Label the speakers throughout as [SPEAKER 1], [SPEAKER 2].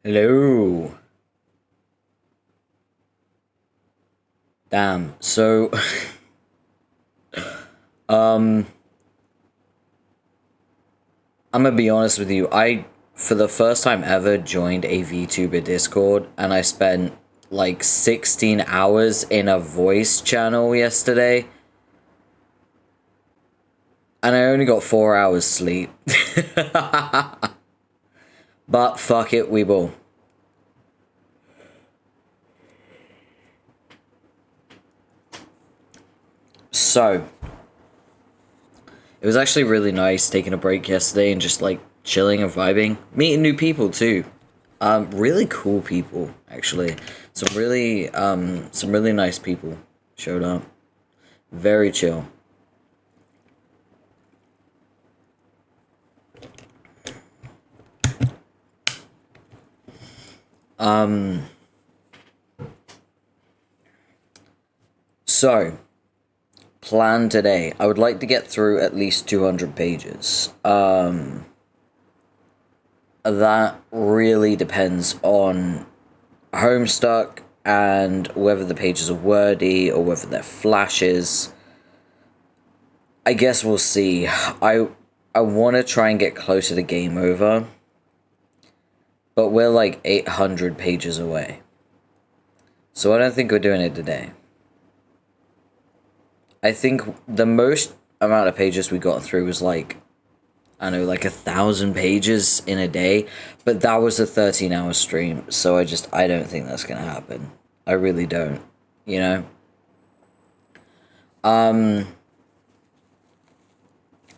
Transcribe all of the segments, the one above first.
[SPEAKER 1] Hello. Damn. So, um, I'm gonna be honest with you. For the first time ever, joined a VTuber Discord, and I spent like 16 hours in a voice channel yesterday, and I only got 4 hours sleep. But fuck it, we will. So, it was actually really nice taking a break yesterday and just like chilling and vibing, meeting new people too. Really cool people actually. Some really nice people showed up. Very chill. So, plan today. I would like to get through at least 200 pages. That really depends on Homestuck and whether the pages are wordy or whether they're flashes. I guess we'll see. I want to try and get closer to game over, but we're like 800 pages away. So I don't think we're doing it today. I think the most amount of pages we got through was like, I don't know, like 1,000 pages in a day, but that was a 13-hour stream, so I don't think that's gonna happen. I really don't, you know?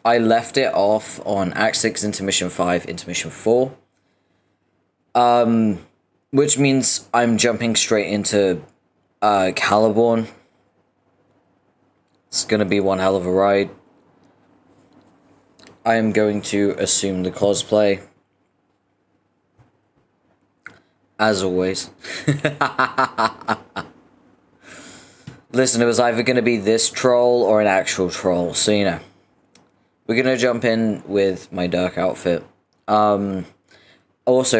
[SPEAKER 1] I left it off on Act 6, Intermission 5, Intermission 4. Which means I'm jumping straight into Caliborn. It's gonna be one hell of a ride. I am going to assume the cosplay. As always. Listen, it was either going to be this troll or an actual troll, so you know. We're going to jump in with my Dirk outfit. Also,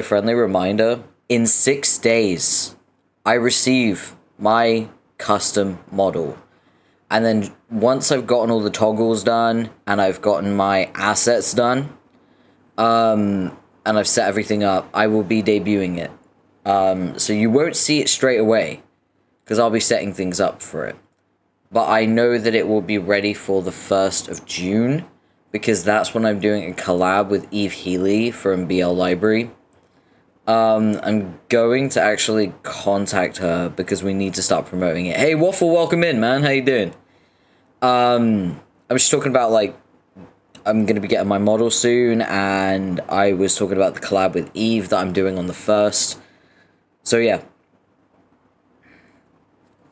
[SPEAKER 1] friendly reminder, in 6 days, I receive my custom model. And then once I've gotten all the toggles done, and I've gotten my assets done, and I've set everything up, I will be debuting it. So you won't see it straight away, because I'll be setting things up for it. But I know that it will be ready for the 1st of June, because that's when I'm doing a collab with Eve Healy from BL Library. I'm going to actually contact her, because we need to start promoting it. Hey, Waffle, welcome in, man. How you doing? I'm just talking about, like, I'm going to be getting my model soon, and I was talking about the collab with Eve that I'm doing on the 1st. So, yeah.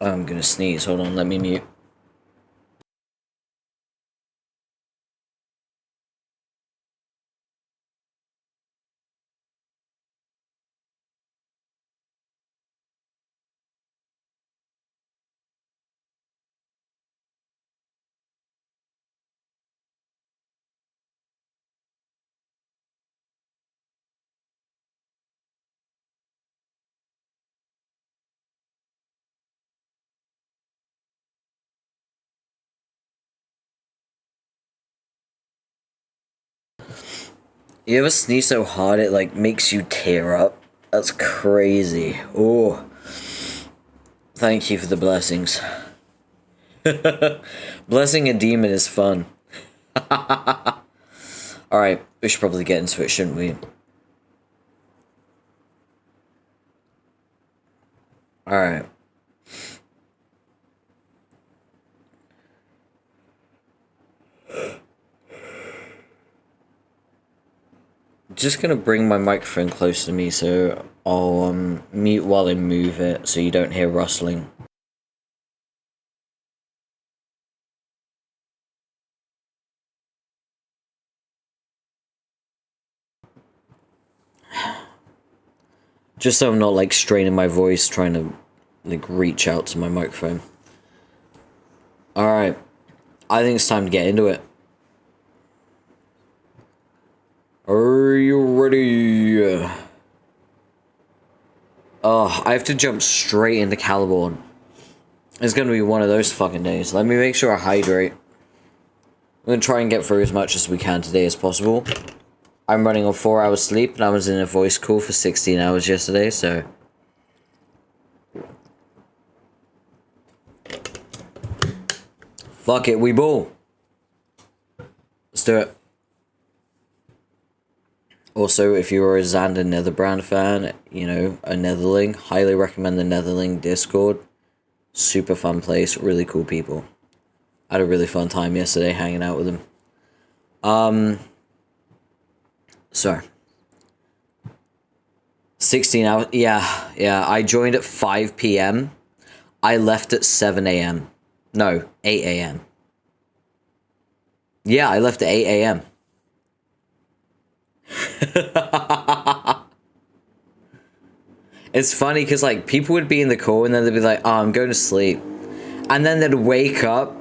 [SPEAKER 1] I'm going to sneeze. Hold on, let me mute. You ever sneeze so hard it, like, makes you tear up? That's crazy. Oh. Thank you for the blessings. Blessing a demon is fun. Alright, we should probably get into it, shouldn't we? Alright. Just gonna bring my microphone close to me so I'll mute while I move it so you don't hear rustling. Just so I'm not like straining my voice trying to like reach out to my microphone. Alright. I think it's time to get into it. Are you ready? Oh, I have to jump straight into Caliborn. It's gonna be one of those fucking days. Let me make sure I hydrate. I'm gonna try and get through as much as we can today as possible. I'm running on 4 hours sleep, and I was in a voice call for 16 hours yesterday, so... Fuck it, we ball. Let's do it. Also, if you're a Xander Netherbrand fan, you know, a Netherling, highly recommend the Netherling Discord. Super fun place, really cool people. I had a really fun time yesterday hanging out with them. So. 16 hours, yeah, I joined at 5 p.m. I left at 7 a.m. No, 8 a.m. Yeah, I left at 8 a.m. It's funny because, like, people would be in the call and then they'd be like, oh, I'm going to sleep. And then they'd wake up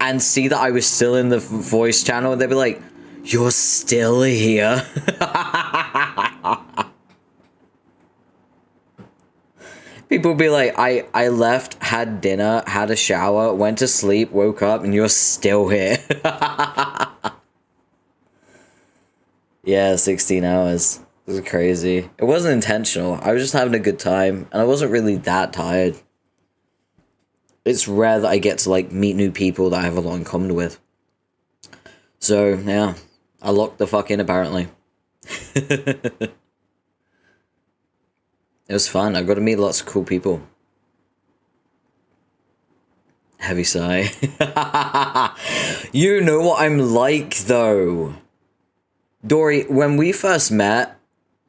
[SPEAKER 1] and see that I was still in the voice channel and they'd be like, you're still here? People would be like, I left, had dinner, had a shower, went to sleep, woke up, and you're still here. Yeah, 16 hours. It was crazy. It wasn't intentional. I was just having a good time, and I wasn't really that tired. It's rare that I get to, like, meet new people that I have a lot in common with. So, yeah. I locked the fuck in, apparently. It was fun. I got to meet lots of cool people. Heavy sigh. You know what I'm like, though. Dory, when we first met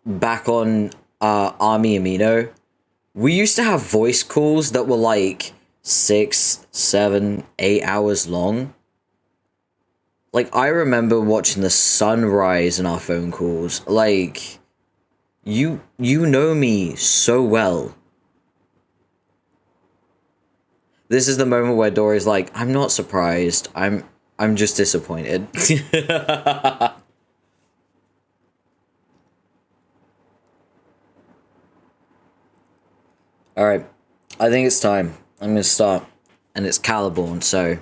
[SPEAKER 1] back on Army Amino, we used to have voice calls that were like 6, 7, 8 hours long. Like, I remember watching the sunrise in our phone calls. Like, you know me so well. This is the moment where Dory's like, I'm not surprised. I'm just disappointed. Alright, I think it's time. I'm gonna start. And it's Caliborn, so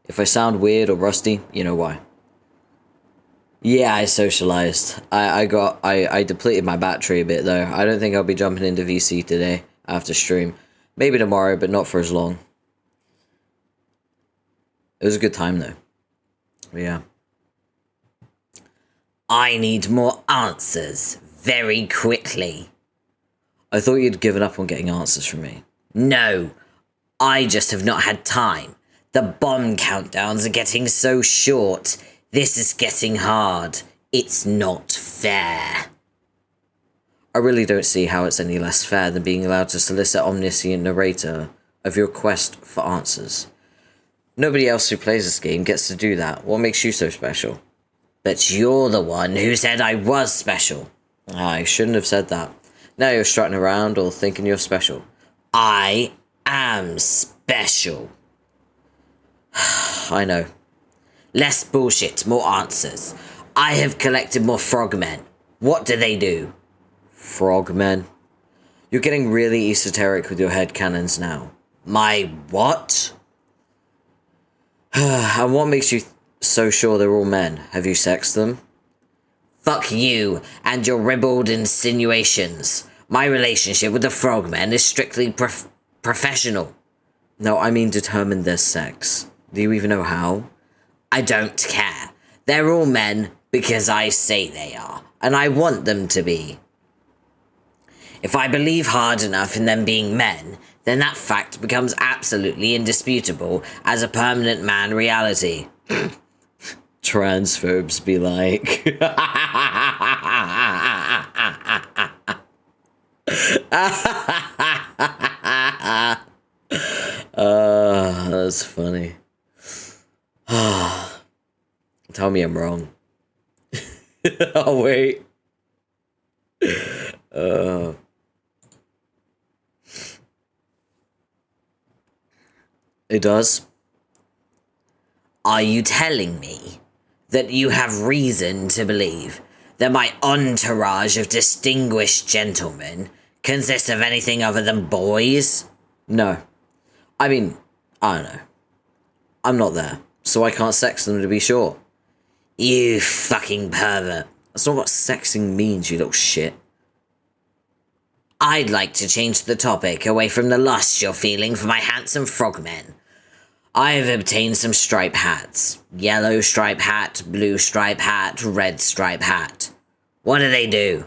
[SPEAKER 1] if I sound weird or rusty, you know why. Yeah, I socialized. I depleted my battery a bit though. I don't think I'll be jumping into VC today after stream. Maybe tomorrow, but not for as long. It was a good time though. But yeah. I need more answers very quickly. I thought you'd given up on getting answers from me. No, I just have not had time. The bomb countdowns are getting so short. This is getting hard. It's not fair. I really don't see how it's any less fair than being allowed to solicit omniscient narrator of your quest for answers. Nobody else who plays this game gets to do that. What makes you so special? But you're the one who said I was special. I shouldn't have said that. Now you're strutting around or thinking you're special. I am special. I know. Less bullshit, more answers. I have collected more frogmen. What do they do? Frogmen? You're getting really esoteric with your headcanons now. My what? And what makes you so sure they're all men? Have you sexed them? Fuck you and your ribald insinuations. My relationship with the frogmen is strictly professional. No, I mean determine their sex. Do you even know how? I don't care. They're all men because I say they are, and I want them to be. If I believe hard enough in them being men, then that fact becomes absolutely indisputable as a permanent man reality. Transphobes be like. That's funny. Tell me I'm wrong. Oh, wait. It does. Are you telling me that you have reason to believe that my entourage of distinguished gentlemen consist of anything other than boys? No. I mean, I don't know. I'm not there, so I can't sex them to be sure. You fucking pervert. That's not what sexing means, you little shit. I'd like to change the topic away from the lust you're feeling for my handsome frogmen. I have obtained some stripe hats. Yellow stripe hat, blue stripe hat, red stripe hat. What do they do?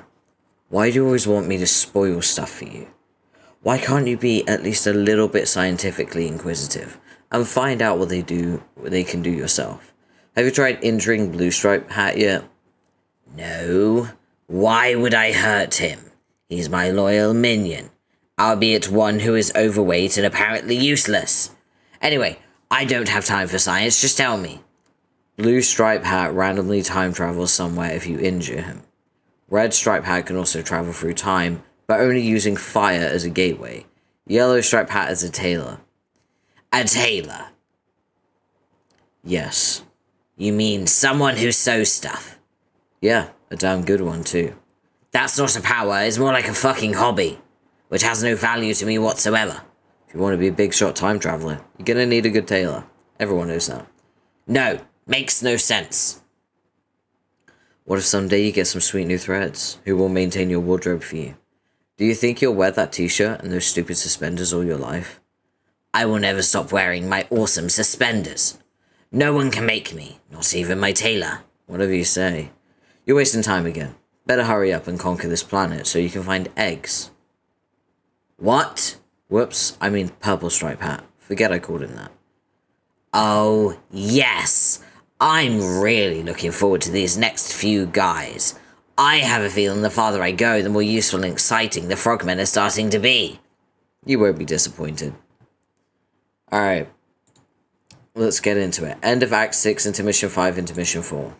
[SPEAKER 1] Why do you always want me to spoil stuff for you? Why can't you be at least a little bit scientifically inquisitive and find out what they can do yourself? Have you tried injuring blue stripe hat yet? No. Why would I hurt him? He's my loyal minion, albeit one who is overweight and apparently useless. Anyway, I don't have time for science, just tell me. Blue stripe hat randomly time travels somewhere if you injure him. Red stripe hat can also travel through time, but only using fire as a gateway. Yellow stripe hat is a tailor. A tailor? Yes. You mean someone who sews stuff? Yeah, a damn good one too. That's not a power, it's more like a fucking hobby, which has no value to me whatsoever. If you want to be a big shot time traveler, you're gonna need a good tailor. Everyone knows that. No, makes no sense. What if someday you get some sweet new threads? Who will maintain your wardrobe for you? Do you think you'll wear that t-shirt and those stupid suspenders all your life? I will never stop wearing my awesome suspenders. No one can make me, not even my tailor. Whatever you say. You're wasting time again. Better hurry up and conquer this planet so you can find eggs. What? Whoops, I mean purple stripe hat. Forget I called him that. Oh, yes. I'm really looking forward to these next few guys. I have a feeling the farther I go, the more useful and exciting the frogmen are starting to be. You won't be disappointed. Alright. Let's get into it. End of Act 6, Intermission 5, Intermission 4.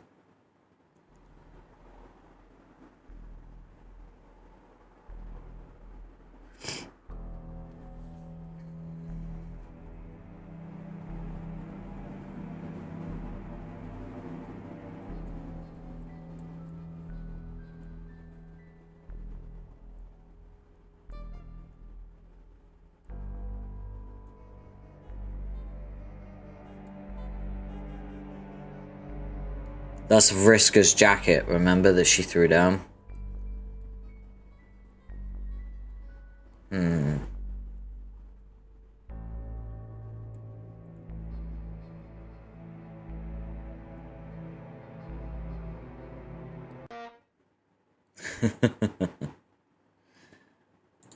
[SPEAKER 1] That's Vriska's jacket, remember, that she threw down?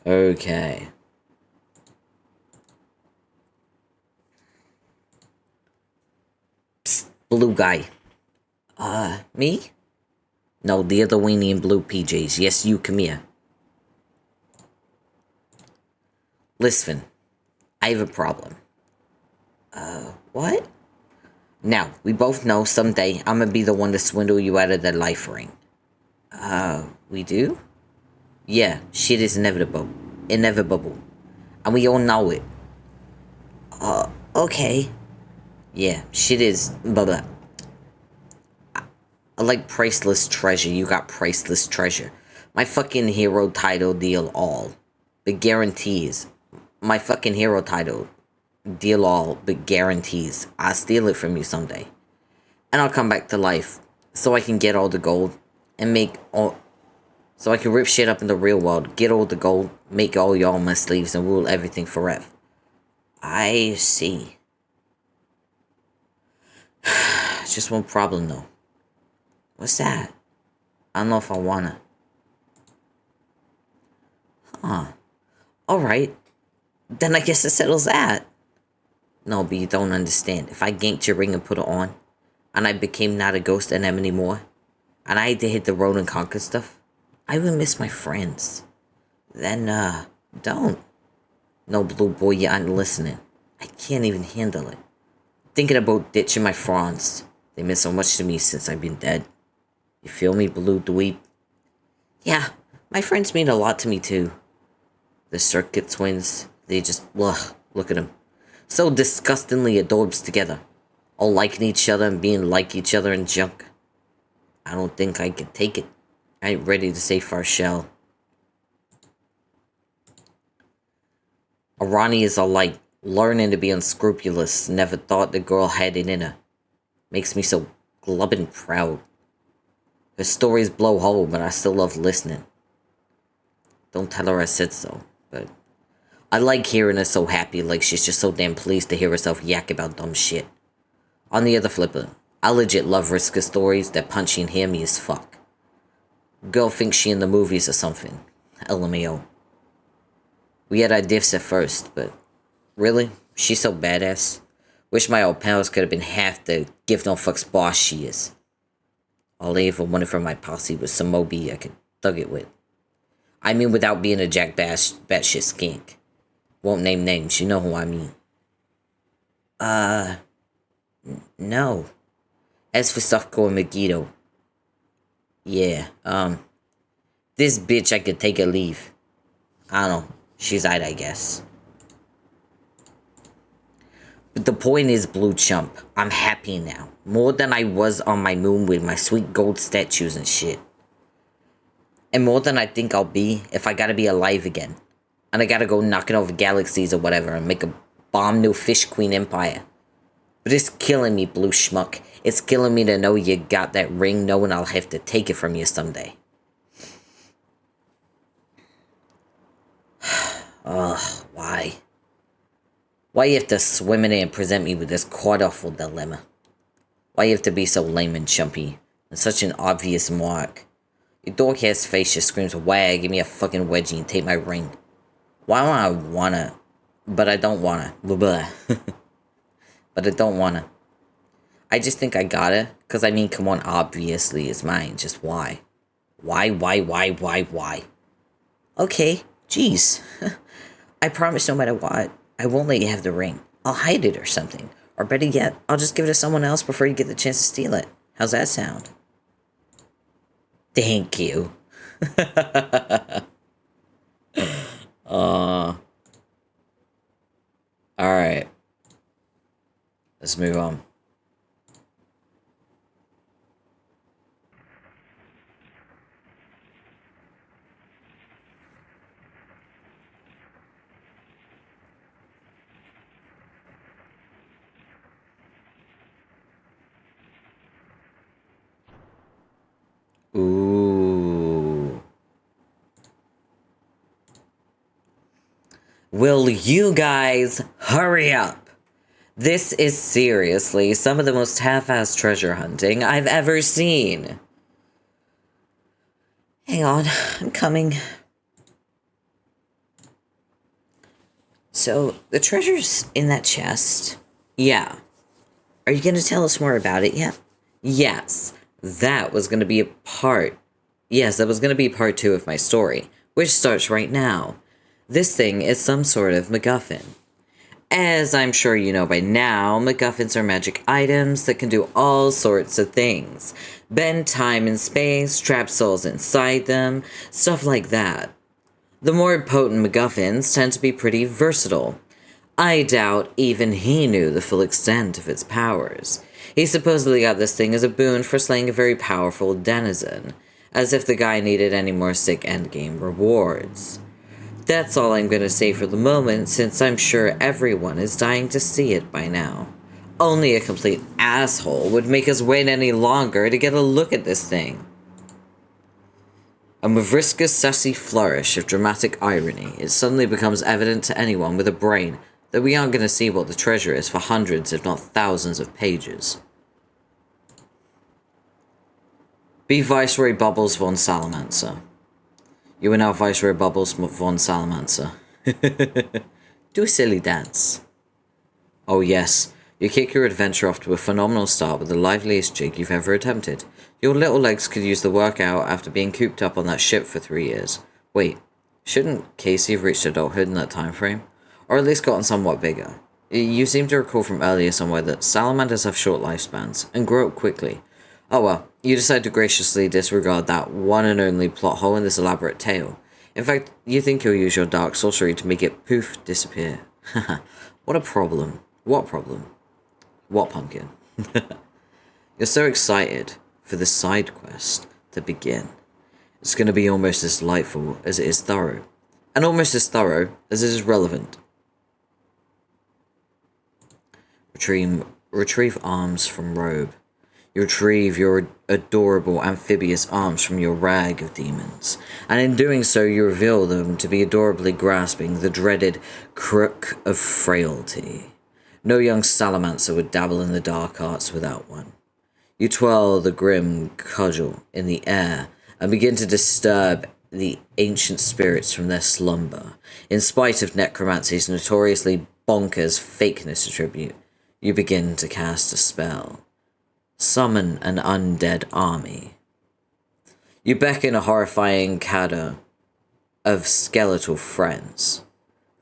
[SPEAKER 1] Okay. Psst, blue guy. Me? No, the other weenie in blue PJs. Yes, you, come here. Listen, I have a problem. What? Now, we both know someday I'm gonna be the one to swindle you out of the life ring. We do? Yeah, shit is inevitable. Inevitable. And we all know it. Okay. Yeah, shit is blah blah. I like priceless treasure, you got priceless treasure. My fucking hero title deal all. But guarantees. My fucking hero title deal all, but guarantees. I'll steal it from you someday. And I'll come back to life. So I can get all the gold. And make all... So I can rip shit up in the real world. Get all the gold. Make all y'all my slaves and rule everything forever. I see. Just one problem though. What's that? I don't know if I wanna. Huh. Alright. Then I guess it settles that. No, but you don't understand. If I ganked your ring and put it on, and I became not a ghost and them anymore, and I had to hit the road and conquer stuff, I would miss my friends. Then, don't. No, blue boy, you aren't listening. I can't even handle it. Thinking about ditching my fronds. They meant so much to me since I've been dead. You feel me, blue dweeb? Yeah, my friends mean a lot to me too. The circuit twins, they just, ugh, look at them. So disgustingly adorbs together. All liking each other and being like each other and junk. I don't think I can take it. I ain't ready to say farshell. Arani is all like learning to be unscrupulous. Never thought the girl had it in her. Makes me so glubbin' proud. Her stories blow whole, but I still love listening. Don't tell her I said so, but I like hearing her so happy, like she's just so damn pleased to hear herself yak about dumb shit. On the other flipper, I legit love Riska stories that punchy and hear me as fuck. Girl thinks she in the movies or something. LMAO. We had our diffs at first, but really? She's so badass. Wish my old pals could have been half the give no fucks boss she is. All I ever wanted from my posse was some Moby I could thug it with. I mean without being a jack batshit skink. Won't name names, you know who I mean. No. As for Sufco and Megiddo. Yeah, this bitch I could take or leave. I don't know. She's aight, I guess. But the point is, Blue Chump, I'm happy now. More than I was on my moon with my sweet gold statues and shit. And more than I think I'll be if I gotta be alive again. And I gotta go knocking over galaxies or whatever and make a bomb new Fish Queen empire. But it's killing me, Blue Schmuck. It's killing me to know you got that ring, knowing I'll have to take it from you someday. Ugh, why? Why you have to swim in it and present me with this quite-awful dilemma? Why you have to be so lame and chumpy, and such an obvious mark? Your dork-ass face just screams, wag, give me a fucking wedgie and take my ring. Why don't I wanna? But I don't wanna. Blah. But I don't wanna. I just think I gotta, cause I mean, come on, obviously it's mine, just why? Why? Okay, jeez. I promise no matter what, I won't let you have the ring. I'll hide it or something. Or better yet, I'll just give it to someone else before you get the chance to steal it. How's that sound? Thank you. Alright. Let's move on. Ooh. Will you guys hurry up? This is seriously some of the most half-assed treasure hunting I've ever seen. Hang on, I'm coming. So, the treasure's in that chest. Yeah. Are you gonna tell us more about it yet? Yes. That was gonna be a part. Yes, that was gonna be part 2 of my story, which starts right now. This thing is some sort of MacGuffin. As I'm sure you know by now, MacGuffins are magic items that can do all sorts of things. Bend time and space, trap souls inside them, stuff like that. The more potent MacGuffins tend to be pretty versatile. I doubt even he knew the full extent of its powers. He supposedly got this thing as a boon for slaying a very powerful denizen, as if the guy needed any more sick endgame rewards. That's all I'm gonna say for the moment, since I'm sure everyone is dying to see it by now. Only a complete asshole would make us wait any longer to get a look at this thing. And with Vriska's sassy flourish of dramatic irony, it suddenly becomes evident to anyone with a brain that we aren't gonna see what the treasure is for hundreds, if not thousands of pages. Be Viceroy Bubbles von Salamancer. You are now Viceroy Bubbles von Salamancer. Do a silly dance. Oh yes, you kick your adventure off to a phenomenal start with the liveliest jig you've ever attempted. Your little legs could use the workout after being cooped up on that ship for 3 years. Wait, shouldn't Casey have reached adulthood in that time frame? Or at least gotten somewhat bigger? You seem to recall from earlier somewhere that salamanders have short lifespans, and grow up quickly. Oh well, you decide to graciously disregard that one and only plot hole in this elaborate tale. In fact, you think you'll use your dark sorcery to make it poof disappear. Haha, what a problem. What problem? What pumpkin? You're so excited for the side quest to begin. It's going to be almost as delightful as it is thorough. And almost as thorough as it is relevant. Retrieve arms from robe. You retrieve your adorable amphibious arms from your rag of demons, and in doing so you reveal them to be adorably grasping the dreaded crook of frailty. No young salamancer would dabble in the dark arts without one. You twirl the grim cudgel in the air and begin to disturb the ancient spirits from their slumber. In spite of necromancy's notoriously bonkers fakeness attribute, you begin to cast a spell. Summon an undead army. You beckon a horrifying cadre of skeletal friends.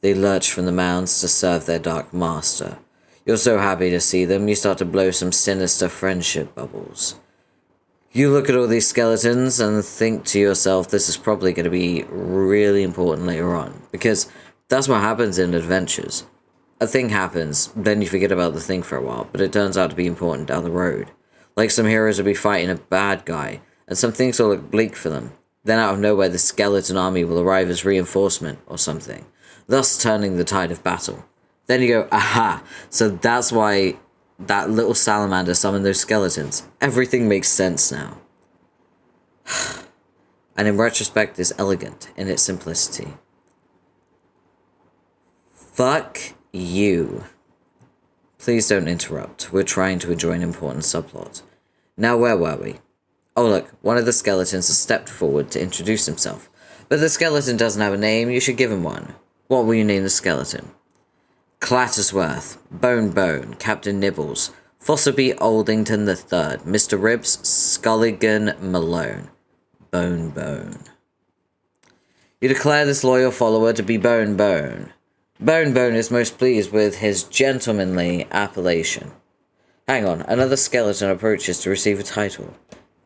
[SPEAKER 1] They lurch from the mounds to serve their dark master. You're so happy to see them, you start to blow some sinister friendship bubbles. You look at all these skeletons and think to yourself, this is probably going to be really important later on, because that's what happens in adventures. A thing happens, then you forget about the thing for a while, but it turns out to be important down the road. Like some heroes will be fighting a bad guy, and some things will look bleak for them. Then out of nowhere, the skeleton army will arrive as reinforcement or something, thus turning the tide of battle. Then you go, aha, so that's why that little salamander summoned those skeletons. Everything makes sense now. And in retrospect is elegant in its simplicity. Fuck you. Please don't interrupt. We're trying to enjoy an important subplot. Now where were we? Oh look, one of the skeletons has stepped forward to introduce himself. But the skeleton doesn't have a name, you should give him one. What will you name the skeleton? Clattersworth, Bone, Captain Nibbles, Fosserby Oldington III, Mr. Ribs, Sculligan Malone, Bone. You declare this loyal follower to be Bone. Bone is most pleased with his gentlemanly appellation. Hang on, another skeleton approaches to receive a title.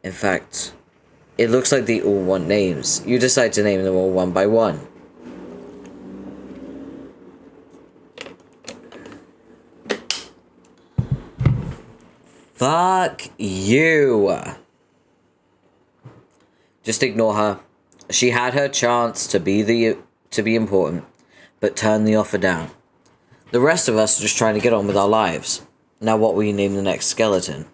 [SPEAKER 1] In fact, it looks like they all want names. You decide to name them all one by one. Fuck you. Just ignore her. She had her chance to be important, but turned the offer down. The rest of us are just trying to get on with our lives. Now what will you name the next skeleton?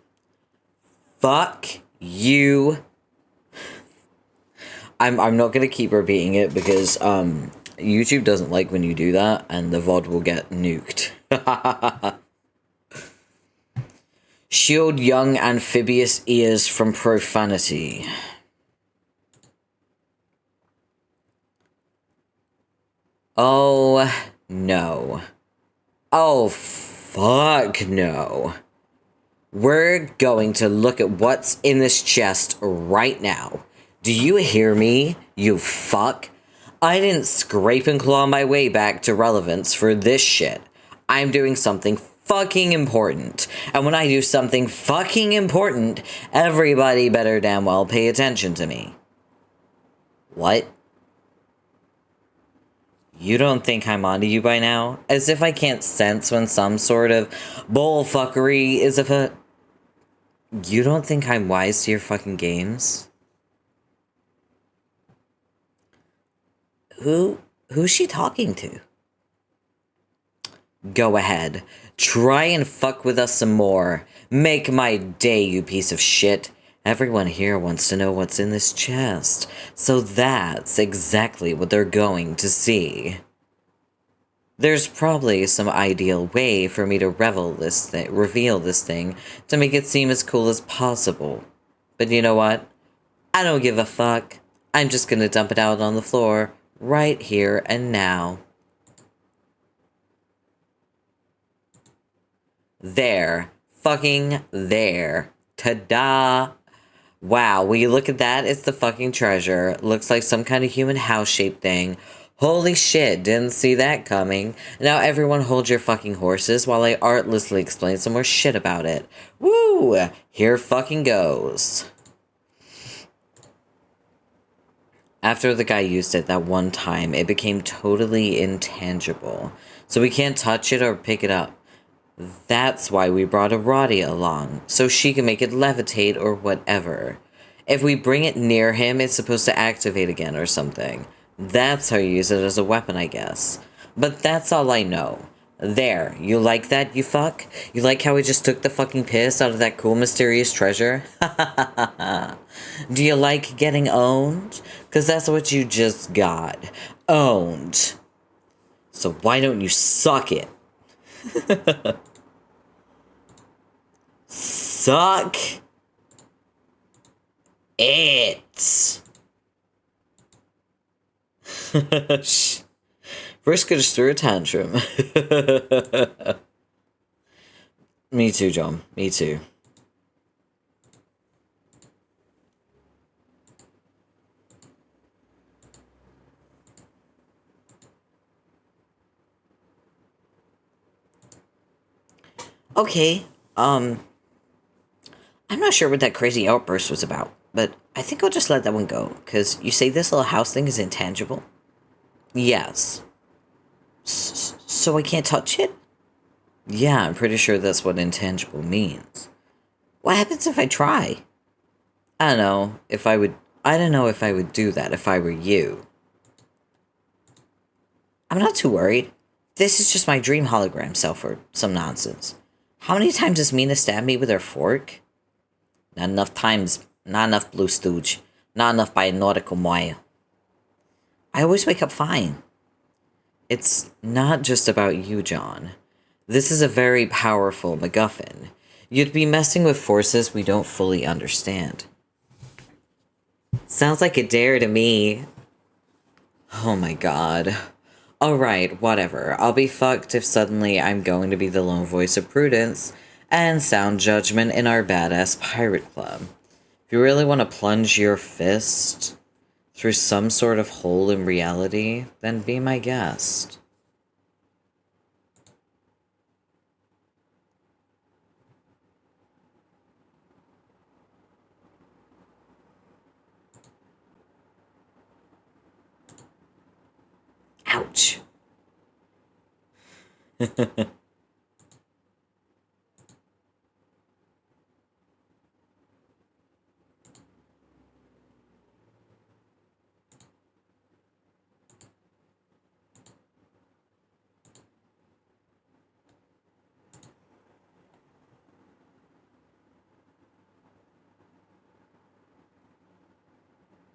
[SPEAKER 1] Fuck you. I'm not gonna keep repeating it because YouTube doesn't like when you do that and the VOD will get nuked. Shield young amphibious ears from profanity. Oh, no. Oh, fuck no. We're going to look at what's in this chest right now. Do you hear me, you fuck? I didn't scrape and claw my way back to relevance for this shit. I'm doing something fucking important. And when I do something fucking important, everybody better damn well pay attention to me. What? You don't think I'm onto you by now? As if I can't sense when some sort of bullfuckery is afoot. You don't think I'm wise to your fucking games? Who's she talking to? Go ahead. Try and fuck with us some more. Make my day, you piece of shit. Everyone here wants to know what's in this chest, so that's exactly what they're going to see. There's probably some ideal way for me to reveal this thing to make it seem as cool as possible. But you know what? I don't give a fuck. I'm just gonna dump it out on the floor, right here and now. There. Fucking there. Ta-da! Wow, will you look at that? It's the fucking treasure. Looks like some kind of human house-shaped thing. Holy shit, didn't see that coming. Now everyone hold your fucking horses while I artlessly explain some more shit about it. Woo! Here fucking goes. After the guy used it that one time, it became totally intangible. So we can't touch it or pick it up. That's why we brought Aradia along, so she can make it levitate or whatever. If we bring it near him, it's supposed to activate again or something. That's how you use it as a weapon, I guess. But that's all I know. There, you like that, you fuck? You like how I just took the fucking piss out of that cool mysterious treasure? Do you like getting owned? Because that's what you just got. Owned. So why don't you suck it? Suck it. Friska just threw a tantrum. Me too, John. Me too. Okay, I'm not sure what that crazy outburst was about, but I think I'll just let that one go, because you say this little house thing is intangible? Yes. So I can't touch it? Yeah, I'm pretty sure that's what intangible means. What happens if I try? I don't know if I would do that if I were you. I'm not too worried. This is just my dream hologram self or some nonsense. How many times has Mina stabbed me with her fork? Not enough times. Not enough, Blue Stooge. Not enough by a nautical mile. I always wake up fine. It's not just about you, John. This is a very powerful MacGuffin. You'd be messing with forces we don't fully understand. Sounds like a dare to me. Oh my god. Alright, whatever. I'll be fucked if suddenly I'm going to be the lone voice of prudence and sound judgment in our badass pirate club. If you really want to plunge your fist through some sort of hole in reality, then be my guest. Ouch.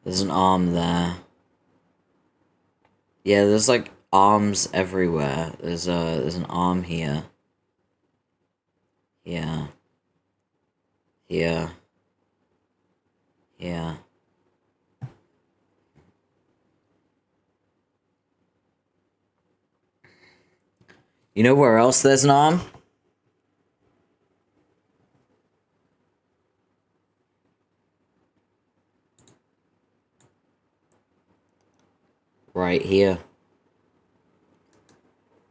[SPEAKER 1] There's an arm there. Yeah, there's like arms everywhere. There's an arm here. Yeah. Here. Yeah. You know where else there's an arm? Right here.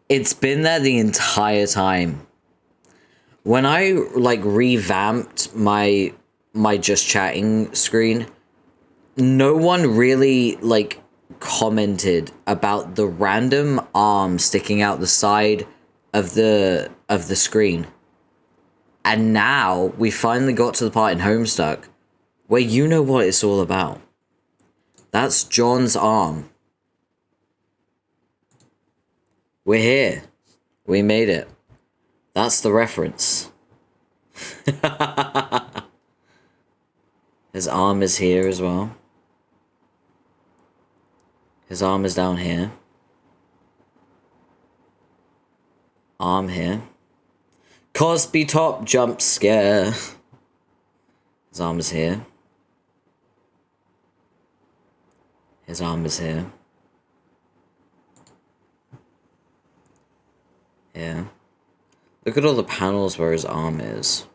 [SPEAKER 1] It's been there the entire time. When I, like, revamped my just chatting screen, no one really, like, commented about the random arm sticking out the side of the screen. And now, we finally got to the part in Homestuck where you know what it's all about. That's John's arm. We're here. We made it. That's the reference. His arm is here as well. His arm is down here. Arm here. Cosby top jump scare. His arm is here. His arm is here. Yeah. Look at all the panels where his arm is.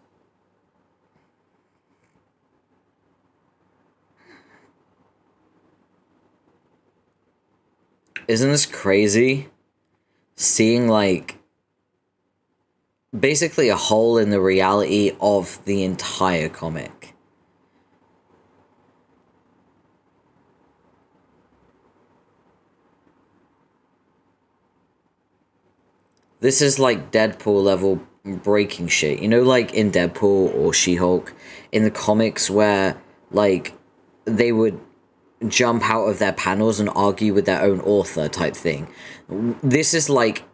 [SPEAKER 1] Isn't this crazy? Seeing, like, basically a hole in the reality of the entire comic. This is like Deadpool level breaking shit. You know, like in Deadpool or She-Hulk, in the comics where, like, they would jump out of their panels and argue with their own author type thing. This is like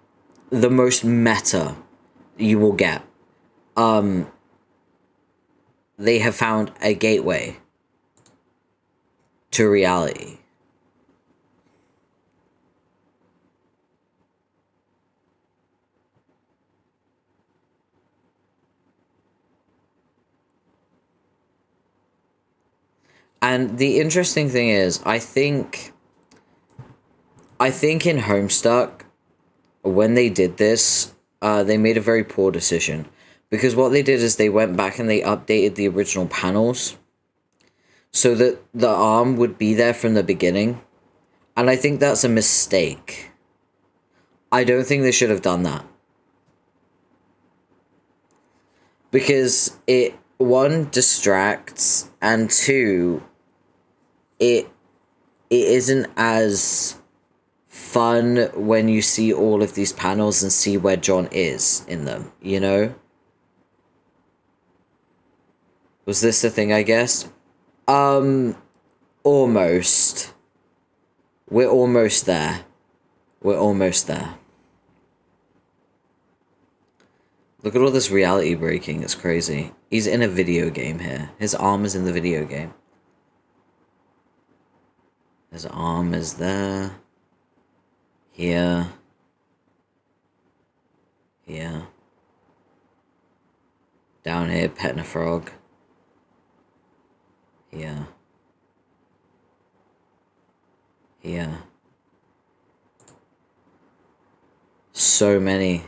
[SPEAKER 1] the most meta you will get. They have found a gateway to reality. And the interesting thing is, I think in Homestuck, when they did this, they made a very poor decision. Because what they did is they went back and they updated the original panels so that the arm would be there from the beginning. And I think that's a mistake. I don't think they should have done that. Because it, one, distracts, and two, it isn't as fun when you see all of these panels and see where John is in them, you know? Was this the thing I guessed? Almost. We're almost there. We're almost there. Look at all this reality breaking, it's crazy. He's in a video game here. His arm is in the video game. His arm is there. Here. Here. Down here, petting a frog. Here. Here. So many.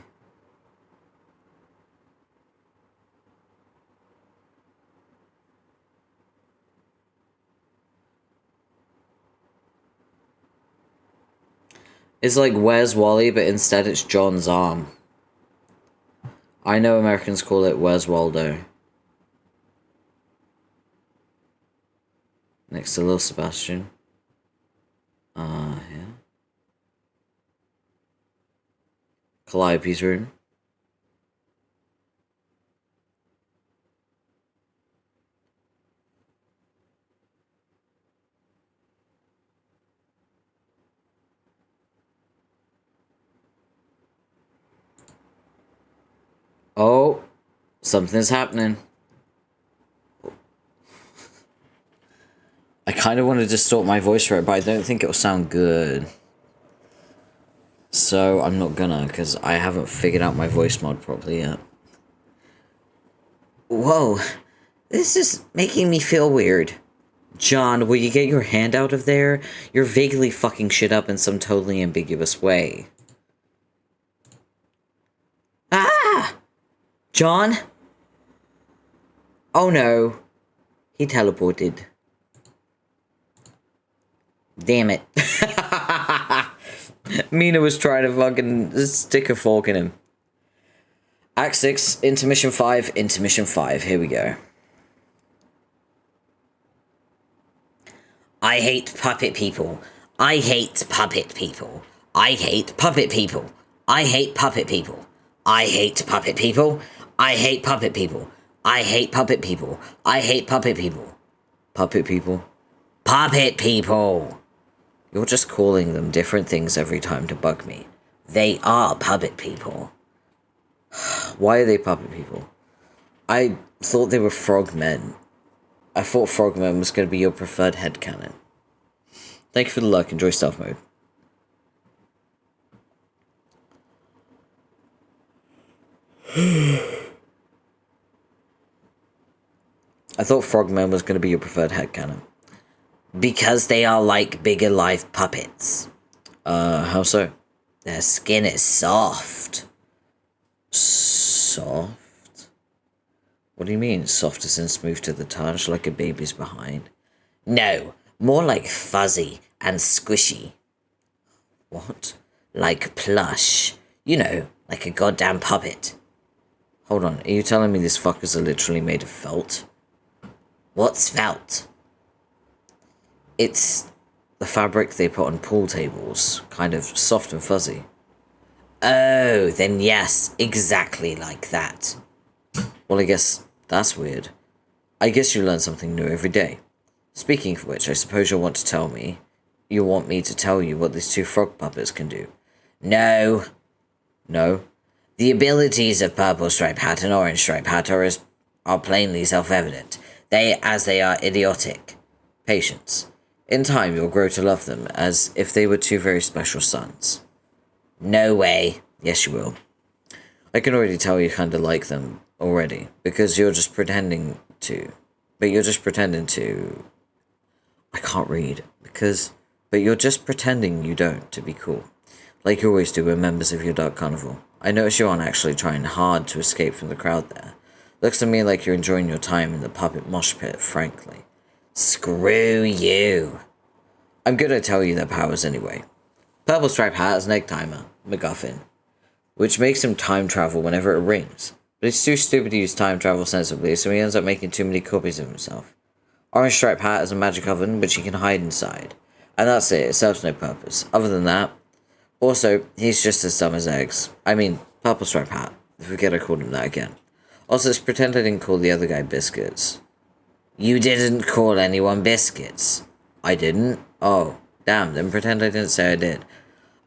[SPEAKER 1] It's like Where's Wally, but instead it's John's arm. I know Americans call it Where's Waldo. Next to Little Sebastian. Yeah. Calliope's room. Oh, something's happening. I kind of want to distort my voice for it, but I don't think it'll sound good. So I'm not gonna, because I haven't figured out my voice mod properly yet. Whoa, this is making me feel weird. John, will you get your hand out of there? You're vaguely fucking shit up in some totally ambiguous way. Ah! John? Oh no. He teleported. Damn it. Mina was trying to fucking stick a fork in him. Act 6, Intermission 5, Intermission 5. Here we go. I hate puppet people. I hate puppet people. I hate puppet people. I hate puppet people. I hate puppet people. I hate puppet people. I hate puppet people. I hate puppet people. Puppet people. Puppet people. You're just calling them different things every time to bug me. They are puppet people. Why are they puppet people? I thought they were frogmen. I thought frogmen was going to be your preferred headcanon. Thank you for the luck. Enjoy stealth mode. I thought frogmen was going to be your preferred headcanon. Because they are like bigger life puppets. How so? Their skin is soft. Soft? What do you mean, soft as in smooth to the touch, like a baby's behind? No, more like fuzzy and squishy. What? Like plush. You know, like a goddamn puppet. Hold on, are you telling me these fuckers are literally made of felt? What's felt? It's the fabric they put on pool tables, kind of soft and fuzzy. Oh, then yes, exactly like that. Well, I guess that's weird. I guess you learn something new every day. Speaking of which, I suppose you'll want to tell me. You want me to tell you what these two frog puppets can do. No. No. The abilities of Purple Stripe Hat and Orange Stripe Hat are plainly self-evident. They are idiotic. Patience. In time, you'll grow to love them as if they were two very special sons. No way. Yes, you will. I can already tell you kind of like them already, because you're just pretending to. But you're just pretending to... I can't read, but you're just pretending you don't, to be cool. Like you always do with members of your Dark Carnival. I notice you aren't actually trying hard to escape from the crowd there. Looks to me like you're enjoying your time in the puppet mosh pit, frankly. Screw you. I'm gonna tell you their powers anyway. Purple Stripe Hat has an egg timer, MacGuffin, which makes him time travel whenever it rings. But he's too stupid to use time travel sensibly, so he ends up making too many copies of himself. Orange Stripe Hat has a magic oven, which he can hide inside. And that's it serves no purpose. Other than that, also, he's just as dumb as eggs. I mean, Purple Stripe Hat. Forget I called him that again. Also, let's pretend I didn't call the other guy Biscuits. You didn't call anyone Biscuits. I didn't? Oh, damn, then pretend I didn't say I did.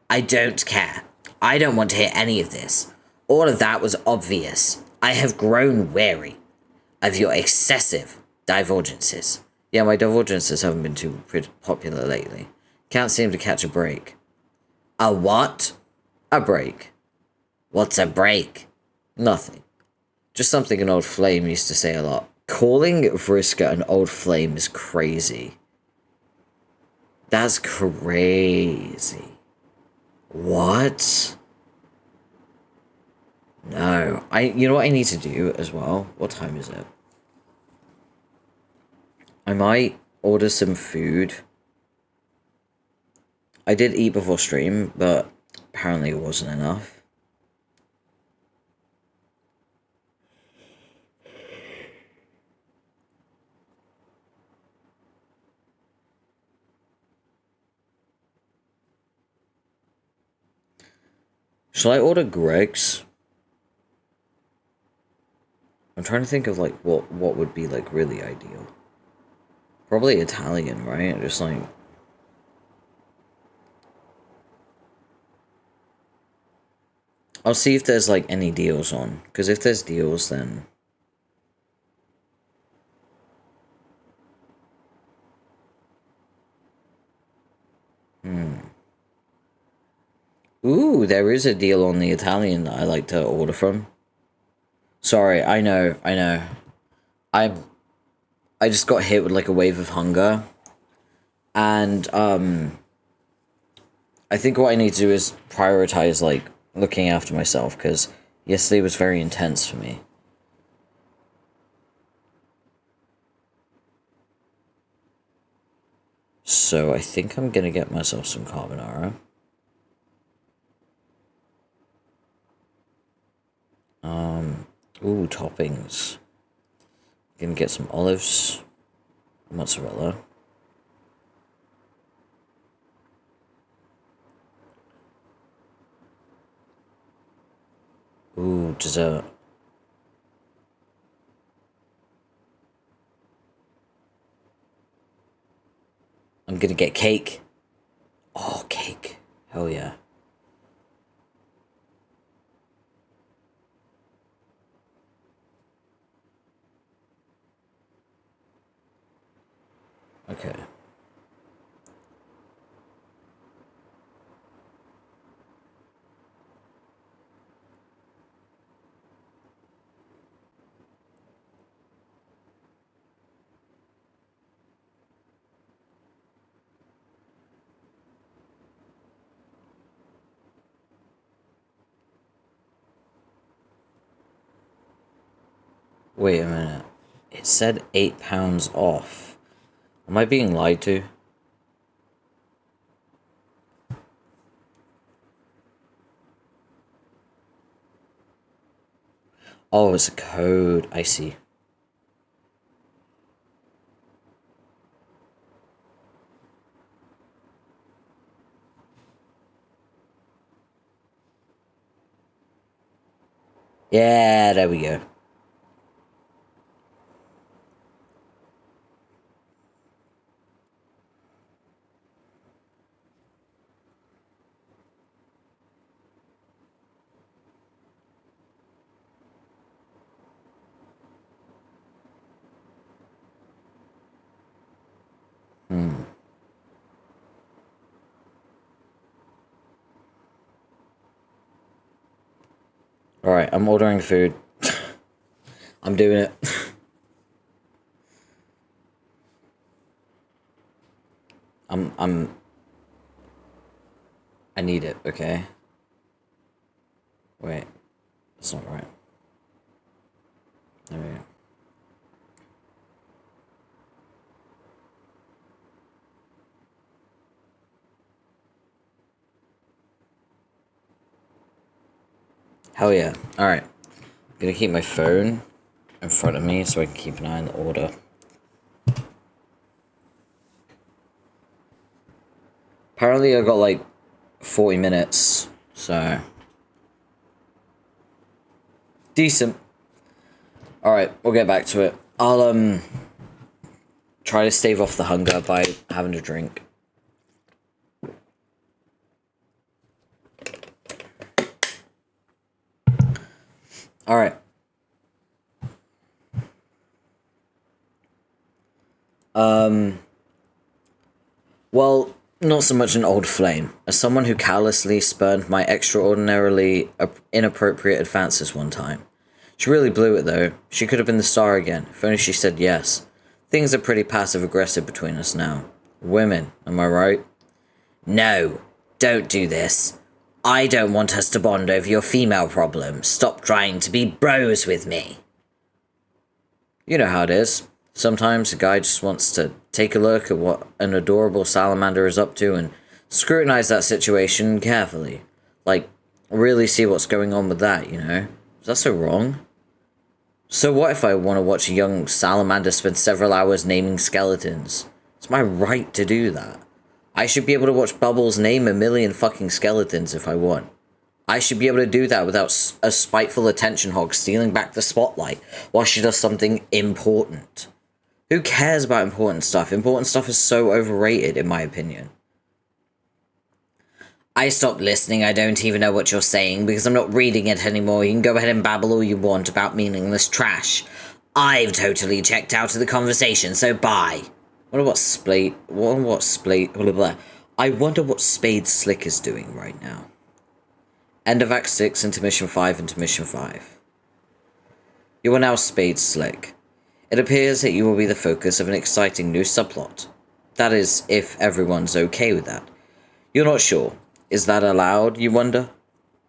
[SPEAKER 1] I don't care. I don't want to hear any of this. All of that was obvious. I have grown wary of your excessive divergences. Yeah, my divergences haven't been too popular lately. Can't seem to catch a break. A what? A break. What's a break? Nothing. Just something an old flame used to say a lot. Calling Vriska an old flame is crazy. That's crazy. What? No. You know what I need to do as well? What time is it? I might order some food. I did eat before stream, but apparently it wasn't enough. Shall I order Greg's? I'm trying to think of like what would be like really ideal. Probably Italian, right? Just like... I'll see if there's like any deals on, because if there's deals, then... Ooh, there is a deal on the Italian that I like to order from. Sorry, I know. I just got hit with like a wave of hunger. And, I think what I need to do is prioritize, like, looking after myself, because yesterday was very intense for me. So I think I'm gonna get myself some carbonara. Ooh, toppings. Gonna get some olives, mozzarella. Ooh, dessert. I'm gonna get cake. Oh, cake. Hell yeah. Okay. Wait a minute. It said £8 off. Am I being lied to? Oh, it's a code. I see. Yeah, there we go. Alright, I'm ordering food. I'm doing it. I need it, okay? Wait. That's not right. There we go. Hell yeah. Alright. I'm gonna keep my phone in front of me so I can keep an eye on the order. Apparently I got like 40 minutes, so decent. Alright, we'll get back to it. I'll try to stave off the hunger by having a drink. Alright. Well, not so much an old flame, as someone who callously spurned my extraordinarily inappropriate advances one time. She really blew it, though. She could have been the star again, if only she said yes. Things are pretty passive-aggressive between us now. Women, am I right? No, don't do this. I don't want us to bond over your female problems. Stop trying to be bros with me. You know how it is. Sometimes a guy just wants to take a look at what an adorable salamander is up to and scrutinize that situation carefully. Like, really see what's going on with that, you know? Is that so wrong? So what if I want to watch a young salamander spend several hours naming skeletons? It's my right to do that. I should be able to watch Bubbles name a million fucking skeletons if I want. I should be able to do that without a spiteful attention hog stealing back the spotlight while she does something important. Who cares about important stuff? Important stuff is so overrated, in my opinion. I stopped listening. I don't even know what you're saying because I'm not reading it anymore. You can go ahead and babble all you want about meaningless trash. I've totally checked out of the conversation, so bye. I wonder what Spade Slick is doing right now. End of Act 6, Intermission 5, Intermission 5. You are now Spade Slick. It appears that you will be the focus of an exciting new subplot. That is, if everyone's okay with that. You're not sure. Is that allowed, you wonder?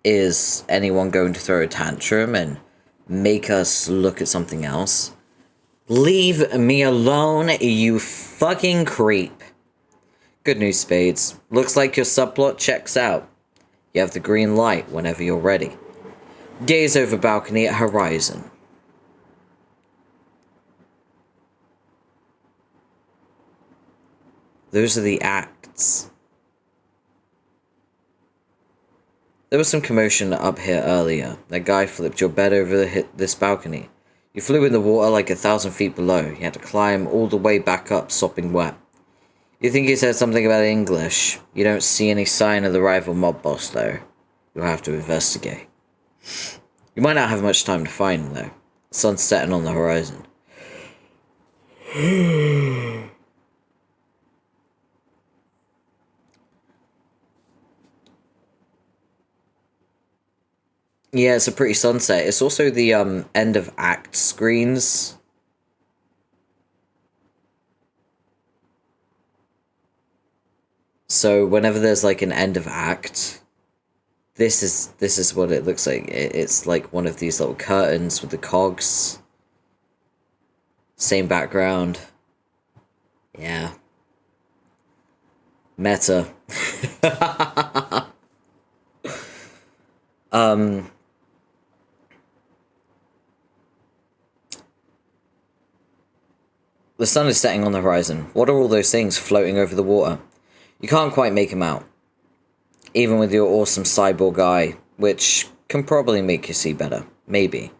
[SPEAKER 1] Is anyone going to throw a tantrum and make us look at something else? Leave me alone, you fucking creep. Good news, Spades. Looks like your subplot checks out. You have the green light whenever you're ready. Gaze over balcony at horizon. Those are the acts. There was some commotion up here earlier. That guy flipped your bed over this balcony. You flew in the water like 1,000 feet below. You had to climb all the way back up, sopping wet. You think he said something about English. You don't see any sign of the rival mob boss, though. You'll have to investigate. You might not have much time to find him, though. The sun's setting on the horizon. Yeah, it's a pretty sunset. It's also the end of act screens. So whenever there's like an end of act, this is what it looks like. It's like one of these little curtains with the cogs. Same background. Yeah. Meta. The sun is setting on the horizon. What are all those things floating over the water? You can't quite make them out. Even with your awesome cyborg eye, which can probably make you see better. Maybe.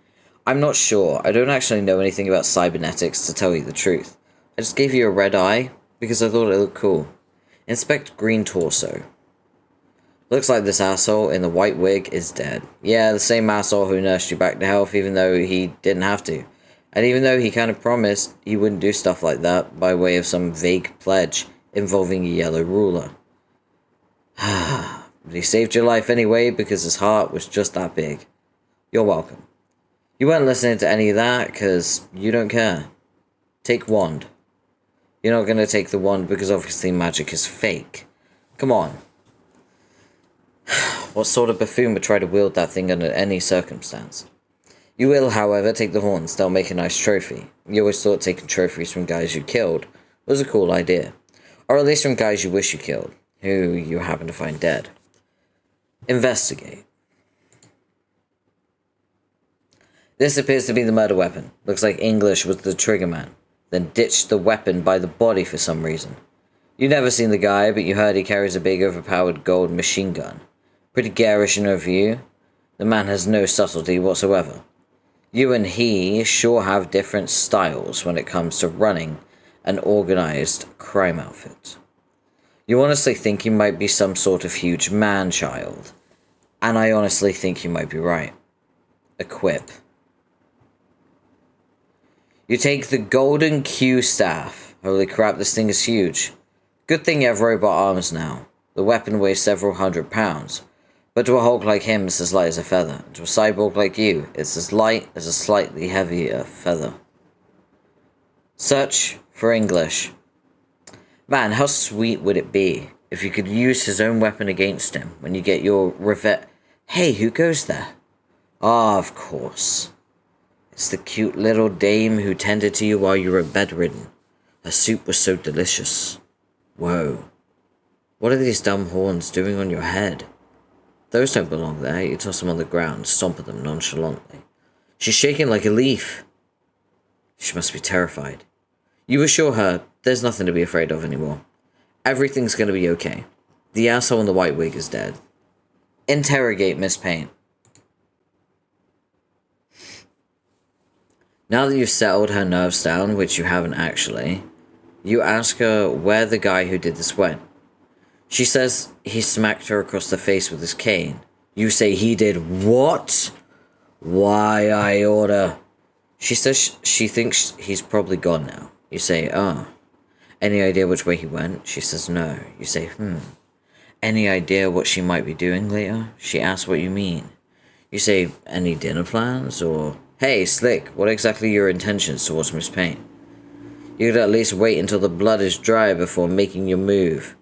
[SPEAKER 1] I'm not sure. I don't actually know anything about cybernetics, to tell you the truth. I just gave you a red eye because I thought it looked cool. Inspect green torso. Looks like this asshole in the white wig is dead. Yeah, the same asshole who nursed you back to health even though he didn't have to. And even though he kind of promised he wouldn't do stuff like that by way of some vague pledge, involving a yellow ruler. But he saved your life anyway because his heart was just that big. You're welcome. You weren't listening to any of that because you don't care. Take wand. You're not going to take the wand because obviously magic is fake. Come on. What sort of buffoon would try to wield that thing under any circumstance? You will, however, take the horns. They'll make a nice trophy. You always thought taking trophies from guys you killed was a cool idea. Or at least from guys you wish you killed, who you happen to find dead. Investigate. This appears to be the murder weapon. Looks like English was the triggerman, then ditched the weapon by the body for some reason. You've never seen the guy, but you heard he carries a big overpowered gold machine gun. Pretty garish in overview. The man has no subtlety whatsoever. You and he sure have different styles when it comes to running an organized crime outfit. You honestly think you might be some sort of huge man-child, and I honestly think you might be right. Equip. You take the golden Q staff. Holy crap, this thing is huge. Good thing you have robot arms now. The weapon weighs several hundred pounds. But to a Hulk like him, it's as light as a feather. And to a cyborg like you, it's as light as a slightly heavier feather. Search for English. Man, how sweet would it be if you could use his own weapon against him when you get your revenge? Hey, who goes there? Ah, of course. It's the cute little dame who tended to you while you were bedridden. Her soup was so delicious. Whoa. What are these dumb horns doing on your head? Those don't belong there. You toss them on the ground, stomp at them nonchalantly. She's shaking like a leaf. She must be terrified. You assure her there's nothing to be afraid of anymore. Everything's going to be okay. The asshole in the white wig is dead. Interrogate Miss Paint. Now that you've settled her nerves down, which you haven't actually, you ask her where the guy who did this went. She says he smacked her across the face with his cane. You say he did what? Why, I order. She says she thinks he's probably gone now. You say, oh. Any idea which way he went? She says no. You say, Any idea what she might be doing later? She asks what you mean. You say, any dinner plans? Or, hey, Slick, what exactly are your intentions towards Miss Paint? You could at least wait until the blood is dry before making your move.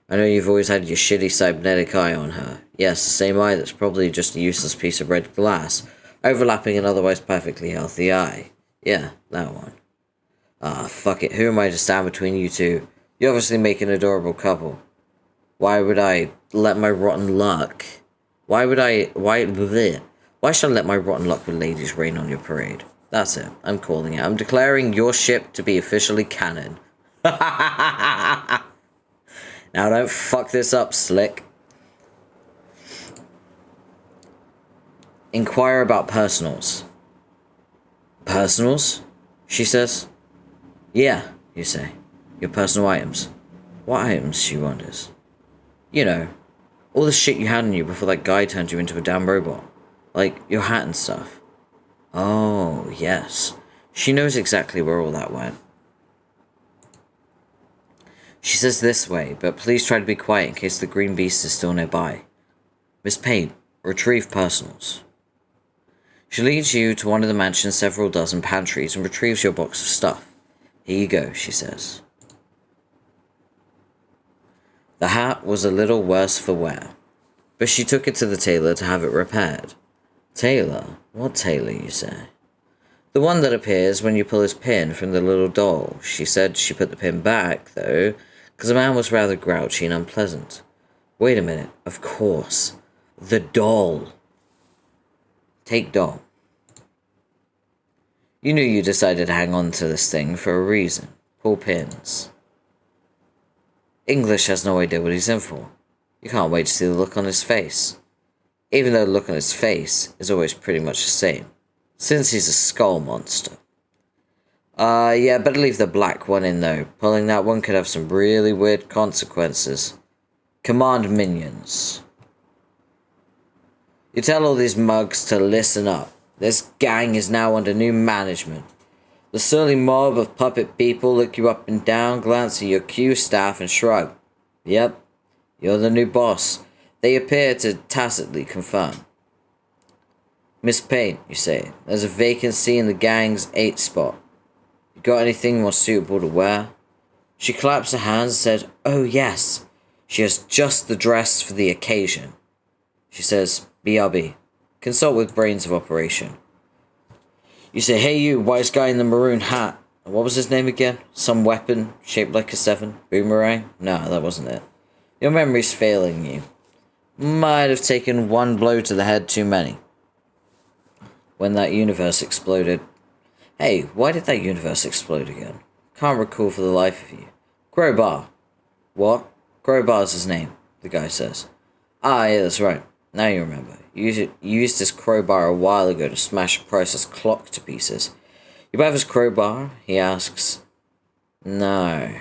[SPEAKER 1] I know you've always had your shitty cybernetic eye on her. Yes, the same eye that's probably just a useless piece of red glass, overlapping an otherwise perfectly healthy eye. Yeah, that one. Ah, fuck it, who am I to stand between you two? You obviously make an adorable couple. Why would I let my rotten luck... Why should I let my rotten luck with ladies rain on your parade? That's it, I'm calling it. I'm declaring your ship to be officially canon. Now don't fuck this up, Slick. Inquire about personals. Personals? She says. Yeah, you say. Your personal items. What items, she wonders. You know, all the shit you had on you before that guy turned you into a damn robot. Like, your hat and stuff. Oh, yes. She knows exactly where all that went. She says this way, but please try to be quiet in case the green beast is still nearby. Miss Paint, retrieve personals. She leads you to one of the mansion's several dozen pantries and retrieves your box of stuff. Here you go, she says. The hat was a little worse for wear, but she took it to the tailor to have it repaired. Tailor? What tailor, you say? The one that appears when you pull his pin from the little doll. She said she put the pin back, though, because the man was rather grouchy and unpleasant. Wait a minute, of course. The doll. Take doll. You knew you decided to hang on to this thing for a reason. Pull pins. English has no idea what he's in for. You can't wait to see the look on his face. Even though the look on his face is always pretty much the same, since he's a skull monster. Yeah, better leave the black one in though. Pulling that one could have some really weird consequences. Command minions. You tell all these mugs to listen up. This gang is now under new management. The The surly mob of puppet people look you up and down, glance at your queue staff, and shrug. Yep, you're the new boss. They appear to tacitly confirm. Miss Payne, you say, there's a vacancy in the gang's 8 spot. You got anything more suitable to wear? She claps her hands and said, oh yes, she has just the dress for the occasion. She says, BRB, consult with brains of operation. You say, hey you, wise guy in the maroon hat. What was his name again? Some weapon, shaped like a 7? Boomerang? No, that wasn't it. Your memory's failing you. Might have taken one blow to the head too many. When that universe exploded. Hey, why did that universe explode again? Can't recall for the life of you. Crowbar. What? Crowbar's his name, the guy says. Ah, yeah, that's right. Now you remember. You used this crowbar a while ago to smash a priceless clock to pieces. You have his crowbar? He asks. No.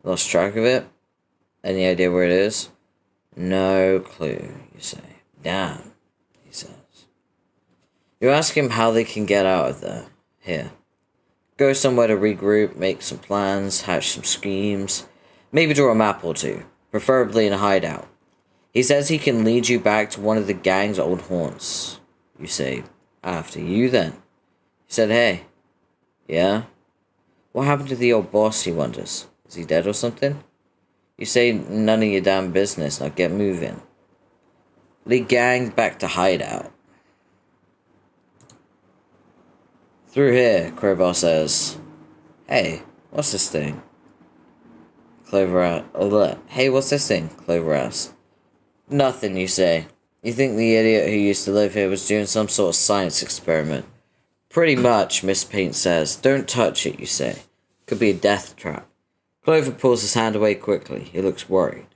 [SPEAKER 1] Lost track of it? Any idea where it is? No clue, you say. Damn, he says. You ask him how they can get out of there. Here. Go somewhere to regroup, make some plans, hatch some schemes. Maybe draw a map or two, preferably in a hideout. He says he can lead you back to one of the gang's old haunts. You say, after you then. He said, hey. Yeah? What happened to the old boss, he wonders. Is he dead or something? You say, none of your damn business, now get moving. Lead gang back to hideout. Through here, Crowbar says. Hey, what's this thing? Clover asks. Hey, what's this thing? Clover asks. Nothing, you say. You think the idiot who used to live here was doing some sort of science experiment. Pretty much, Miss Paint says. Don't touch it, you say. Could be a death trap. Clover pulls his hand away quickly. He looks worried.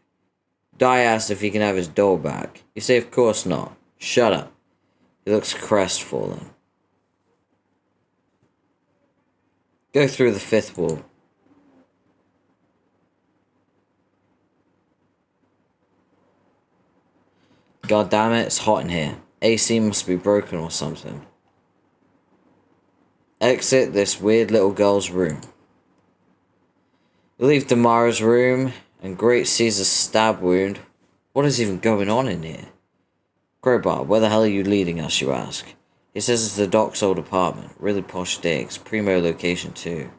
[SPEAKER 1] Dye asks if he can have his doll back. You say, of course not. Shut up. He looks crestfallen. Go through the 5th wall. God damn it, it's hot in here. AC must be broken or something. Exit this weird little girl's room. You leave Damara's room, and Great sees a stab wound. What is even going on in here? Crowbar, where the hell are you leading us, you ask? He says it's the doc's old apartment. Really posh digs. Primo location too.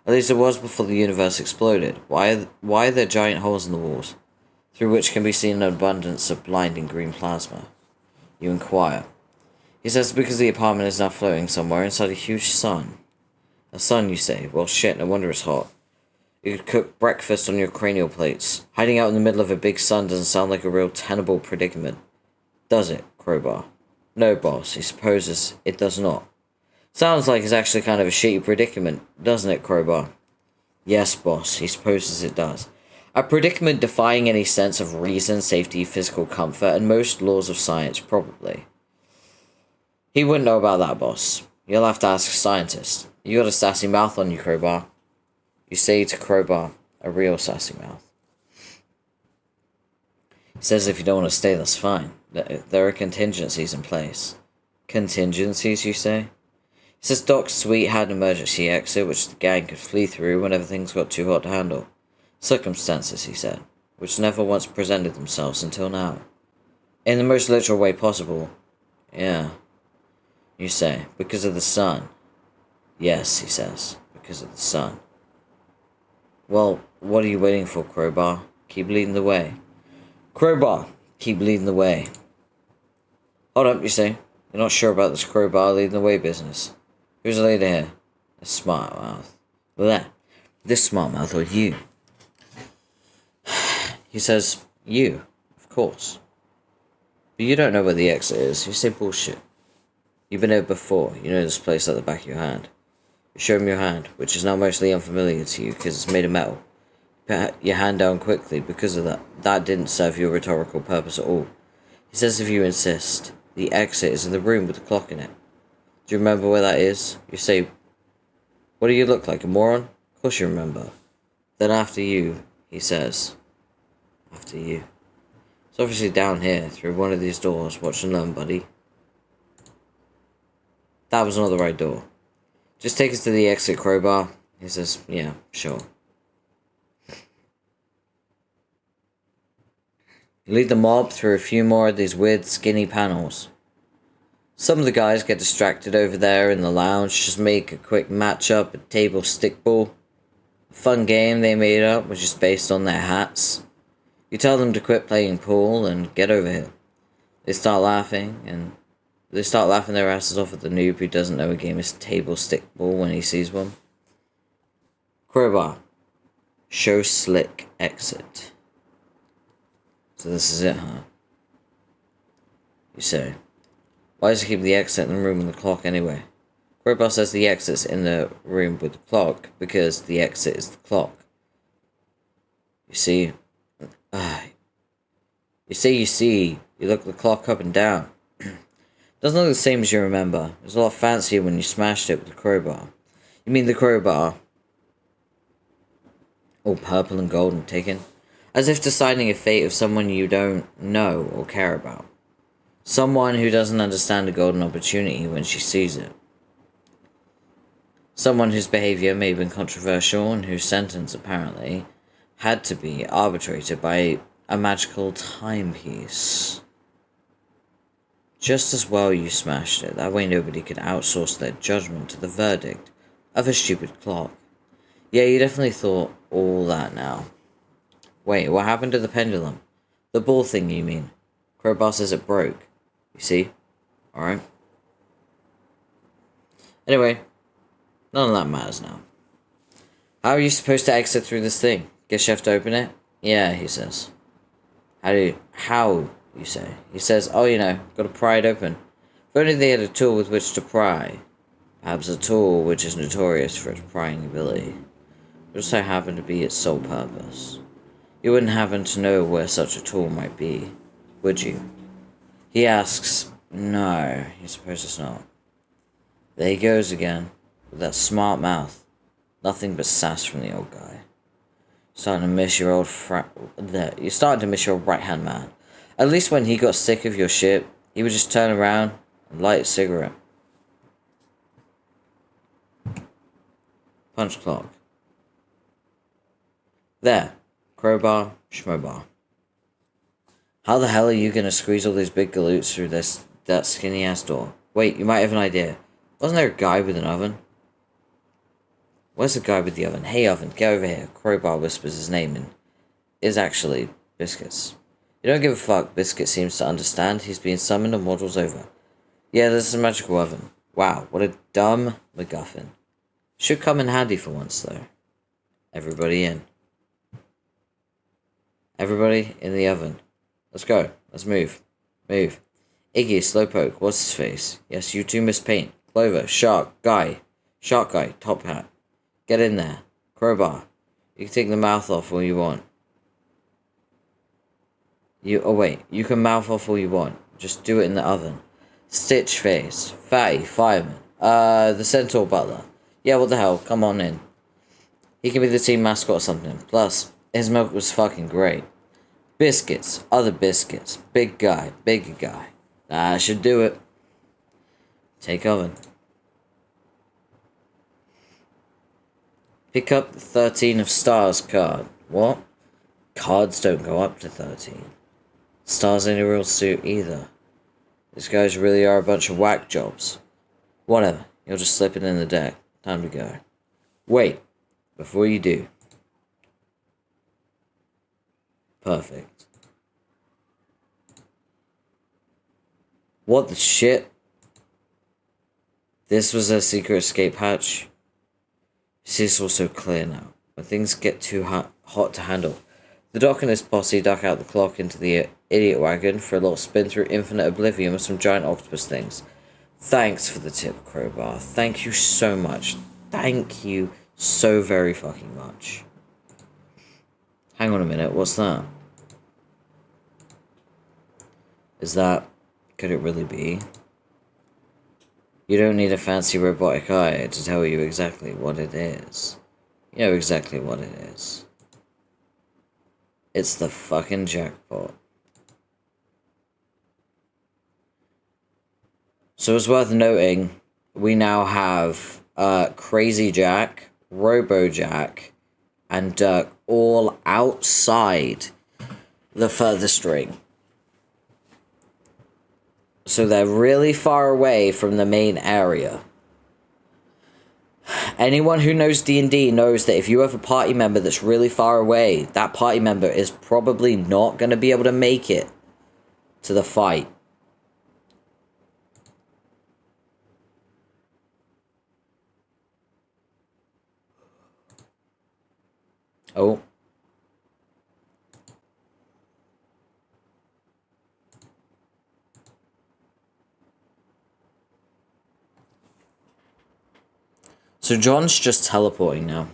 [SPEAKER 1] At least it was before the universe exploded. Why are there giant holes in the walls, through which can be seen an abundance of blinding green plasma? You inquire. He says because the apartment is now floating somewhere inside a huge sun. A sun, you say? Well shit, no wonder it's hot. You could cook breakfast on your cranial plates. Hiding out in the middle of a big sun doesn't sound like a real tenable predicament. Does it, Crowbar? No, boss, he supposes it does not. Sounds like it's actually kind of a shitty predicament, doesn't it, Crowbar? Yes, boss, he supposes it does. A predicament defying any sense of reason, safety, physical comfort, and most laws of science, probably. He wouldn't know about that, boss. You'll have to ask a scientist. You got a sassy mouth on you, Crowbar. You say to Crowbar, a real sassy mouth. He says if you don't want to stay, that's fine. There are contingencies in place. Contingencies, you say? He says Doc's suite had an emergency exit which the gang could flee through whenever things got too hot to handle. Circumstances, he said, which never once presented themselves until now. In the most literal way possible. Yeah. You say, because of the sun. Yes, he says, because of the sun. Well, what are you waiting for, Crowbar? Keep leading the way. Crowbar, keep leading the way. Hold up, you say. You're not sure about this Crowbar leading the way business. Who's the leader here? A smart mouth. Blech. This smart mouth or you? He says, you, of course. But you don't know where the exit is. You say bullshit. You've been here before. You know this place like the back of your hand. You show him your hand, which is now mostly unfamiliar to you because it's made of metal. Put your hand down quickly because of that. That didn't serve your rhetorical purpose at all. He says if you insist, the exit is in the room with the clock in it. Do you remember where that is? You say, what do you look like, a moron? Of course you remember. Then after you, he says. After you. It's obviously down here, through one of these doors. Watch and learn, buddy. That was not the right door. Just take us to the exit, Crowbar. He says, yeah, sure. You lead the mob through a few more of these weird skinny panels. Some of the guys get distracted over there in the lounge, just make a quick match-up at table stickball. A fun game they made up, which is based on their hats. You tell them to quit playing pool and get over here. They start laughing their asses off at the noob who doesn't know a game is table stickball when he sees one. Crowbar. Show slick exit. So this is it, huh? You say. Why does he keep the exit in the room with the clock anyway? Crowbar says the exit's in the room with the clock because the exit is the clock. You see, you look the clock up and down. Doesn't look the same as you remember. It was a lot fancier when you smashed it with the crowbar. You mean the crowbar? All purple and gold and taken? As if deciding a fate of someone you don't know or care about. Someone who doesn't understand a golden opportunity when she sees it. Someone whose behavior may have been controversial and whose sentence, apparently, had to be arbitrated by a magical timepiece. Just as well you smashed it. That way nobody could outsource their judgment to the verdict of a stupid clock. Yeah, you definitely thought all that now. Wait, what happened to the pendulum? The ball thing, you mean? Crowbar says it broke. You see? Alright. Anyway, none of that matters now. How are you supposed to exit through this thing? Guess you have to open it? Yeah, he says. How, you say? He says, oh, you know, gotta pry it open. If only they had a tool with which to pry. Perhaps a tool which is notorious for its prying ability. It just so happened to be its sole purpose. You wouldn't happen to know where such a tool might be, would you? He asks, no, he supposes not. There he goes again, with that smart mouth. Nothing but sass from the old guy. You're starting to miss your old right-hand man. At least when he got sick of your shit, he would just turn around and light a cigarette. Punch clock. There. Crowbar, schmobar. How the hell are you gonna squeeze all these big galoots through that skinny ass door? Wait, you might have an idea. Wasn't there a guy with an oven? Where's the guy with the oven? Hey oven, get over here. Crowbar whispers his name and is actually Biscuits. You don't give a fuck. Biscuit seems to understand. He's being summoned and waddles over. Yeah, this is a magical oven. Wow, what a dumb MacGuffin. Should come in handy for once though. Everybody in. Everybody in the oven. Let's go. Let's move. Move. Iggy, Slowpoke, what's his face? Yes, you two miss paint. Clover, Shark Guy, Top Hat. Get in there. Crowbar. You can take the mouth off all you want. You can mouth off all you want. Just do it in the oven. Stitch Face, Fatty, Fireman. The Centaur Butler. Yeah, what the hell? Come on in. He can be the team mascot or something. Plus, his milk was fucking great. Biscuits, other biscuits. Big guy, bigger guy. That should do it. Take oven. Pick up the 13 of stars card. What? Cards don't go up to 13. Stars ain't a real suit either. These guys really are a bunch of whack jobs. Whatever. You'll just slip it in the deck. Time to go. Wait. Before you do. Perfect. What the shit? This was a secret escape hatch. See, it's all so clear now. When things get too hot to handle, the Doc and his posse duck out the clock into the idiot wagon for a little spin through infinite oblivion with some giant octopus things. Thanks for the tip, Crowbar. Thank you so much. Thank you so very fucking much. Hang on a minute, what's that? Could it really be? You don't need a fancy robotic eye to tell you exactly what it is. You know exactly what it is. It's the fucking jackpot. So it's worth noting, we now have Crazy Jack, Robo Jack, and Dirk all outside the furthest ring. So they're really far away from the main area. Anyone who knows D&D knows that if you have a party member that's really far away, that party member is probably not going to be able to make it to the fight. Oh. So John's just teleporting now.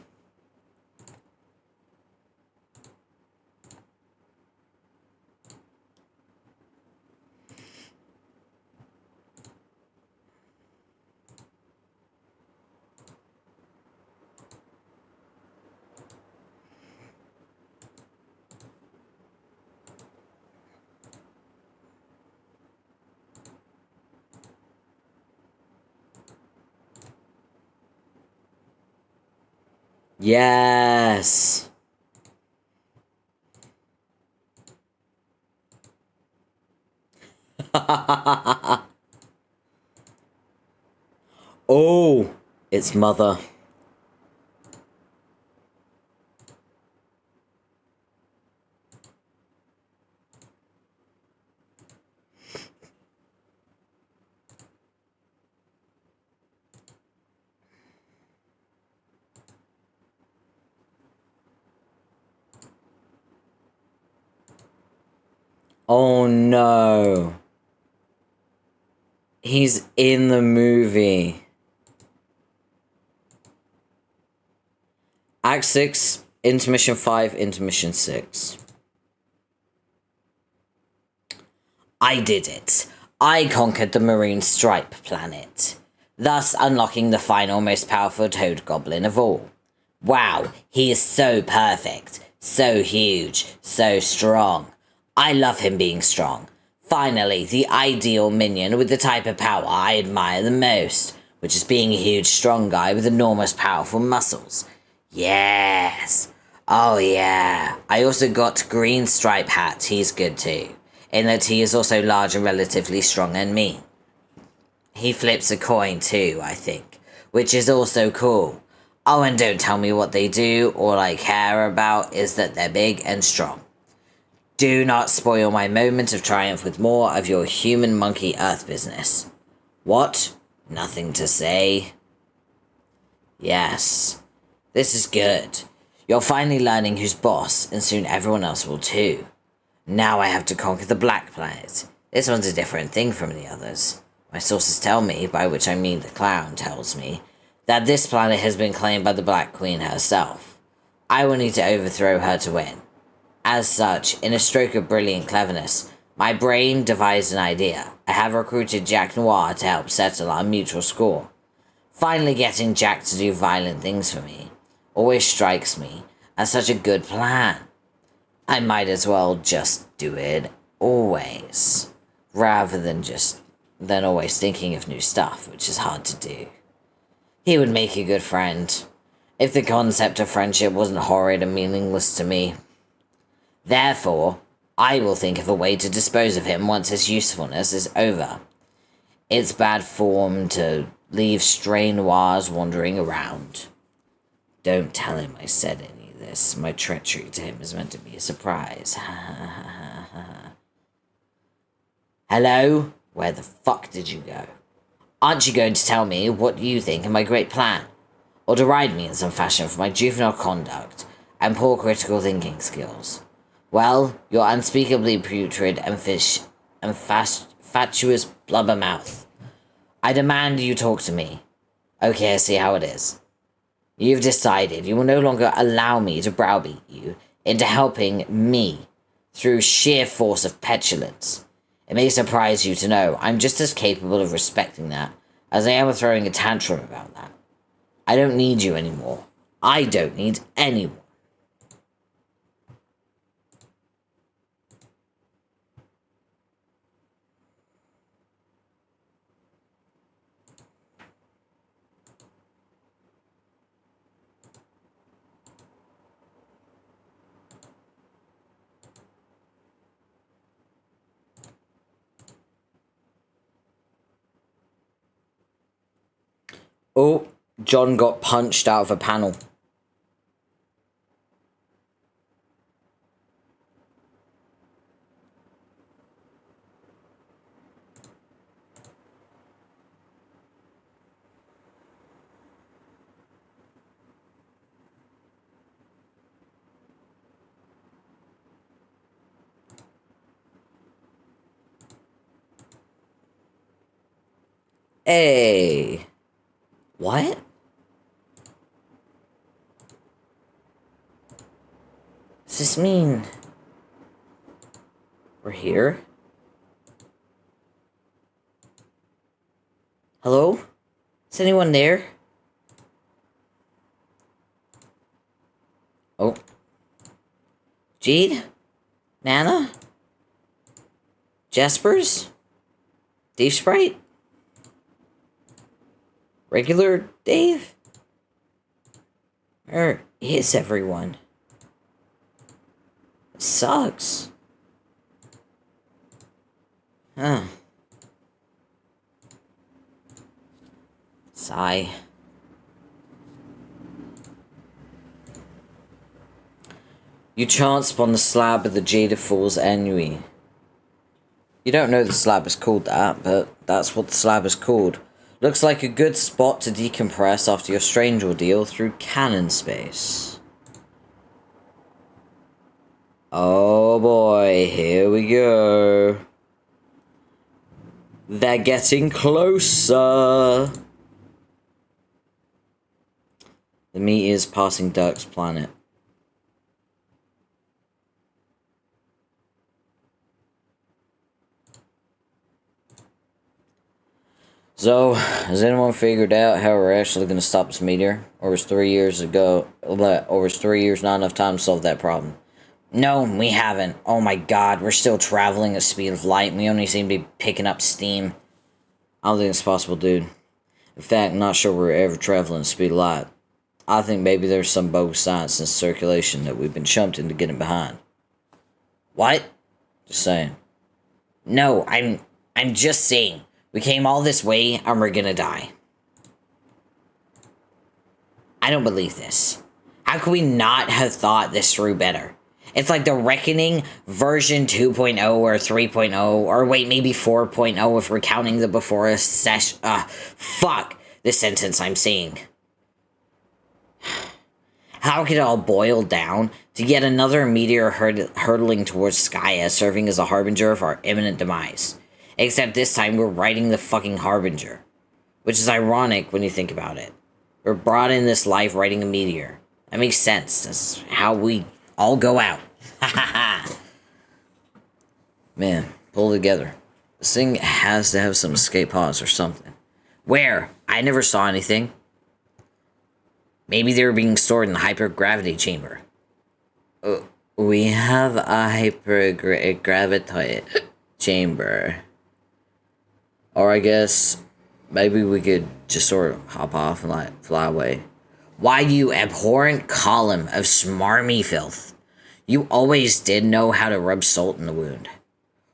[SPEAKER 1] Yes. Oh, it's Mother. Oh no. He's in the movie. Act 6, Intermission 5, Intermission 6. I did it. I conquered the Marine Stripe planet, thus unlocking the final most powerful toad goblin of all. Wow, he is so perfect, so huge, so strong. I love him being strong. Finally, the ideal minion with the type of power I admire the most, which is being a huge, strong guy with enormous, powerful muscles. Yes! Oh yeah. I also got Green Stripe Hat, he's good too, in that he is also large and relatively strong and mean. He flips a coin too, I think, which is also cool. Oh, and don't tell me what they do. All I care about is that they're big and strong. Do not spoil my moment of triumph with more of your human monkey earth business. What? Nothing to say? Yes. This is good. You're finally learning who's boss, and soon everyone else will too. Now I have to conquer the Black Planet. This one's a different thing from the others. My sources tell me, by which I mean the clown tells me, that this planet has been claimed by the Black Queen herself. I will need to overthrow her to win. As such, in a stroke of brilliant cleverness, my brain devised an idea. I have recruited Jack Noir to help settle our mutual score. Finally getting Jack to do violent things for me always strikes me as such a good plan. I might as well just do it always, rather than always thinking of new stuff, which is hard to do. He would make a good friend, if the concept of friendship wasn't horrid and meaningless to me. Therefore, I will think of a way to dispose of him once his usefulness is over. It's bad form to leave stray noirs wandering around. Don't tell him I said any of this. My treachery to him is meant to be a surprise. Hello? Where the fuck did you go? Aren't you going to tell me what you think of my great plan? Or deride me in some fashion for my juvenile conduct and poor critical thinking skills? Well, your unspeakably putrid and fatuous blubbermouth. I demand you talk to me. Okay, I see how it is. You've decided you will no longer allow me to browbeat you into helping me through sheer force of petulance. It may surprise you to know I'm just as capable of respecting that as I am of throwing a tantrum about that. I don't need you anymore. I don't need anyone. Oh, John got punched out of a panel. Hey. What? Does this mean we're here? Hello? Is anyone there? Oh. Jade? Nana? Jaspers? Dave Sprite? Regular Dave? Where is everyone? It sucks. Huh. Sigh. You chance upon the slab of the Jada Fool's ennui. You don't know the slab is called that, but that's what the slab is called. Looks like a good spot to decompress after your strange ordeal through cannon space. Oh boy, here we go. They're getting closer. The meat is passing Dirk's planet. So, has anyone figured out how we're actually going to stop this meteor? Or was 3 years not enough time to solve that problem? No, we haven't. Oh my god, we're still traveling at the speed of light, and we only seem to be picking up steam. I don't think it's possible, dude. In fact, I'm not sure we're ever traveling at the speed of light. I think maybe there's some bogus science in circulation that we've been chumped into getting behind. What? Just saying. No, I'm just saying. We came all this way, and we're gonna die. I don't believe this. How could we not have thought this through better? It's like the Reckoning version 2.0 or 3.0, or wait, maybe 4.0 if we're counting the before us session. Fuck the sentence I'm saying. How could it all boil down to yet another meteor hurtling towards Skya, serving as a harbinger of our imminent demise? Except this time we're riding the fucking harbinger. Which is ironic when you think about it. We're brought in this life riding a meteor. That makes sense. That's how we all go out. Ha ha ha. Man, pull together. This thing has to have some escape pods or something. Where? I never saw anything. Maybe they were being stored in the hypergravity chamber. We have a hypergravity chamber. Or I guess maybe we could just sort of hop off and like fly away. Why, you abhorrent column of smarmy filth. You always did know how to rub salt in the wound.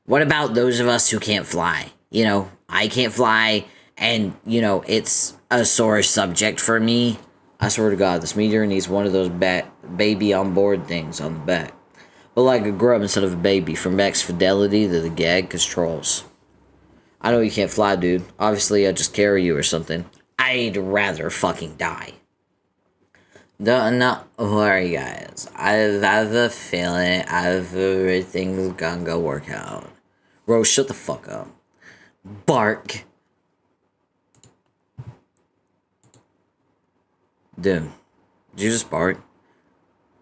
[SPEAKER 1] What about those of us who can't fly? You know, I can't fly, and, you know, it's a sore subject for me. I swear to God, this meteor needs one of those baby on board things on the back. But like a grub instead of a baby, from max fidelity to the gag controls. I know you can't fly, dude. Obviously, I'd just carry you or something. I'd rather fucking die. Don't worry, guys. I have a feeling everything's gonna work out. Rose, shut the fuck up. Bark. Dude, did you just bark?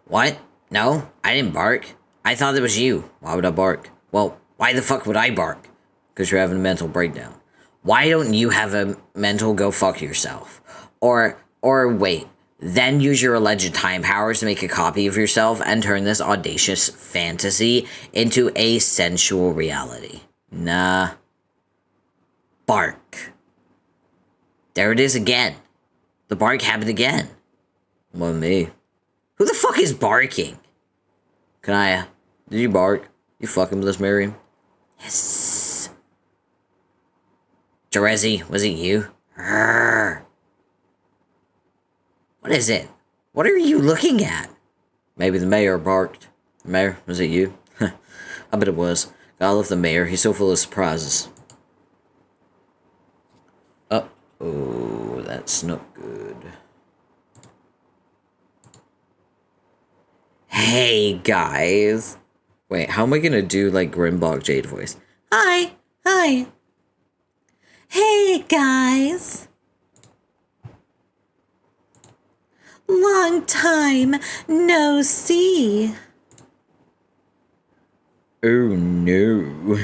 [SPEAKER 1] What? No, I didn't bark. I thought it was you. Why would I bark? Well, why the fuck would I bark? Because you're having a mental breakdown. Why don't you have a mental go fuck yourself? Or wait, then use your alleged time powers to make a copy of yourself and turn this audacious fantasy into a sensual reality. Nah. Bark. There it is again. The bark happened again. Well, me. Who the fuck is barking? Kanaya, did you bark? You fucking with us, Miriam? Yes. Jerezi, was it you? Arrgh. What is it? What are you looking at? Maybe the mayor barked. Mayor, was it you? I bet it was. I love the mayor. He's so full of surprises. Oh, that's not good. Hey, guys. Wait, how am I gonna do, like, Grimbark Jade voice? Hi. Hi. Hey, guys. Long time no see. Oh, no.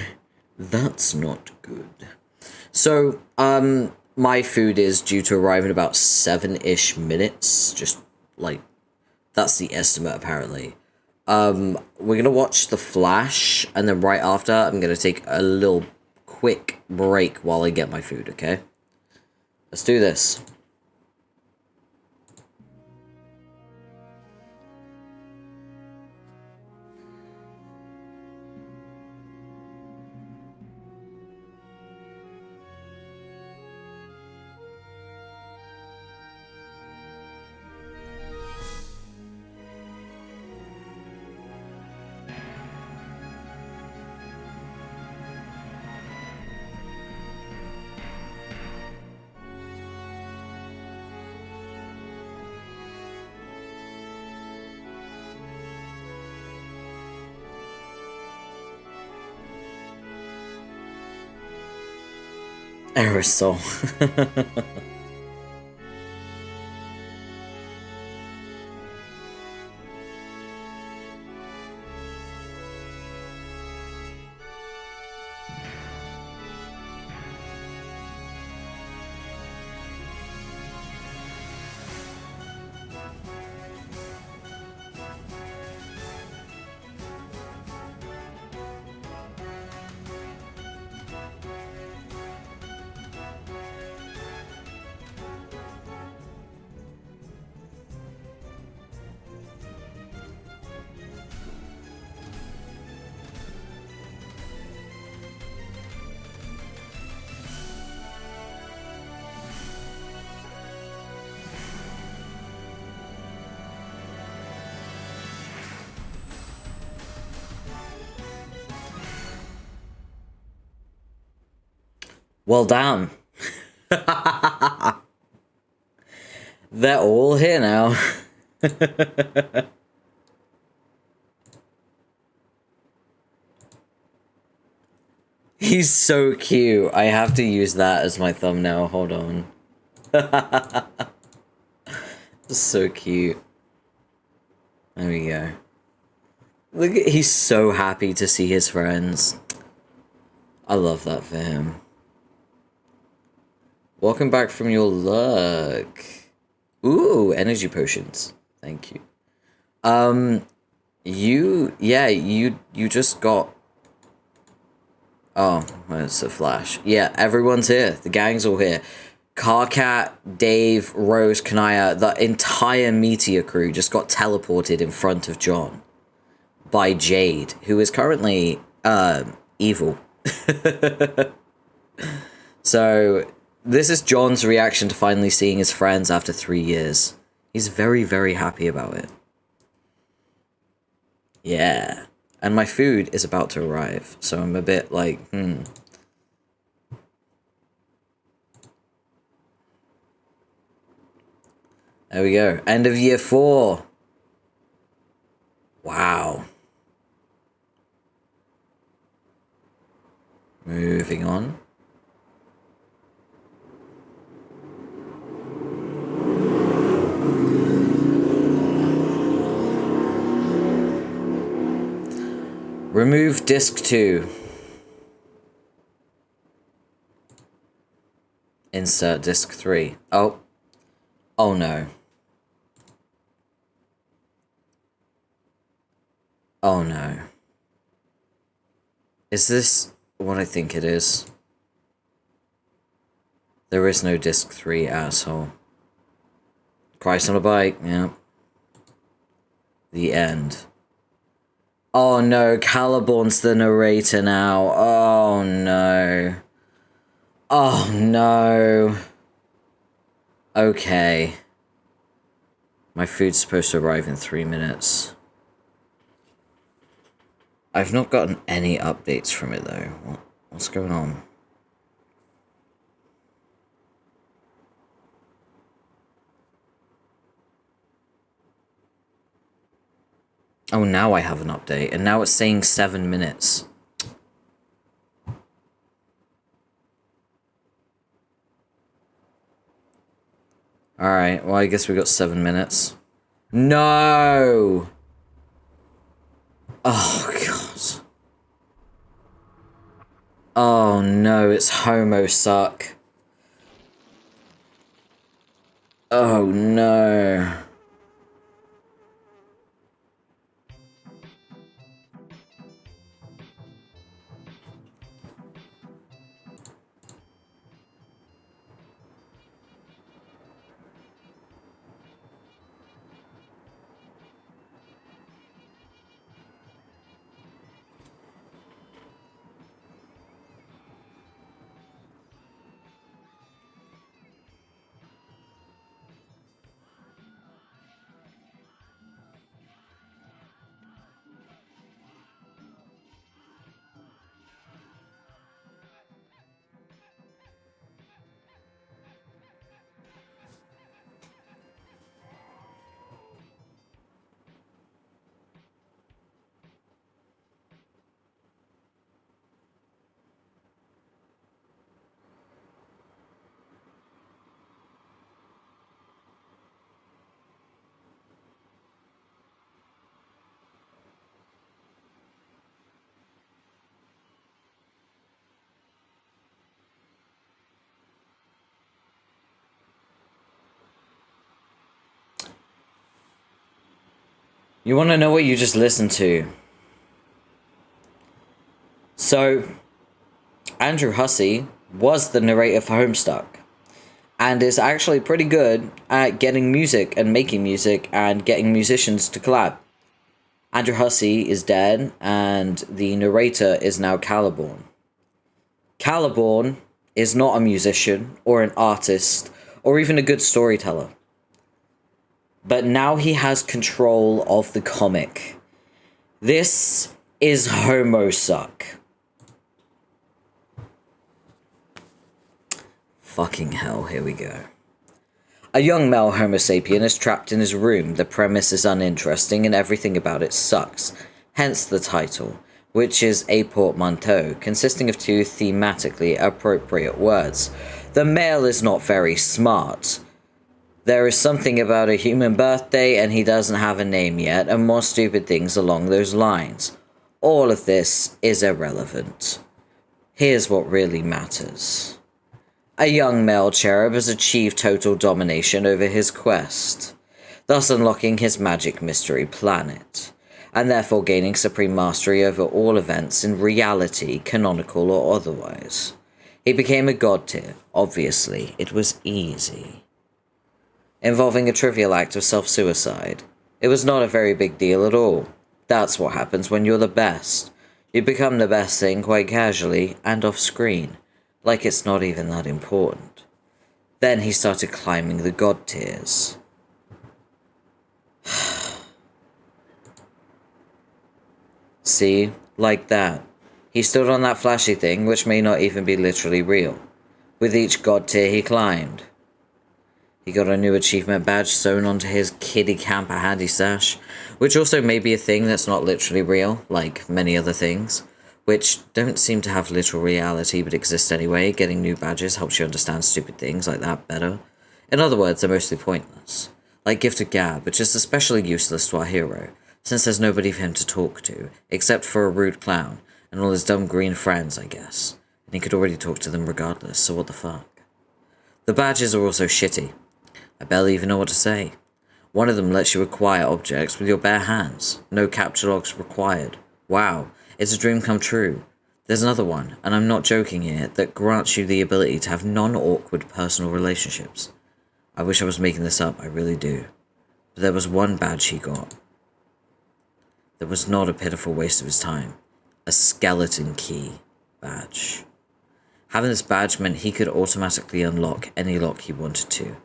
[SPEAKER 1] That's not good. So, my food is due to arrive in about 7-ish minutes. Just, like, that's the estimate, apparently. We're gonna watch The Flash, and then right after, I'm gonna take a little quick break while I get my food, okay? Let's do this. Aerosol. Well, damn. They're all here now. He's so cute. I have to use that as my thumbnail. Hold on. So cute. There we go. Look at, he's so happy to see his friends. I love that for him. Welcome back from your luck. Ooh, energy potions. Thank you. You just got... Oh, well, it's a flash. Yeah, everyone's here. The gang's all here. Carcat, Dave, Rose, Kanaya, the entire Meteor crew just got teleported in front of John by Jade, who is currently, evil. So, this is John's reaction to finally seeing his friends after 3 years. He's very, very happy about it. Yeah. And my food is about to arrive, so I'm a bit like, There we go. End of year 4. Wow. Moving on. Remove disk 2. Insert disk 3. Oh. Oh no. Oh no. Is this what I think it is? There is no disk 3, asshole. Christ on a bike, yeah. The end. Oh no, Caliborn's the narrator now. Oh no. Oh no. Okay. My food's supposed to arrive in 3 minutes. I've not gotten any updates from it though. What's going on? Oh, now I have an update, and now it's saying 7 minutes. Alright, well, I guess we got 7 minutes. No! Oh, God. Oh, no, it's Homosuck. Oh, no. You want to know what you just listened to? So, Andrew Hussey was the narrator for Homestuck, and is actually pretty good at getting music and making music and getting musicians to collab. Andrew Hussey is dead, and the narrator is now Caliborn. Caliborn is not a musician, or an artist, or even a good storyteller. But now he has control of the comic. This is Homosuck. Fucking hell, here we go. A young male Homo sapien is trapped in his room. The premise is uninteresting and everything about it sucks. Hence the title, which is a portmanteau, consisting of two thematically appropriate words. The male is not very smart. There is something about a human birthday and he doesn't have a name yet, and more stupid things along those lines. All of this is irrelevant. Here's what really matters. A young male cherub has achieved total domination over his quest, thus unlocking his magic mystery planet, and therefore gaining supreme mastery over all events in reality, canonical or otherwise. He became a god tier, obviously, it was easy. Involving a trivial act of self-suicide. It was not a very big deal at all. That's what happens when you're the best. You become the best thing quite casually and off-screen, like it's not even that important. Then he started climbing the god tiers. See? Like that. He stood on that flashy thing, which may not even be literally real. With each god tier he climbed. He got a new achievement badge sewn onto his kiddie camper handy sash, which also may be a thing that's not literally real, like many other things, which don't seem to have literal reality but exist anyway. Getting new badges helps you understand stupid things like that better. In other words, they're mostly pointless. Like Gift of Gab, which is especially useless to our hero, since there's nobody for him to talk to, except for a rude clown, and all his dumb green friends, I guess. And he could already talk to them regardless, so what the fuck. The badges are also shitty. I barely even know what to say. One of them lets you acquire objects with your bare hands. No capture logs required. Wow, it's a dream come true. There's another one, and I'm not joking here, that grants you the ability to have non-awkward personal relationships. I wish I was making this up, I really do. But there was one badge he got. That was not a pitiful waste of his time. A skeleton key badge. Having this badge meant he could automatically unlock any lock he wanted to.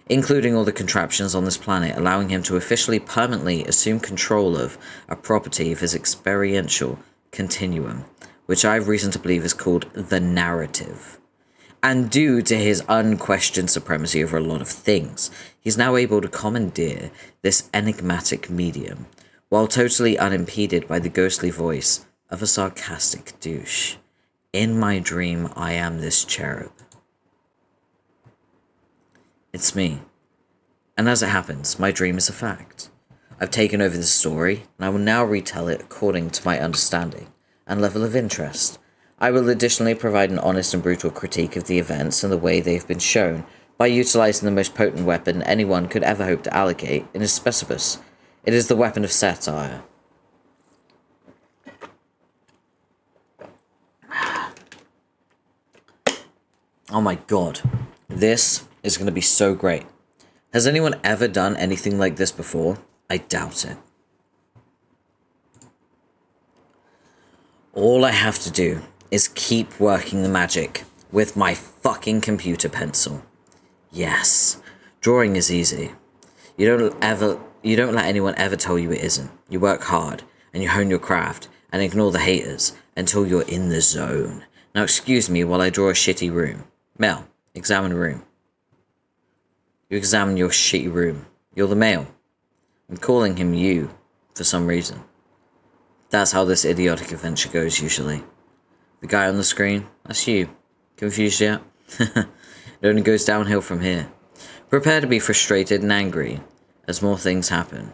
[SPEAKER 1] including all the contraptions on this planet, allowing him to officially permanently assume control of a property of his experiential continuum, which I have reason to believe is called the narrative. And due to his unquestioned supremacy over a lot of things, he's now able to commandeer this enigmatic medium, while totally unimpeded by the ghostly voice of a sarcastic douche. In my dream, I am this cherub. It's me. And as it happens, my dream is a fact. I've taken over the story, and I will now retell it according to my understanding and level of interest. I will additionally provide an honest and brutal critique of the events and the way they've been shown by utilizing the most potent weapon anyone could ever hope to allocate in his specibus. It is the weapon of satire. Oh my god. This is going to be so great. Has anyone ever done anything like this before? I doubt it. All I have to do is keep working the magic with my fucking computer pencil. Yes, drawing is easy. You don't let anyone ever tell you it isn't. You work hard and you hone your craft and ignore the haters until you're in the zone. Now excuse me while I draw a shitty room. Mel, examine the room. You examine your shitty room. You're the male. I'm calling him you for some reason. That's how this idiotic adventure goes usually. The guy on the screen, that's you. Confused yet? It only goes downhill from here. Prepare to be frustrated and angry as more things happen.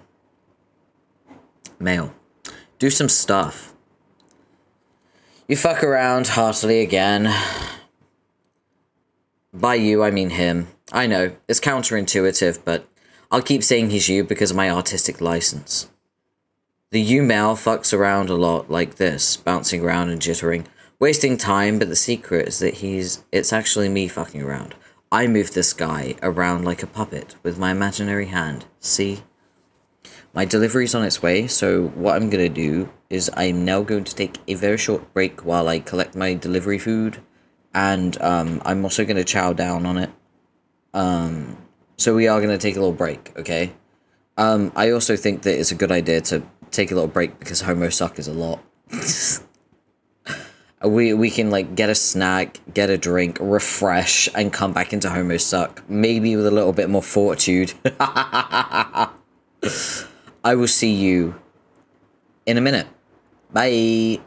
[SPEAKER 1] Male, do some stuff. You fuck around heartily again. By you, I mean him. I know, it's counterintuitive, but I'll keep saying he's you because of my artistic license. The you male fucks around a lot like this, bouncing around and jittering, wasting time, but the secret is that it's actually me fucking around. I move this guy around like a puppet with my imaginary hand. See? My delivery's on its way, so what I'm gonna do is I'm now going to take a very short break while I collect my delivery food, and I'm also gonna chow down on it. So we are gonna take a little break, okay? I also think that it's a good idea to take a little break because Homosuck is a lot. We can, like, get a snack, get a drink, refresh, and come back into Homosuck. Maybe with a little bit more fortitude. I will see you in a minute. Bye.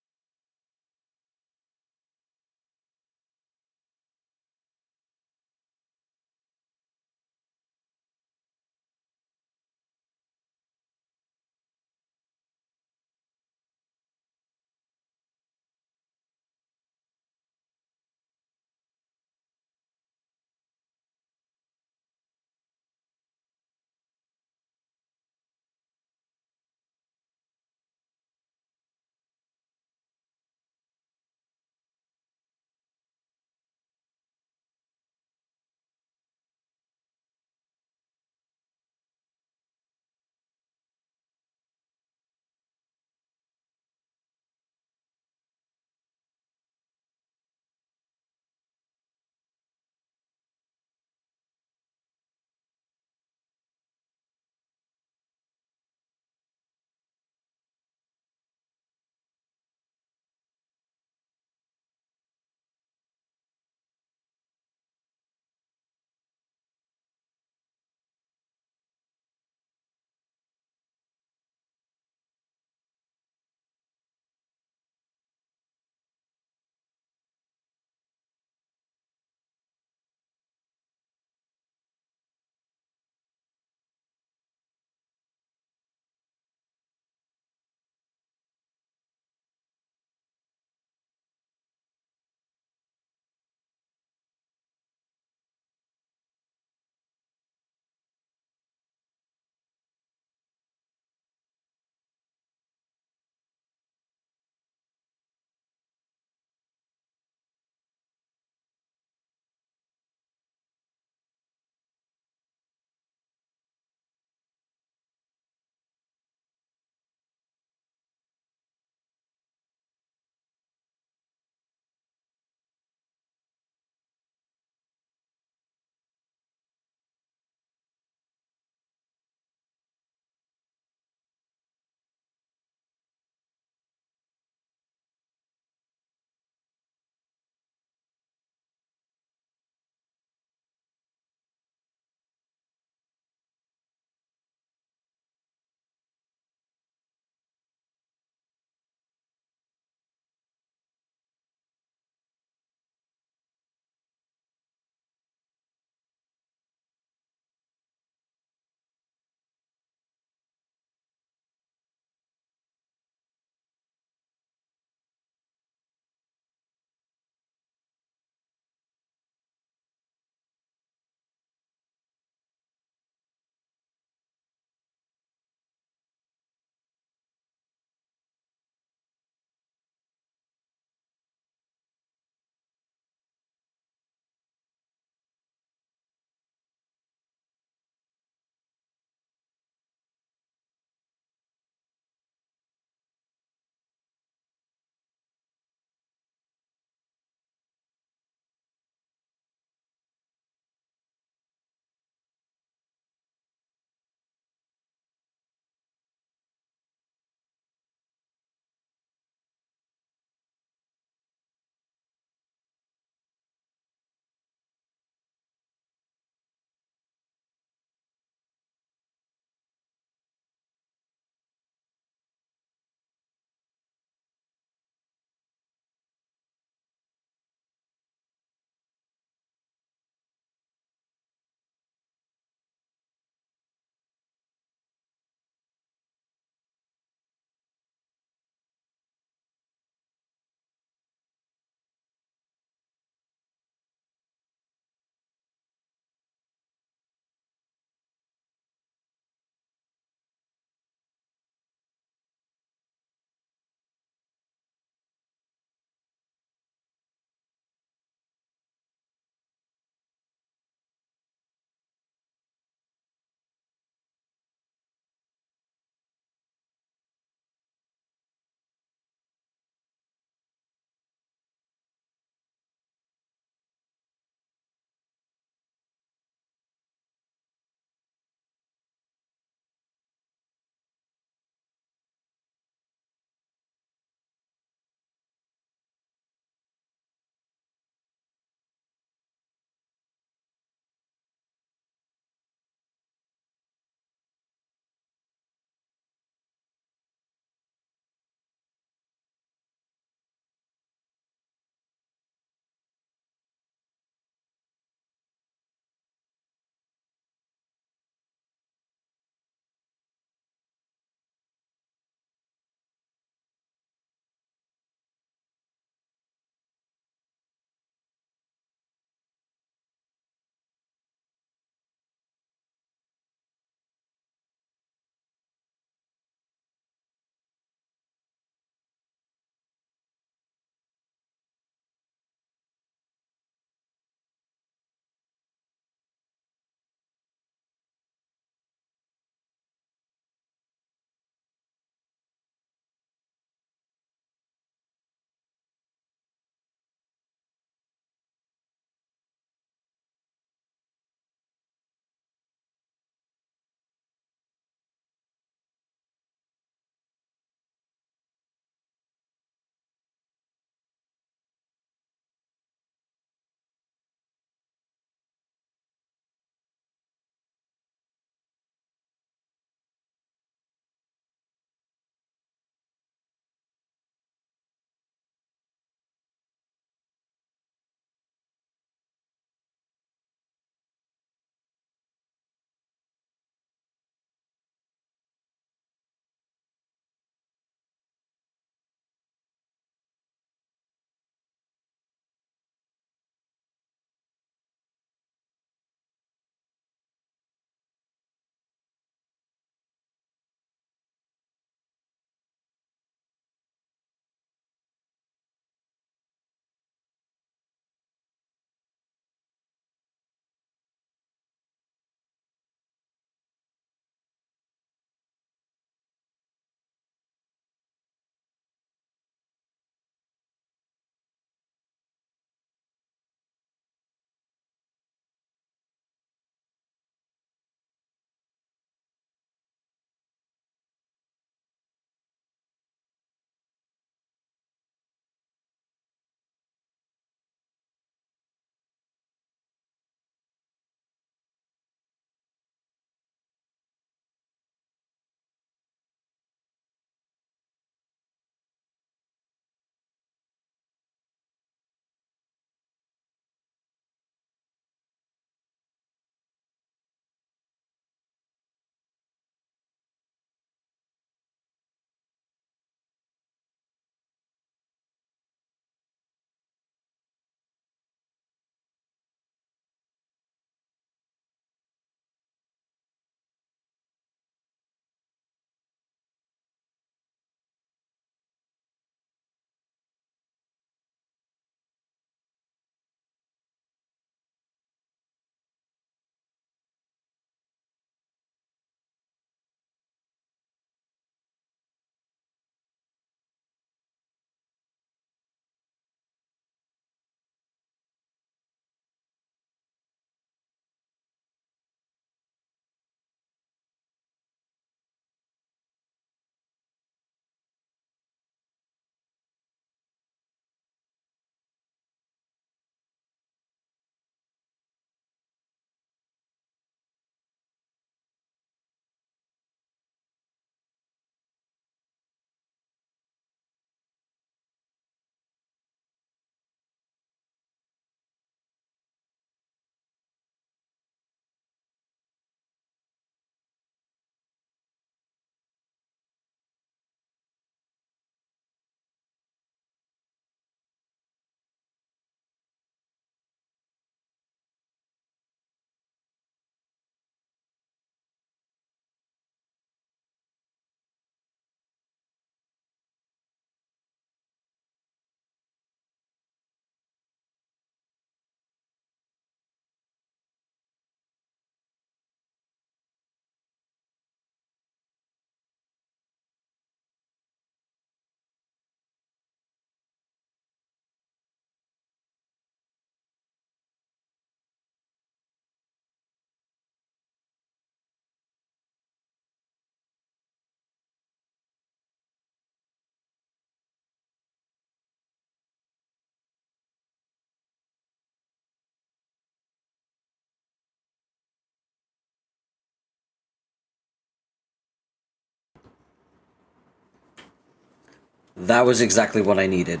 [SPEAKER 1] That was exactly what I needed.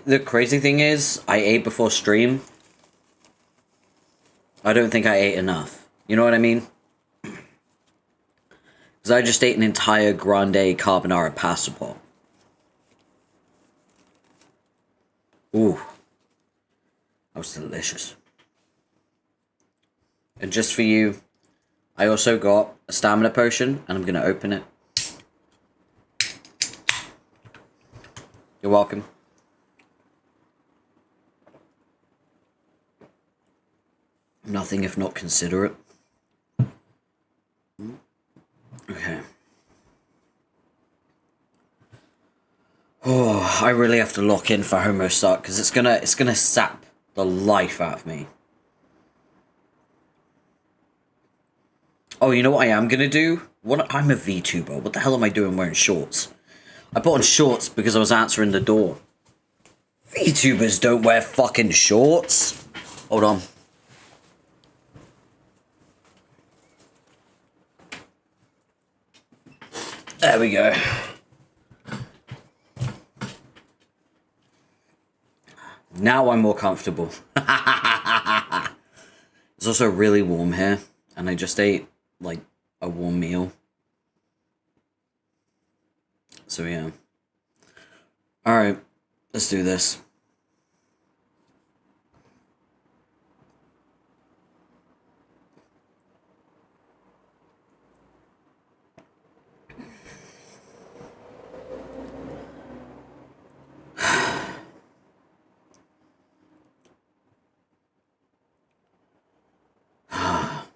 [SPEAKER 1] The crazy thing is, I ate before stream. I don't think I ate enough. You know what I mean? Because I just ate an entire grande carbonara pasta pot. Ooh. That was delicious. And just for you, I also got a stamina potion, and I'm going to open it. You're welcome. Nothing if not considerate. Okay. Oh, I really have to lock in for Homosuck because it's gonna sap the life out of me. Oh, you know what I am gonna do? I'm a VTuber. What the hell am I doing wearing shorts? I put on shorts because I was answering the door. VTubers don't wear fucking shorts. Hold on. There we go. Now I'm more comfortable. It's also really warm here, and I just ate, like, a warm meal. So, yeah. Alright, let's do this.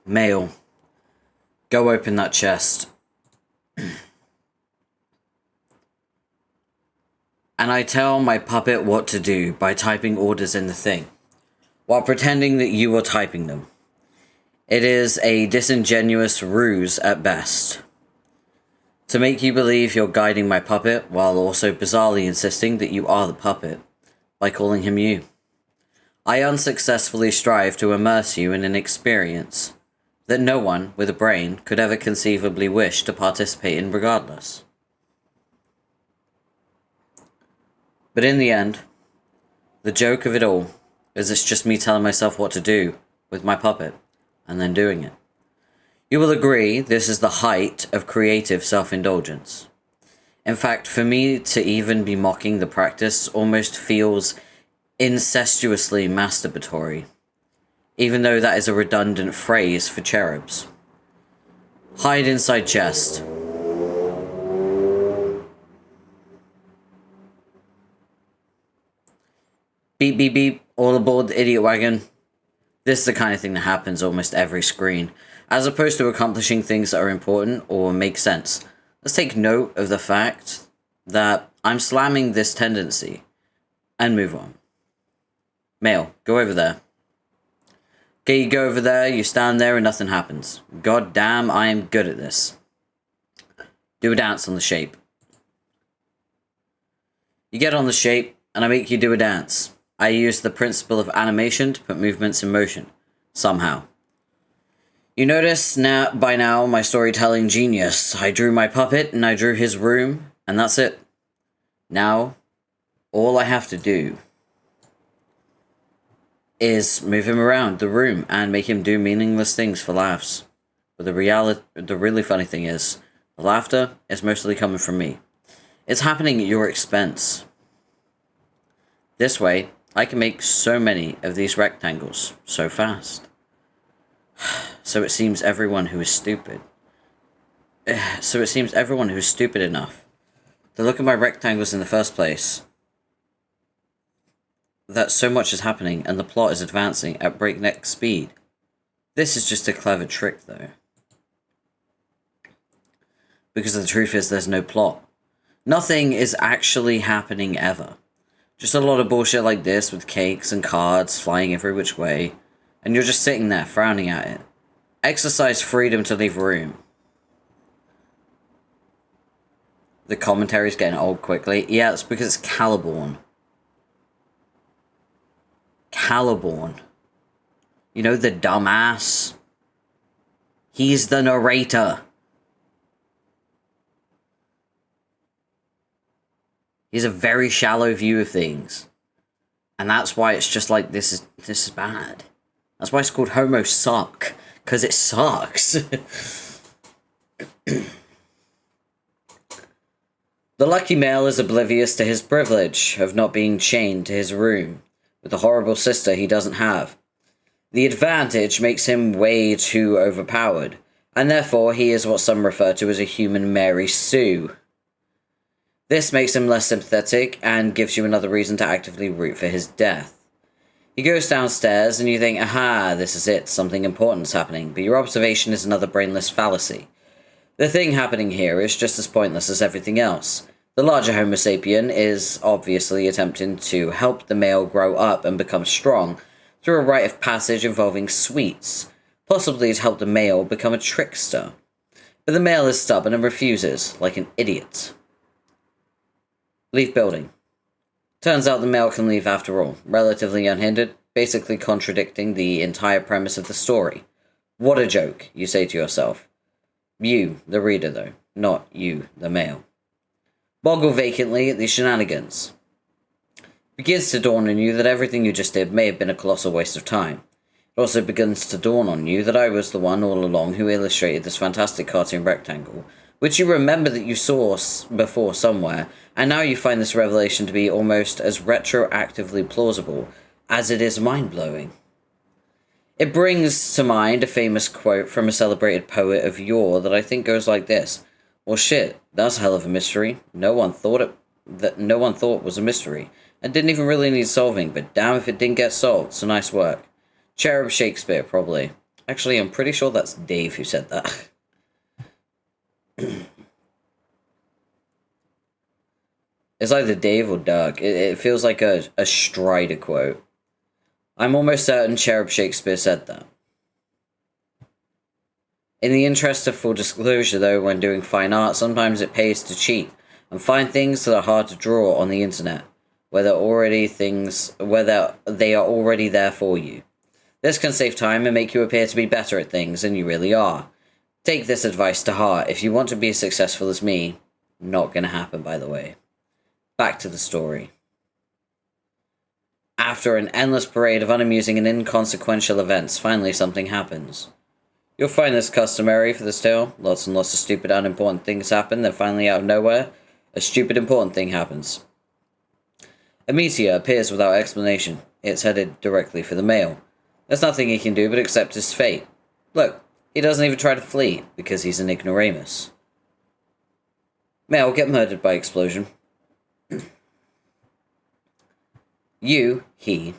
[SPEAKER 1] Mail. Go open that chest. And I tell my puppet what to do by typing orders in the thing, while pretending that you are typing them. It is a disingenuous ruse at best, to make you believe you're guiding my puppet, while also bizarrely insisting that you are the puppet, by calling him you. I unsuccessfully strive to immerse you in an experience that no one with a brain could ever conceivably wish to participate in regardless. But in the end, the joke of it all is it's just me telling myself what to do with my puppet, and then doing it. You will agree this is the height of creative self-indulgence. In fact, for me to even be mocking the practice almost feels incestuously masturbatory, even though that is a redundant phrase for cherubs. Hide inside chest. Beep beep beep, all aboard the idiot wagon. This is the kind of thing that happens almost every screen, as opposed to accomplishing things that are important or make sense. Let's take note of the fact that I'm slamming this tendency, and move on. Mail, go over there. Okay, you go over there, you stand there, and nothing happens. God damn, I am good at this. Do a dance on the shape. You get on the shape, and I make you do a dance. I use the principle of animation to put movements in motion. Somehow. You notice by now my storytelling genius. I drew my puppet, and I drew his room, and that's it. Now, all I have to do is move him around the room and make him do meaningless things for laughs. But the really funny thing is, the laughter is mostly coming from me. It's happening at your expense. This way, I can make so many of these rectangles so fast. So it seems everyone who is stupid enough to look at my rectangles in the first place, that so much is happening and the plot is advancing at breakneck speed. This is just a clever trick, though. Because the truth is, there's no plot. Nothing is actually happening ever. Just a lot of bullshit like this with cakes and cards flying every which way, and you're just sitting there frowning at it. Exercise freedom to leave room. The commentary's getting old quickly. Yeah, it's because it's Caliborn. Caliborn. You know, the dumbass? He's the narrator. He has a very shallow view of things. And that's why it's just like, this is bad. That's why it's called Homosuck. Because it sucks. The lucky male is oblivious to his privilege of not being chained to his room with a horrible sister he doesn't have. The advantage makes him way too overpowered, and therefore he is what some refer to as a human Mary Sue. This makes him less sympathetic and gives you another reason to actively root for his death. He goes downstairs and you think, aha, this is it, something important's happening, but your observation is another brainless fallacy. The thing happening here is just as pointless as everything else. The larger Homo sapien is obviously attempting to help the male grow up and become strong through a rite of passage involving sweets, possibly to help the male become a trickster. But the male is stubborn and refuses, like an idiot. Leave building. Turns out the male can leave after all, relatively unhindered, basically contradicting the entire premise of the story. What a joke, you say to yourself. You, the reader, though, not you, the male. Boggle vacantly at these shenanigans. It begins to dawn on you that everything you just did may have been a colossal waste of time. It also begins to dawn on you that I was the one all along who illustrated this fantastic cartoon rectangle, which you remember that you saw before somewhere, and now you find this revelation to be almost as retroactively plausible as it is mind-blowing. It brings to mind a famous quote from a celebrated poet of yore that I think goes like this. Well shit, that's a hell of a mystery. No one thought was a mystery, and didn't even really need solving, but damn if it didn't get solved, so nice work. Cherub Shakespeare, probably. Actually, I'm pretty sure that's Dave who said that. It's either Dave or Doug. It feels like a Strider quote. I'm almost certain Cherub Shakespeare said that. In the interest of full disclosure, though, when doing fine art, sometimes it pays to cheat and find things that are hard to draw on the internet, whether they are already there for you. This can save time and make you appear to be better at things than you really are. Take this advice to heart. If you want to be as successful as me, not gonna happen, by the way. Back to the story. After an endless parade of unamusing and inconsequential events, finally something happens. You'll find this customary for this tale. Lots and lots of stupid, unimportant things happen, then finally out of nowhere, a stupid, important thing happens. A meteor appears without explanation. It's headed directly for the male. There's nothing he can do but accept his fate. Look, he doesn't even try to flee, because he's an ignoramus. Male get murdered by explosion. You, he,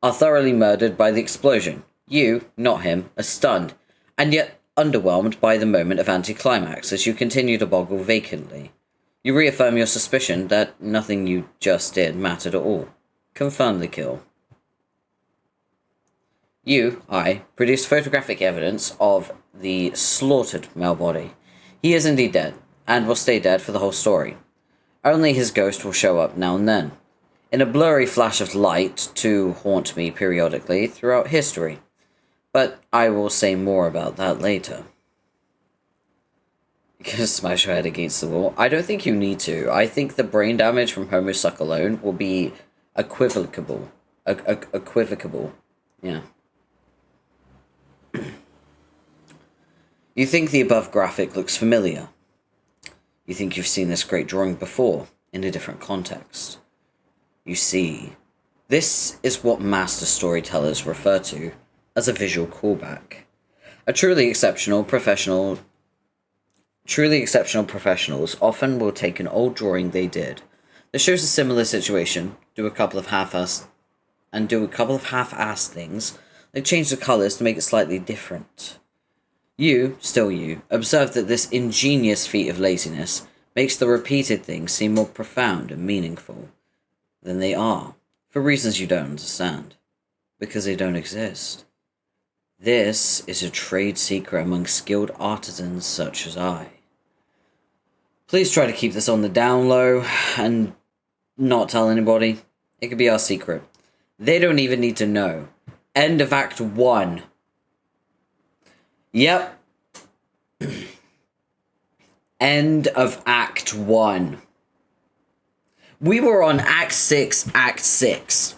[SPEAKER 1] are thoroughly murdered by the explosion. You, not him, are stunned, and yet underwhelmed by the moment of anticlimax as you continue to boggle vacantly. You reaffirm your suspicion that nothing you just did mattered at all. Confirm the kill. You, I, produce photographic evidence of the slaughtered male body. He is indeed dead, and will stay dead for the whole story. Only his ghost will show up now and then, in a blurry flash of light to haunt me periodically throughout history. But I will say more about that later. You're gonna smash your head against the wall? I don't think you need to. I think the brain damage from Homosuck alone will be equivocable. Equivocable. Yeah. You think the above graphic looks familiar. You think you've seen this great drawing before, in a different context. You see, this is what master storytellers refer to as a visual callback. Truly exceptional professionals often will take an old drawing they did that shows a similar situation, do a couple of half-assed things, like change the colors to make it slightly different. You, still you, observe that this ingenious feat of laziness makes the repeated things seem more profound and meaningful than they are, for reasons you don't understand, because they don't exist. This is a trade secret among skilled artisans such as I. Please try to keep this on the down low and not tell anybody. It could be our secret. They don't even need to know. End of Act 1. Yep. End of Act 1. We were on Act 6, Act 6,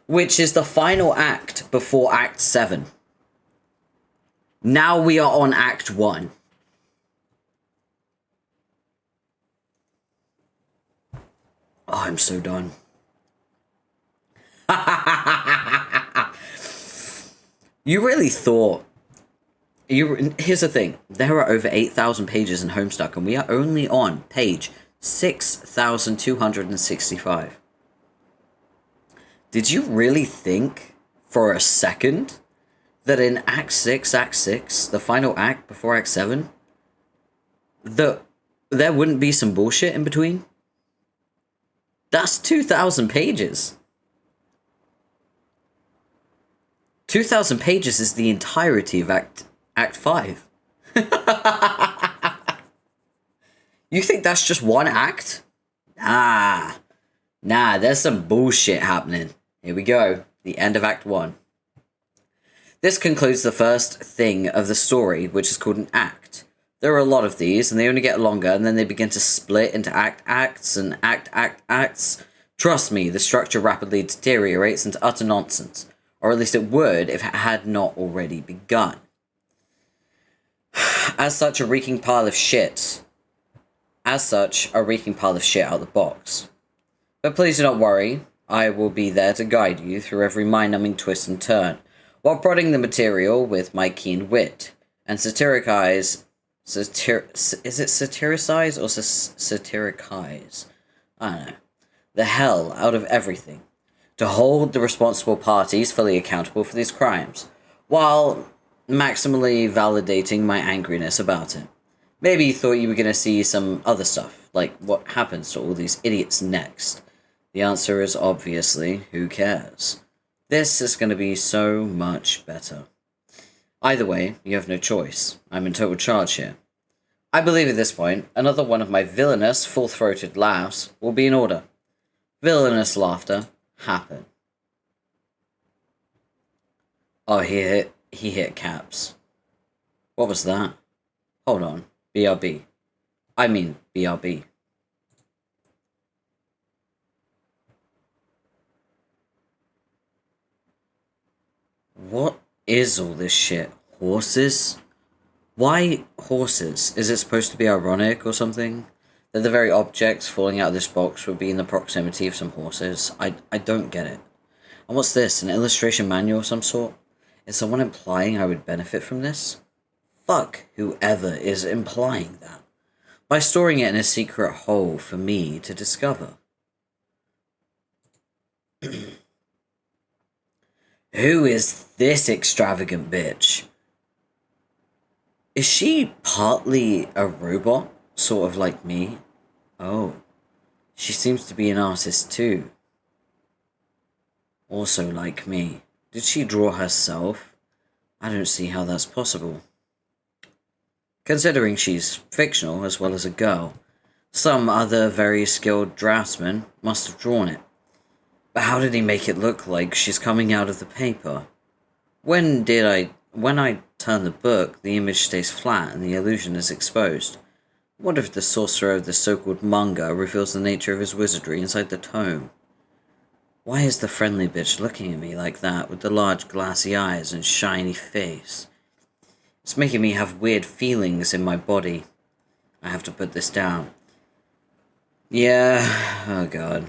[SPEAKER 1] which is the final act before Act 7. Now we are on Act 1. Oh, I'm so done. You really thought... Here's the thing. There are over 8,000 pages in Homestuck, and we are only on page 6,265. Did you really think, for a second, that in Act 6, the final act before Act 7, that there wouldn't be some bullshit in between? That's 2,000 pages. 2,000 pages is the entirety of Act 5. You think that's just one act? Nah, there's some bullshit happening. Here we go, the end of Act 1. This concludes the first thing of the story, which is called an act. There are a lot of these, and they only get longer, and then they begin to split into acts and acts. Trust me, the structure rapidly deteriorates into utter nonsense. Or at least it would if it had not already begun. As such, a reeking pile of shit out of the box. But please do not worry, I will be there to guide you through every mind-numbing twist and turn, while prodding the material with my keen wit, and satiricize? I don't know. The hell out of everything, to hold the responsible parties fully accountable for these crimes, while maximally validating my angriness about it. Maybe you thought you were going to see some other stuff, like what happens to all these idiots next. The answer is obviously, who cares? This is going to be so much better. Either way, you have no choice. I'm in total charge here. I believe at this point, another one of my villainous, full-throated laughs will be in order. Villainous laughter happen. Oh, he hit caps. What was that? Hold on. BRB. I mean, BRB. What is all this shit? Horses? Why horses? Is it supposed to be ironic or something? That the very objects falling out of this box would be in the proximity of some horses? I don't get it. And what's this? An illustration manual of some sort? Is someone implying I would benefit from this? Fuck whoever is implying that. By storing it in a secret hole for me to discover. Who is this extravagant bitch? Is she partly a robot? Sort of like me? Oh. She seems to be an artist too. Also like me. Did she draw herself? I don't see how that's possible. Considering she's fictional as well as a girl, some other very skilled draftsman must have drawn it. But how did he make it look like she's coming out of the paper? When I turn the book, the image stays flat and the illusion is exposed. I wonder if the sorcerer of the so-called manga reveals the nature of his wizardry inside the tome. Why is the friendly bitch looking at me like that with the large glassy eyes and shiny face? It's making me have weird feelings in my body. I have to put this down. Yeah, oh god.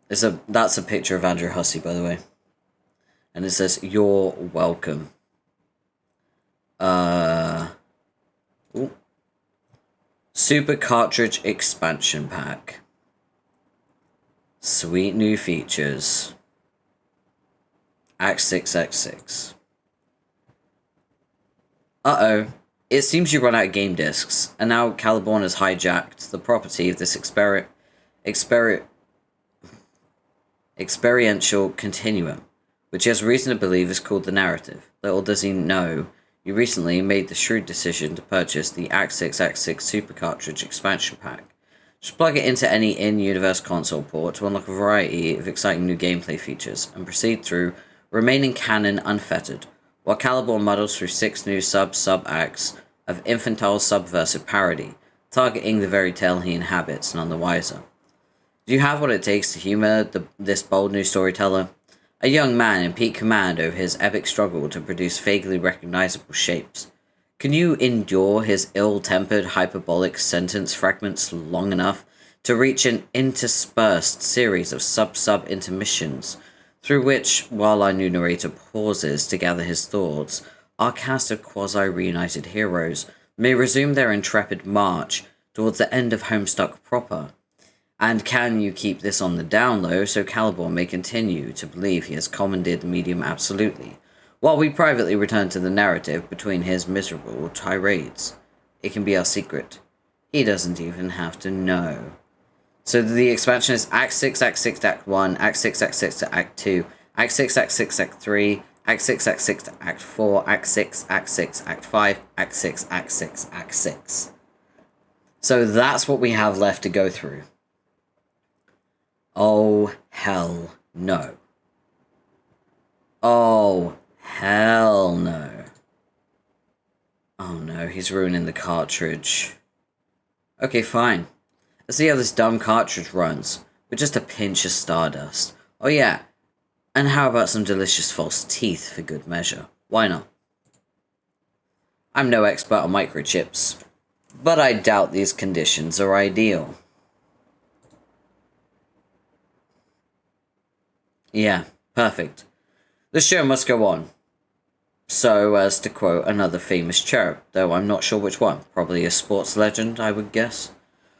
[SPEAKER 1] That's a picture of Andrew Hussey, by the way. And it says, "You're welcome." Ooh. Super Cartridge Expansion Pack. Sweet new features. Act 6, Act 6. Uh-oh. It seems you run out of game discs, and now Caliborn has hijacked the property of this experiential continuum, which he has reason to believe is called the narrative. Little does he know, you recently made the shrewd decision to purchase the Act 6 Act 6 Super Cartridge Expansion Pack. Just plug it into any in-universe console port to unlock a variety of exciting new gameplay features, and proceed through remaining canon unfettered, while Caliborn muddles through 6 new sub-acts of infantile subversive parody. targeting the very tale he inhabits, none the wiser. Do you have what it takes to humor this bold new storyteller? A young man in peak command over his epic struggle to produce vaguely recognizable shapes. Can you endure his ill-tempered hyperbolic sentence fragments long enough to reach an interspersed series of sub-sub intermissions, through which, while our new narrator pauses to gather his thoughts, our cast of quasi-reunited heroes may resume their intrepid march towards the end of Homestuck proper? And can you keep this on the down low so Caliborn may continue to believe he has commandeered the medium absolutely, while we privately return to the narrative between his miserable tirades? It can be our secret. He doesn't even have to know. So the expansion is Act 6, Act 6, Act 1, Act 6, Act 6 to Act 2, Act 6, Act 6, Act 3, Act 6, Act 6 to Act 4, Act 6, Act 6, Act 5, Act 6, Act 6, Act 6. So that's what we have left to go through. Oh, hell no. Oh, hell no. Oh no, he's ruining the cartridge. Okay, fine. Let's see how this dumb cartridge runs, with just a pinch of stardust. Oh yeah, and how about some delicious false teeth for good measure? Why not? I'm no expert on microchips, but I doubt these conditions are ideal. Yeah, perfect. The show must go on. So as to quote another famous cherub, though I'm not sure which one. Probably a sports legend, I would guess.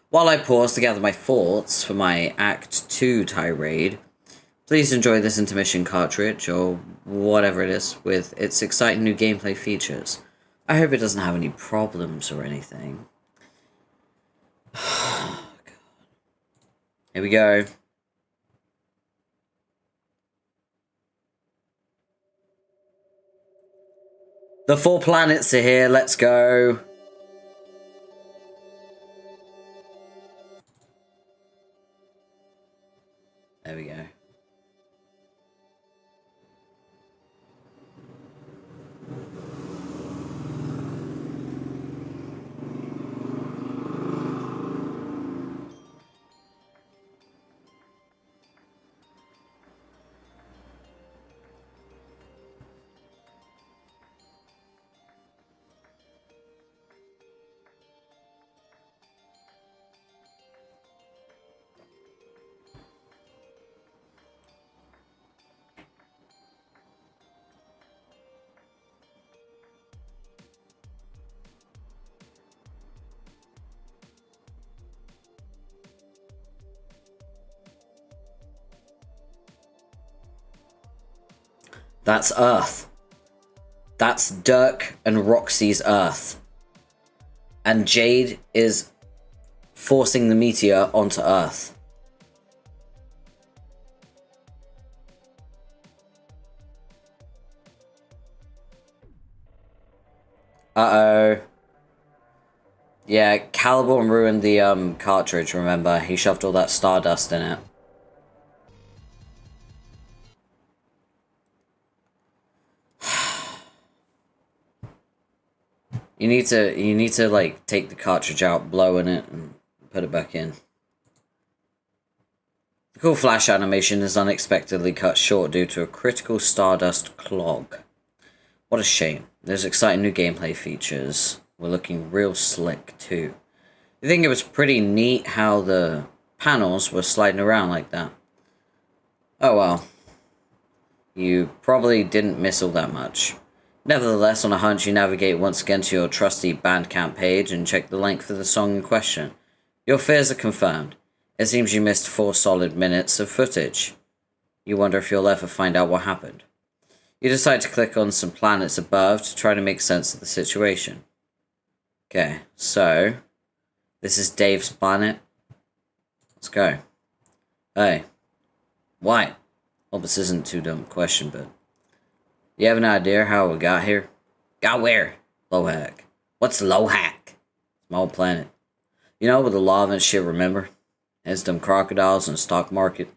[SPEAKER 1] While I pause to gather my thoughts for my Act 2 tirade, please enjoy this intermission cartridge, or whatever it is, with its exciting new gameplay features. I hope it doesn't have any problems or anything. Oh, God. Here we go. The 4 planets are here, let's go. There we go. That's Earth. That's Dirk and Roxy's Earth. And Jade is forcing the meteor onto Earth. Uh-oh. Yeah, Caliborn ruined the cartridge, remember? He shoved all that stardust in it. You need to like take the cartridge out, blow in it, and put it back in. The cool flash animation is unexpectedly cut short due to a critical stardust clog. What a shame. There's exciting new gameplay features. We're looking real slick too. I think it was pretty neat how the panels were sliding around like that. Oh well. You probably didn't miss all that much. Nevertheless, on a hunch, you navigate once again to your trusty Bandcamp page and check the link for the song in question. Your fears are confirmed. It seems you missed 4 solid minutes of footage. You wonder if you'll ever find out what happened. You decide to click on some planets above to try to make sense of the situation. Okay, so this is Dave's planet. Let's go. Hey. Why? Well, this isn't too dumb a question, but you have an idea how we got here? Got where? Lohack. What's Lohack? Small planet. You know, with the lava and shit, remember? Has them crocodiles in the stock market.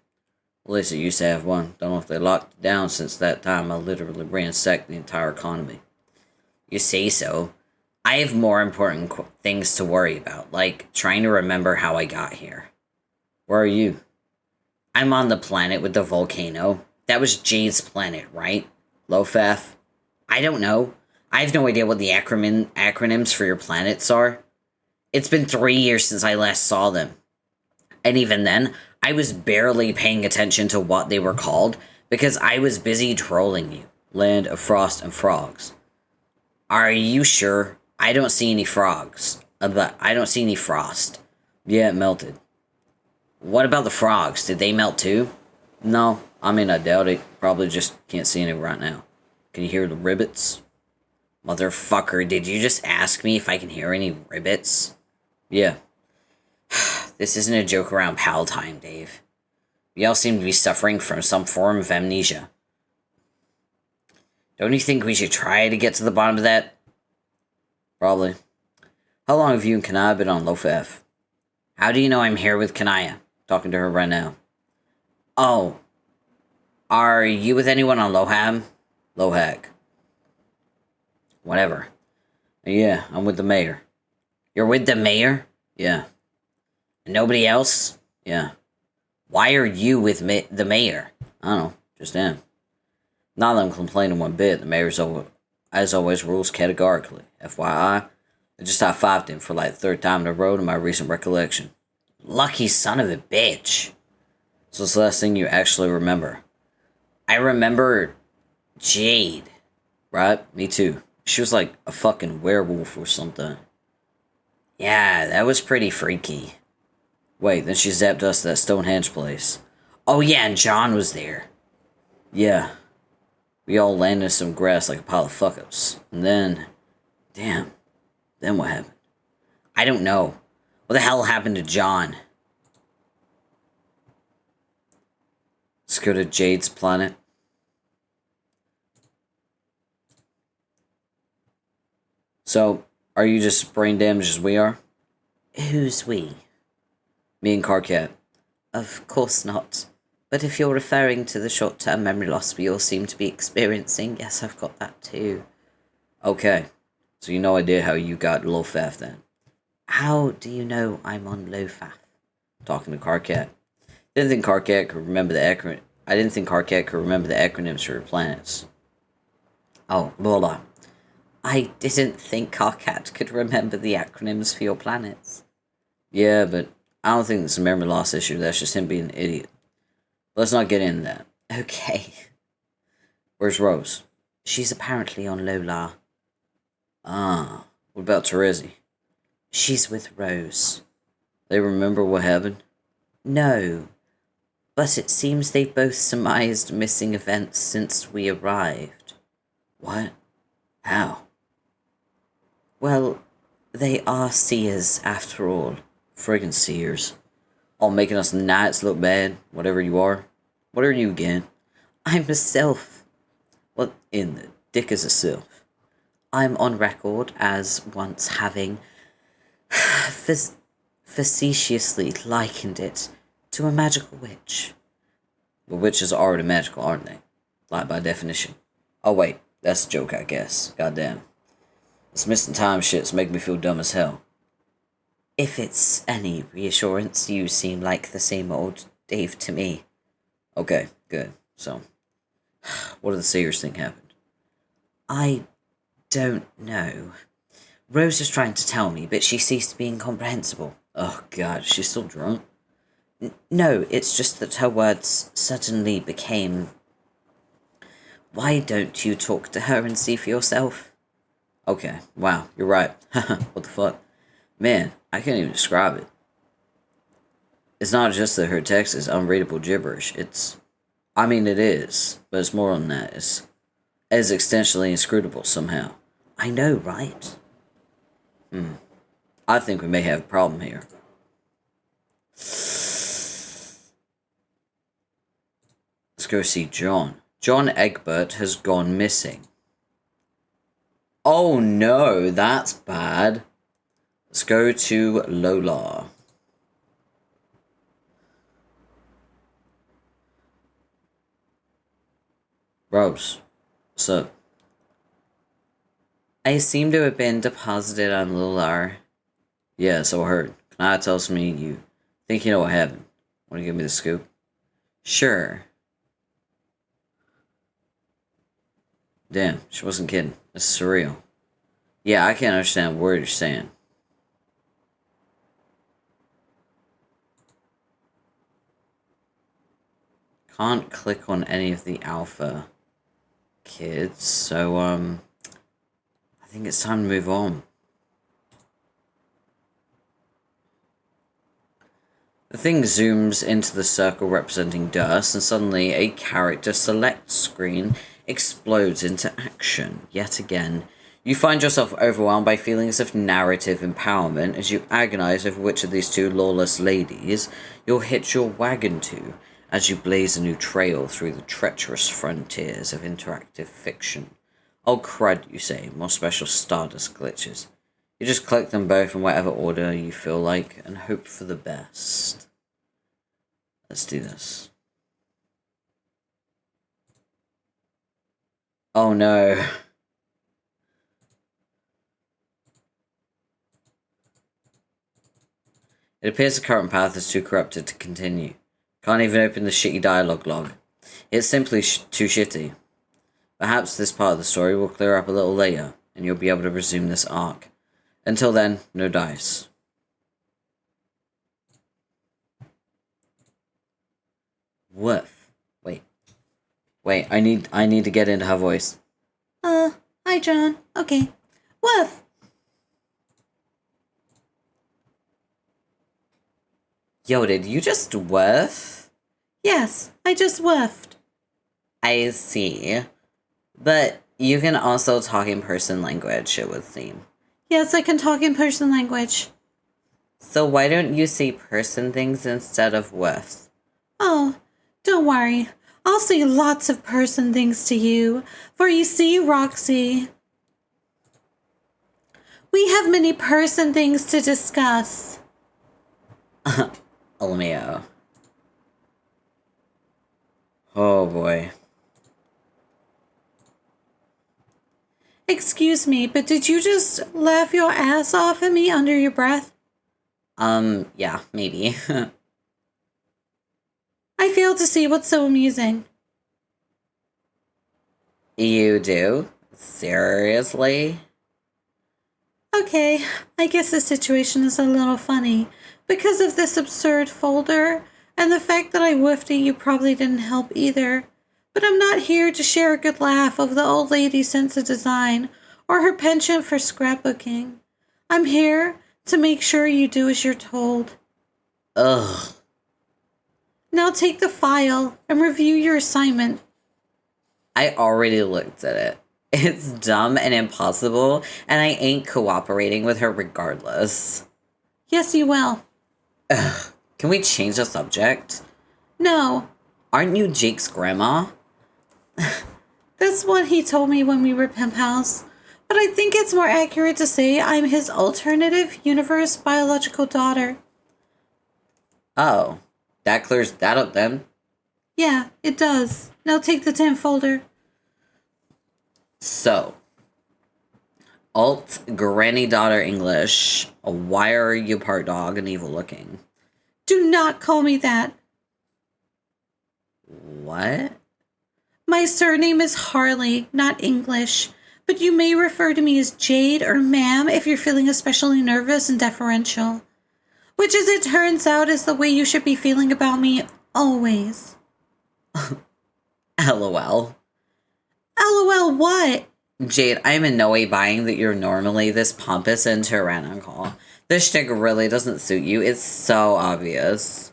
[SPEAKER 1] At least it used to have one. Don't know if they locked it down since that time. I literally ransacked the entire economy. You say so.
[SPEAKER 2] I have more important things to worry about, like trying to remember how I got here.
[SPEAKER 1] Where are you?
[SPEAKER 2] I'm on the planet with the volcano. That was Jade's planet, right?
[SPEAKER 1] Lofaf?
[SPEAKER 2] I don't know. I have no idea what the acronyms for your planets are. It's been 3 years since I last saw them. And even then, I was barely paying attention to what they were called because I was busy trolling you.
[SPEAKER 1] Land of Frost and Frogs.
[SPEAKER 2] Are you sure? I don't see any frogs. But I don't see any frost.
[SPEAKER 1] Yeah, it melted.
[SPEAKER 2] What about the frogs? Did they melt too?
[SPEAKER 1] No, I mean, I doubt it. Probably just can't see any right now. Can you hear the ribbits?
[SPEAKER 2] Motherfucker, did you just ask me if I can hear any ribbits?
[SPEAKER 1] Yeah.
[SPEAKER 2] This isn't a joke around pal time, Dave. We all seem to be suffering from some form of amnesia. Don't you think we should try to get to the bottom of that?
[SPEAKER 1] Probably. How long have you and Kanaya been on Lofaf?
[SPEAKER 2] How do you know I'm here with Kanaya?
[SPEAKER 1] Talking to her right now.
[SPEAKER 2] Oh. Are you with anyone on Loham?
[SPEAKER 1] Lohak.
[SPEAKER 2] Whatever.
[SPEAKER 1] Yeah, I'm with the mayor.
[SPEAKER 2] You're with the mayor?
[SPEAKER 1] Yeah.
[SPEAKER 2] Nobody else?
[SPEAKER 1] Yeah.
[SPEAKER 2] Why are you with the mayor?
[SPEAKER 1] I don't know. Just him. Not that I'm complaining one bit. The mayor, as always, rules categorically. FYI, I just high-fived him for like the third time in a row in my recent recollection.
[SPEAKER 2] Lucky son of a bitch.
[SPEAKER 1] So it's the last thing you actually remember.
[SPEAKER 2] I remember Jade.
[SPEAKER 1] Right? Me too. She was like a fucking werewolf or something.
[SPEAKER 2] Yeah, that was pretty freaky.
[SPEAKER 1] Wait, then she zapped us to that Stonehenge place.
[SPEAKER 2] Oh yeah, and John was there.
[SPEAKER 1] Yeah. We all landed in some grass like a pile of fuck-ups. And then... Damn. Then what happened?
[SPEAKER 2] I don't know. What the hell happened to John?
[SPEAKER 1] Let's go to Jade's planet. So, are you just brain damaged as we are?
[SPEAKER 2] Who's we?
[SPEAKER 1] Me and Carcat.
[SPEAKER 2] Of course not. But if you're referring to the short-term memory loss we all seem to be experiencing, yes, I've got that too.
[SPEAKER 1] Okay. So you no idea how you got Lofaf then?
[SPEAKER 2] How do you know I'm on Lofaf?
[SPEAKER 1] Talking to Carcat. Didn't think Carcat could remember the acronym. I didn't think Carcat could remember the acronyms for your planets.
[SPEAKER 2] Oh, blah blah. I didn't think Carcat could remember the acronyms for your planets.
[SPEAKER 1] Yeah, but I don't think it's a memory loss issue. That's just him being an idiot. Let's not get into that.
[SPEAKER 2] Okay.
[SPEAKER 1] Where's Rose?
[SPEAKER 2] She's apparently on Lola.
[SPEAKER 1] Ah. What about Terezi?
[SPEAKER 2] She's with Rose.
[SPEAKER 1] They remember what happened?
[SPEAKER 2] No. But it seems they've both surmised missing events since we arrived.
[SPEAKER 1] What? How?
[SPEAKER 2] Well, they are seers after all.
[SPEAKER 1] Friggin' seers. All making us knights look bad, whatever you are. What are you again?
[SPEAKER 2] I'm a sylph.
[SPEAKER 1] What in the dick is a sylph?
[SPEAKER 2] I'm on record as once having facetiously likened it to a magical witch.
[SPEAKER 1] But witches are already magical, aren't they? Like by definition. Oh wait, that's a joke, I guess. Goddamn. This missing time shit's making me feel dumb as hell.
[SPEAKER 2] If it's any reassurance, you seem like the same old Dave to me.
[SPEAKER 1] Okay, good. So, what did the Seers think happened?
[SPEAKER 2] I don't know. Rose was trying to tell me, but she ceased being incomprehensible.
[SPEAKER 1] Oh god, she's still drunk?
[SPEAKER 2] No, it's just that her words suddenly became... Why don't you talk to her and see for yourself?
[SPEAKER 1] Okay, wow, you're right. What the fuck? Man, I can't even describe it. It's not just that her text is unreadable gibberish, I mean, it is, but it's more than that. It's existentially inscrutable somehow.
[SPEAKER 2] I know, right?
[SPEAKER 1] I think we may have a problem here. Let's go see John. John Egbert has gone missing. Oh no, that's bad. Let's go to Lola. Rose, what's up?
[SPEAKER 2] I seem to have been deposited on Lular.
[SPEAKER 1] Yeah, so I heard. Kanata tells me you think you know what happened. Want to give me the scoop?
[SPEAKER 2] Sure.
[SPEAKER 1] Damn, she wasn't kidding. It's surreal. Yeah, I can't understand a word you're saying. Can't click on any of the alpha kids, so, I think it's time to move on. The thing zooms into the circle representing dust, and suddenly a character select screen explodes into action. Yet again, you find yourself overwhelmed by feelings of narrative empowerment as you agonize over which of these two lawless ladies you'll hitch your wagon to as you blaze a new trail through the treacherous frontiers of interactive fiction. Oh crud, you say, more special Stardust glitches. You just click them both in whatever order you feel like and hope for the best. Let's do this. Oh no. It appears the current path is too corrupted to continue. Can't even open the shitty dialogue log. It's simply too shitty. Perhaps this part of the story will clear up a little later, and you'll be able to resume this arc. Until then, no dice. Woof. Wait, I need to get into her voice.
[SPEAKER 3] Hi, John. Okay. Woof.
[SPEAKER 2] Yo, did you just woof?
[SPEAKER 3] Yes, I just woofed.
[SPEAKER 2] I see. But you can also talk in person language, it would seem.
[SPEAKER 3] Yes, I can talk in person language.
[SPEAKER 2] So why don't you say person things instead of woofs?
[SPEAKER 3] Oh, don't worry. I'll say lots of person things to you. For you see, Roxy, we have many person things to discuss.
[SPEAKER 2] LMAO.
[SPEAKER 1] Oh boy.
[SPEAKER 3] Excuse me, but did you just laugh your ass off at me under your breath?
[SPEAKER 2] Yeah, maybe.
[SPEAKER 3] I fail to see what's so amusing.
[SPEAKER 2] You do? Seriously?
[SPEAKER 3] Okay, I guess the situation is a little funny. Because of this absurd folder, and the fact that I woofed at you probably didn't help either. But I'm not here to share a good laugh of the old lady's sense of design, or her penchant for scrapbooking. I'm here to make sure you do as you're told.
[SPEAKER 2] Ugh.
[SPEAKER 3] Now take the file and review your assignment.
[SPEAKER 2] I already looked at it. It's dumb and impossible, and I ain't cooperating with her regardless.
[SPEAKER 3] Yes, you will.
[SPEAKER 2] Ugh. Can we change the subject?
[SPEAKER 3] No.
[SPEAKER 2] Aren't you Jake's grandma?
[SPEAKER 3] That's what he told me when we were pen pals. But I think it's more accurate to say I'm his alternative universe biological daughter.
[SPEAKER 2] Oh. That clears that up then.
[SPEAKER 3] Yeah, it does. Now take the 10 folder.
[SPEAKER 2] So. Alt Granny Daughter English. Why are you part dog and evil looking?
[SPEAKER 3] Do not call me that.
[SPEAKER 2] What?
[SPEAKER 3] My surname is Harley, not English. But you may refer to me as Jade or Ma'am if you're feeling especially nervous and deferential. Which, as it turns out, is the way you should be feeling about me always.
[SPEAKER 2] LOL.
[SPEAKER 3] LOL what?
[SPEAKER 2] Jade, I am in no way buying that you're normally this pompous and tyrannical. This shtick really doesn't suit you. It's so obvious.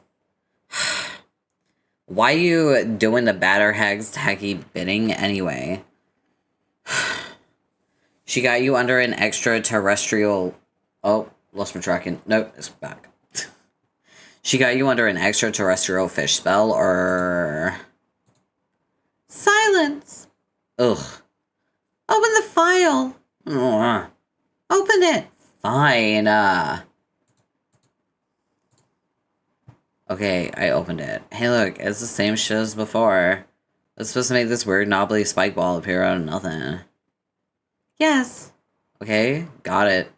[SPEAKER 2] Why you doing the batter hag's tacky bidding anyway? She got you under an extraterrestrial... Oh, lost my tracking. Nope, it's back. She got you under an extraterrestrial fish spell, or...
[SPEAKER 3] Silence.
[SPEAKER 2] Ugh.
[SPEAKER 3] Open the file.
[SPEAKER 2] Ugh.
[SPEAKER 3] Open it.
[SPEAKER 2] Fine, Okay, I opened it. Hey look, it's the same shit as before. It's supposed to make this weird knobbly spike ball appear out of nothing.
[SPEAKER 3] Yes.
[SPEAKER 2] Okay, got it.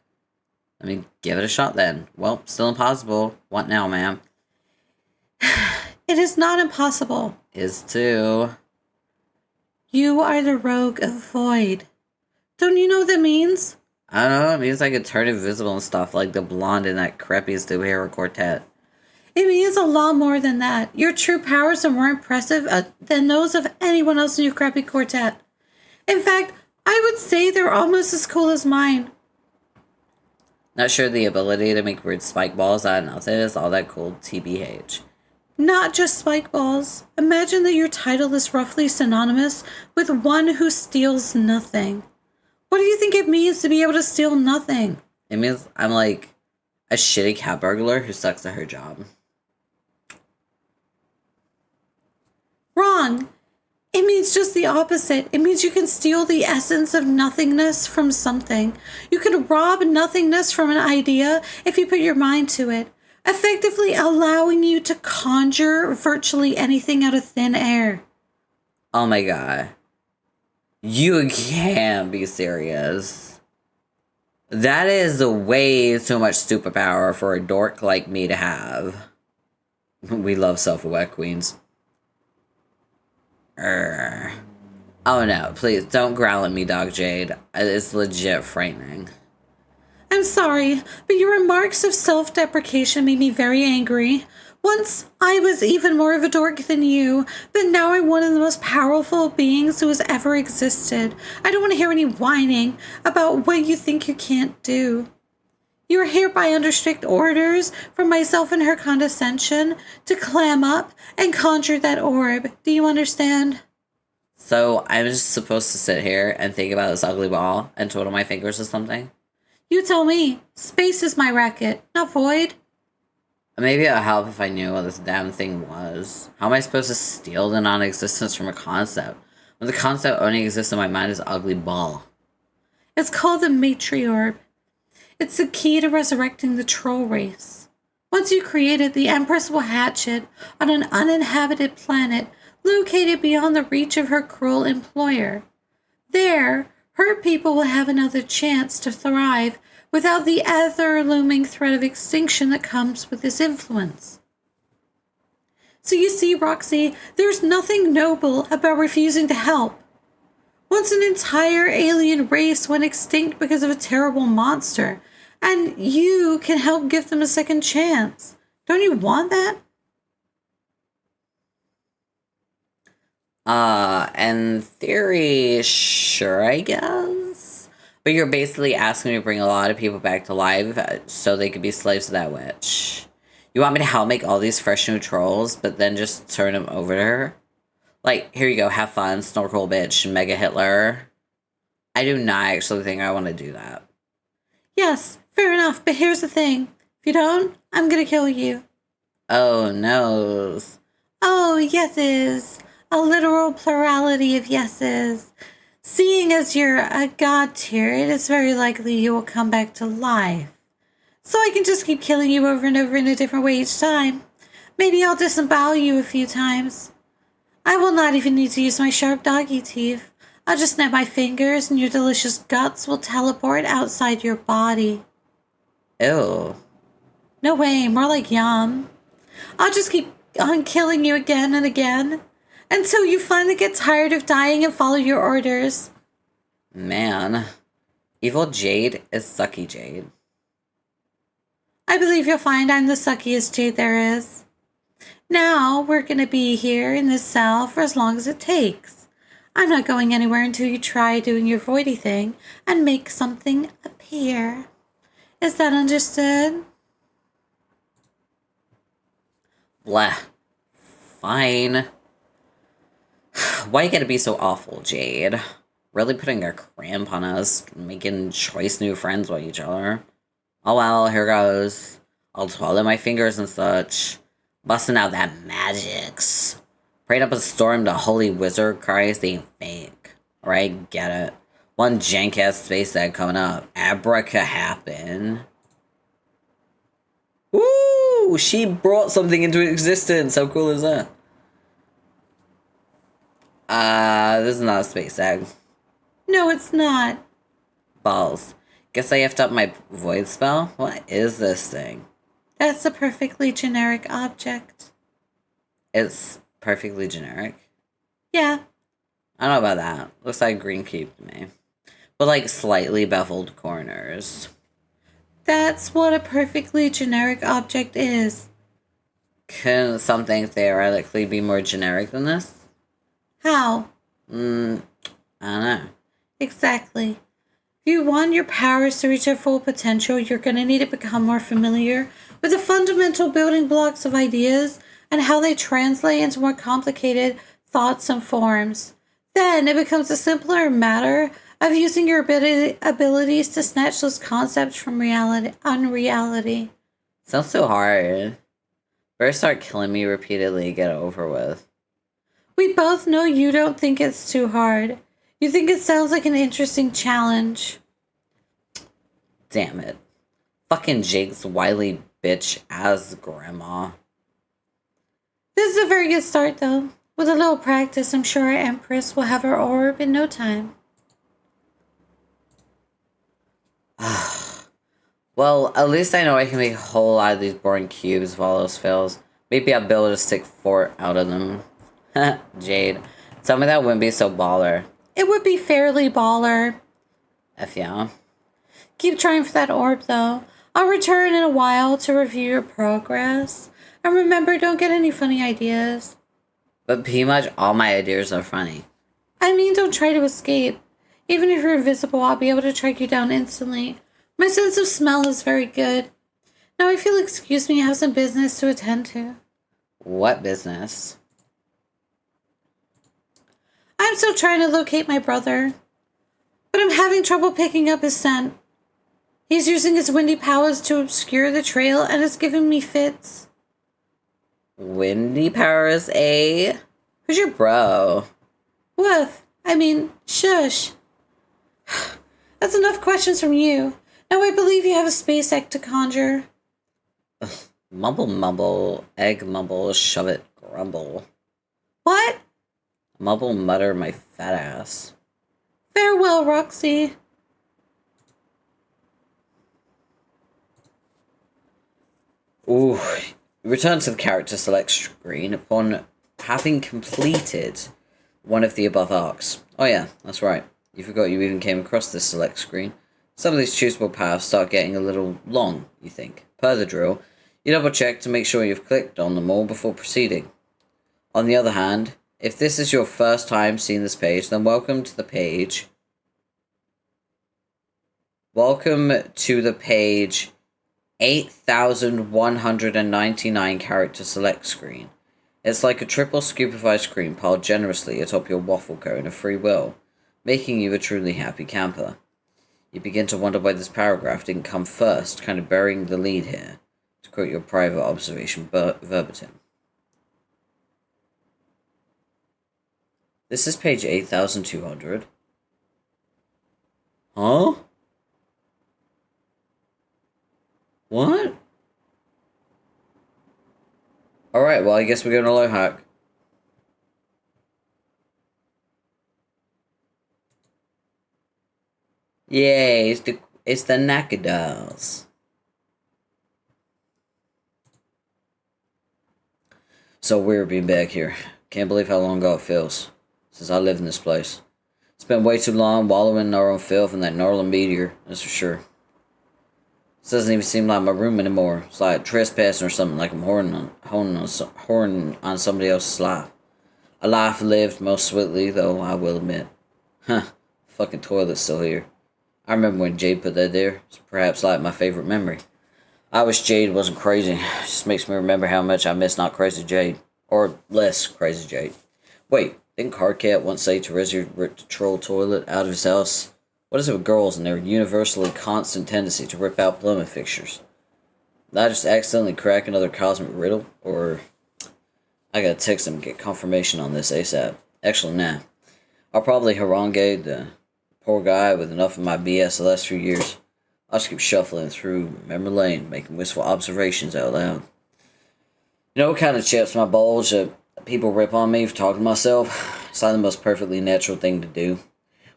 [SPEAKER 2] Let me give it a shot then. Well, still impossible. What now, ma'am?
[SPEAKER 3] It is not impossible.
[SPEAKER 2] Is to...
[SPEAKER 3] You are the rogue of Void. Don't you know what that means?
[SPEAKER 2] I don't know, it means I could turn invisible and stuff like the blonde in that crappy superhero quartet.
[SPEAKER 3] It means a lot more than that. Your true powers are more impressive than those of anyone else in your crappy quartet. In fact, I would say they're almost as cool as mine.
[SPEAKER 2] Not sure the ability to make weird spike balls out of nothing is all that cool, TBH.
[SPEAKER 3] Not just spike balls. Imagine that your title is roughly synonymous with one who steals nothing. What do you think it means to be able to steal nothing?
[SPEAKER 2] It means I'm like a shitty cat burglar who sucks at her job.
[SPEAKER 3] Wrong. It means just the opposite. It means you can steal the essence of nothingness from something. You can rob nothingness from an idea if you put your mind to it, effectively allowing you to conjure virtually anything out of thin air.
[SPEAKER 2] Oh my god. You can't be serious. That is way too much superpower for a dork like me to have. We love self-aware queens. Oh no, please don't growl at me, Dog Jade. It's legit frightening.
[SPEAKER 3] I'm sorry, but your remarks of self-deprecation made me very angry. Once, I was even more of a dork than you, but now I'm one of the most powerful beings who has ever existed. I don't want to hear any whining about what you think you can't do. You are hereby under strict orders from myself and her condescension to clam up and conjure that orb. Do you understand?
[SPEAKER 2] So I'm just supposed to sit here and think about this ugly ball and twiddle my fingers or something?
[SPEAKER 3] You tell me. Space is my racket, not Void.
[SPEAKER 2] Maybe it'll help if I knew what this damn thing was. How am I supposed to steal the non-existence from a concept when the concept only exists in my mind as ugly ball?
[SPEAKER 3] It's called the matriorb. It's the key to resurrecting the troll race. Once you create it, the Empress will hatch it on an uninhabited planet located beyond the reach of her cruel employer. There, her people will have another chance to thrive without the ever-looming threat of extinction that comes with this influence. So you see, Roxy, there's nothing noble about refusing to help. Once an entire alien race went extinct because of a terrible monster, and you can help give them a second chance. Don't you want that?
[SPEAKER 2] In theory, sure, I guess. But you're basically asking me to bring a lot of people back to life so they could be slaves to that witch. You want me to help make all these fresh new trolls, but then just turn them over to her? Like, here you go, have fun, snorkel bitch, mega Hitler. I do not actually think I want to do that.
[SPEAKER 3] Yes, fair enough, but here's the thing. If you don't, I'm gonna kill you.
[SPEAKER 2] Oh, no.
[SPEAKER 3] Oh, yeses. A literal plurality of yeses. Seeing as you're a god tier, it is very likely you will come back to life. So I can just keep killing you over and over in a different way each time. Maybe I'll disembowel you a few times. I will not even need to use my sharp doggy teeth. I'll just snap my fingers and your delicious guts will teleport outside your body.
[SPEAKER 2] Ew.
[SPEAKER 3] No way, more like yum. I'll just keep on killing you again and again until you finally get tired of dying and follow your orders.
[SPEAKER 2] Man. Evil Jade is sucky Jade.
[SPEAKER 3] I believe you'll find I'm the suckiest Jade there is. Now, we're gonna be here in this cell for as long as it takes. I'm not going anywhere until you try doing your voidy thing and make something appear. Is that understood?
[SPEAKER 2] Blah. Fine. Why you gotta be so awful, Jade? Really putting a cramp on us, making choice new friends with each other. Oh well, here goes. I'll swallow my fingers and such. Busting out that magics. Prayed up a storm to holy wizard Christ ain't fake. Alright, get it. One jank-ass space egg coming up. Abraca happen. Woo! She brought something into existence. How cool is that? This is not a space egg.
[SPEAKER 3] No, it's not.
[SPEAKER 2] Balls. Guess I effed up my void spell? What is this thing?
[SPEAKER 3] That's a perfectly generic object.
[SPEAKER 2] It's perfectly generic.
[SPEAKER 3] Yeah.
[SPEAKER 2] I don't know about that. Looks like green cube to me. But like slightly beveled corners.
[SPEAKER 3] That's what a perfectly generic object is.
[SPEAKER 2] Can something theoretically be more generic than this?
[SPEAKER 3] How?
[SPEAKER 2] I don't know.
[SPEAKER 3] Exactly. If you want your powers to reach their full potential, you're going to need to become more familiar with the fundamental building blocks of ideas and how they translate into more complicated thoughts and forms. Then it becomes a simpler matter of using your abilities to snatch those concepts from unreality.
[SPEAKER 2] Sounds so hard. Better start killing me repeatedly, get it over with.
[SPEAKER 3] We both know you don't think it's too hard. You think it sounds like an interesting challenge.
[SPEAKER 2] Damn it. Fucking Jake's wily bitch ass grandma.
[SPEAKER 3] This is a very good start, though. With a little practice, I'm sure our Empress will have her orb in no time.
[SPEAKER 2] Well, at least I know I can make a whole lot of these boring cubes if all else fails. Maybe I'll build a stick fort out of them. Jade. Tell me that wouldn't be so baller.
[SPEAKER 3] It would be fairly baller.
[SPEAKER 2] F yeah.
[SPEAKER 3] Keep trying for that orb, though. I'll return in a while to review your progress. And remember, don't get any funny ideas.
[SPEAKER 2] But pretty much all my ideas are funny.
[SPEAKER 3] I mean, don't try to escape. Even if you're invisible, I'll be able to track you down instantly. My sense of smell is very good. Now, if you'll excuse me, I have some business to attend to.
[SPEAKER 2] What business?
[SPEAKER 3] I'm still trying to locate my brother, but I'm having trouble picking up his scent. He's using his windy powers to obscure the trail, and it's giving me fits.
[SPEAKER 2] Windy powers, eh? Who's your bro?
[SPEAKER 3] Woof. I mean, shush. That's enough questions from you. Now I believe you have a space egg to conjure.
[SPEAKER 2] Mumble mumble, egg mumble, shove it, grumble.
[SPEAKER 3] What?
[SPEAKER 2] Mumble mutter my fat ass.
[SPEAKER 3] Farewell, Roxy.
[SPEAKER 2] Ooh. Return to the character select screen upon having completed one of the above arcs. Oh yeah, that's right. You forgot you even came across this select screen. Some of these choosable paths start getting a little long, you think. Per the drill, you double check to make sure you've clicked on them all before proceeding. On the other hand, if this is your first time seeing this page, then welcome to the page. Welcome to the page 8,199 character select screen. It's like a triple scoop of ice cream piled generously atop your waffle cone of free will, making you a truly happy camper. You begin to wonder why this paragraph didn't come first, kind of burying the lead here, to quote your private observation verbatim. This is page 8,200. Huh? What? Alright, well, I guess we're going to low hack. Yay, it's the Nakadals. So weird being back here. Can't believe how long ago it feels since I lived in this place. It's been way too long wallowing in our own filth and that gnarly meteor, that's for sure. This doesn't even seem like my room anymore. It's like trespassing or something, like I'm horning on somebody else's life. A life lived most sweetly, though, I will admit. Huh, fucking toilet's still here. I remember when Jade put that there. It's perhaps like my favorite memory. I wish Jade wasn't crazy. It just makes me remember how much I miss not crazy Jade. Or less crazy Jade. Wait, didn't Cardcat once say Teresa ripped a troll toilet out of his house? What is it with girls and their universally constant tendency to rip out plumbing fixtures? Did I just accidentally crack another cosmic riddle? Or I gotta text him and get confirmation on this ASAP. Actually, nah. I'll probably harangue the poor guy with enough of my BS the last few years. I'll just keep shuffling through memory lane, making wistful observations out loud. You know what kind of chips my bulge that people rip on me for talking to myself? It's like the most perfectly natural thing to do.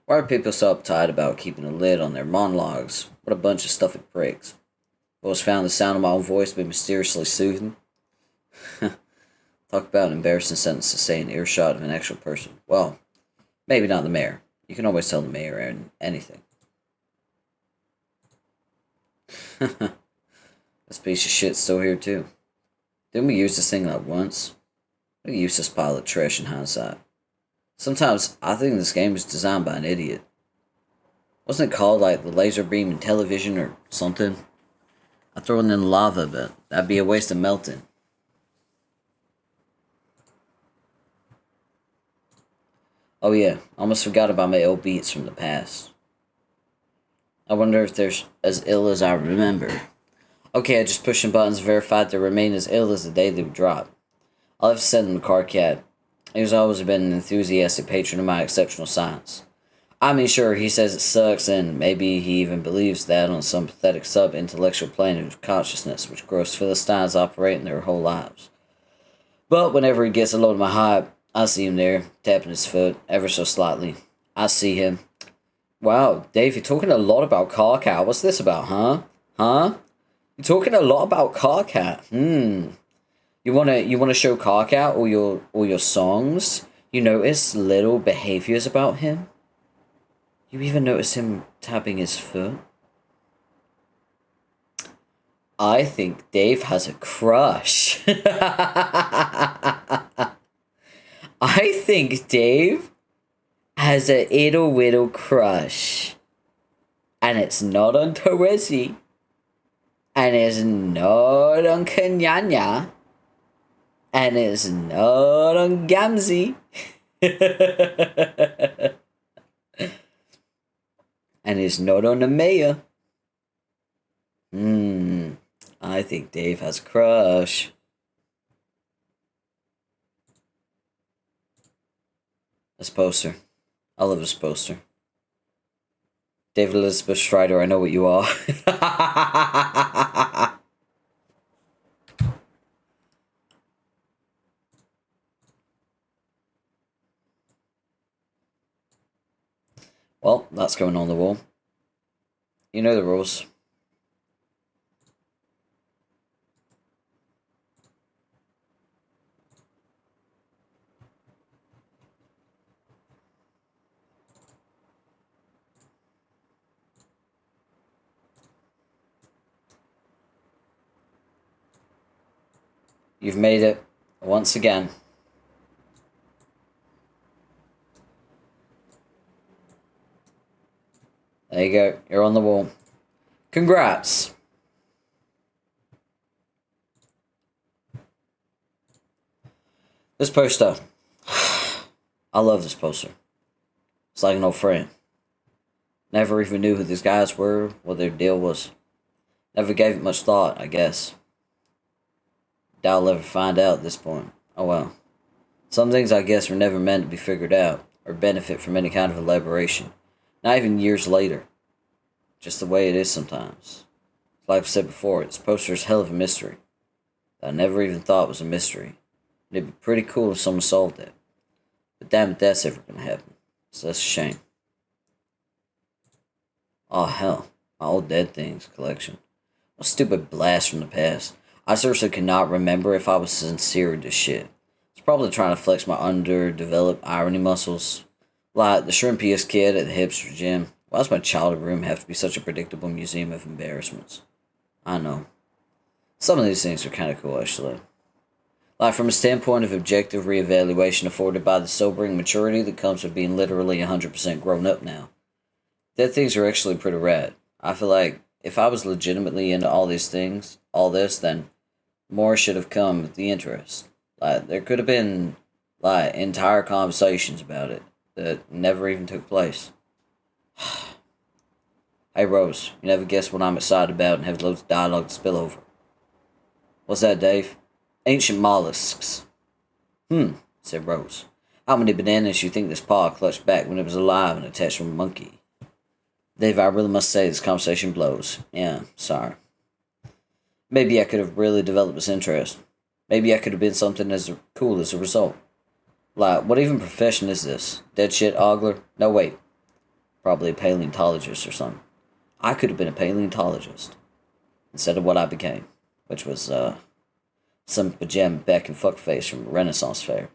[SPEAKER 1] Why are people so uptight about keeping a lid on their monologues? What a bunch of stuffy pricks. I've always found the sound of my own voice to be mysteriously soothing. Talk about an embarrassing sentence to say in earshot of an actual person. Well, maybe not the mayor. You can always tell the mayor anything. This piece of shit's still here too. Didn't we use this thing like once? What a useless pile of trash in hindsight. Sometimes I think this game was designed by an idiot. Wasn't it called like the laser beam in television or something? I'd throw it in lava, but that'd be a waste of melting. Oh yeah, I almost forgot about my old beats from the past. I wonder if they're as ill as I remember. Okay, I just pushed some buttons and verified they remain as ill as the day they were dropped. I'll have to send him the car cat. He's always been an enthusiastic patron of my exceptional science. I mean, sure, he says it sucks, and maybe he even believes that on some pathetic sub-intellectual plane of consciousness which gross Philistines operate in their whole lives. But whenever he gets a load of my hype, I see him there, tapping his foot, ever so slightly. I see him. Wow, Dave, you're talking a lot about Car Cat. What's this about, huh? Huh? You're talking a lot about Car Cat. You wanna show Car Cat all your songs? You notice little behaviors about him? You even notice him tapping his foot? I think Dave has a crush. I think Dave has a ittle whittle crush. And it's not on Teresi. And it's not on Kenyanya. And it's not on Gamzee. And it's not on the mayor. I think Dave has a crush. This poster. I love this poster. David Elizabeth Strider, I know what you are. Well, that's going on the wall. You know the rules. You've made it once again. There you go. You're on the wall. Congrats. This poster. I love this poster. It's like an old friend. Never even knew who these guys were, what their deal was. Never gave it much thought, I guess. Doubt I'll ever find out at this point. Oh well. Some things I guess were never meant to be figured out, or benefit from any kind of elaboration. Not even years later. Just the way it is sometimes. Like I've said before, this poster is hell of a mystery. That I never even thought was a mystery. And it'd be pretty cool if someone solved it. But damn it, that's ever gonna happen. So that's a shame. Oh hell, my old Dead Things collection. A stupid blast from the past. I seriously cannot remember if I was sincere with this shit. It's probably trying to flex my underdeveloped irony muscles. Like the shrimpiest kid at the hipster gym. Why does my childhood room have to be such a predictable museum of embarrassments? I know. Some of these things are kind of cool, actually. Like from a standpoint of objective reevaluation afforded by the sobering maturity that comes with being literally 100% grown up now. Dead things are actually pretty rad. I feel like if I was legitimately into all these things, all this, then more should have come with the interest. Like, there could have been, like, entire conversations about it that never even took place. Hey, Rose, you never guess what I'm excited about and have loads of dialogue to spill over. What's that, Dave? Ancient mollusks. Said Rose. How many bananas you think this paw clutched back when it was alive and attached to a monkey? Dave, I really must say this conversation blows. Yeah, sorry. Maybe I could have really developed this interest. Maybe I could have been something as cool as a result. Like, what even profession is this? Dead shit ogler? No, wait. Probably a paleontologist or something. I could have been a paleontologist instead of what I became, which was some pajama back and fuckface from a Renaissance fair.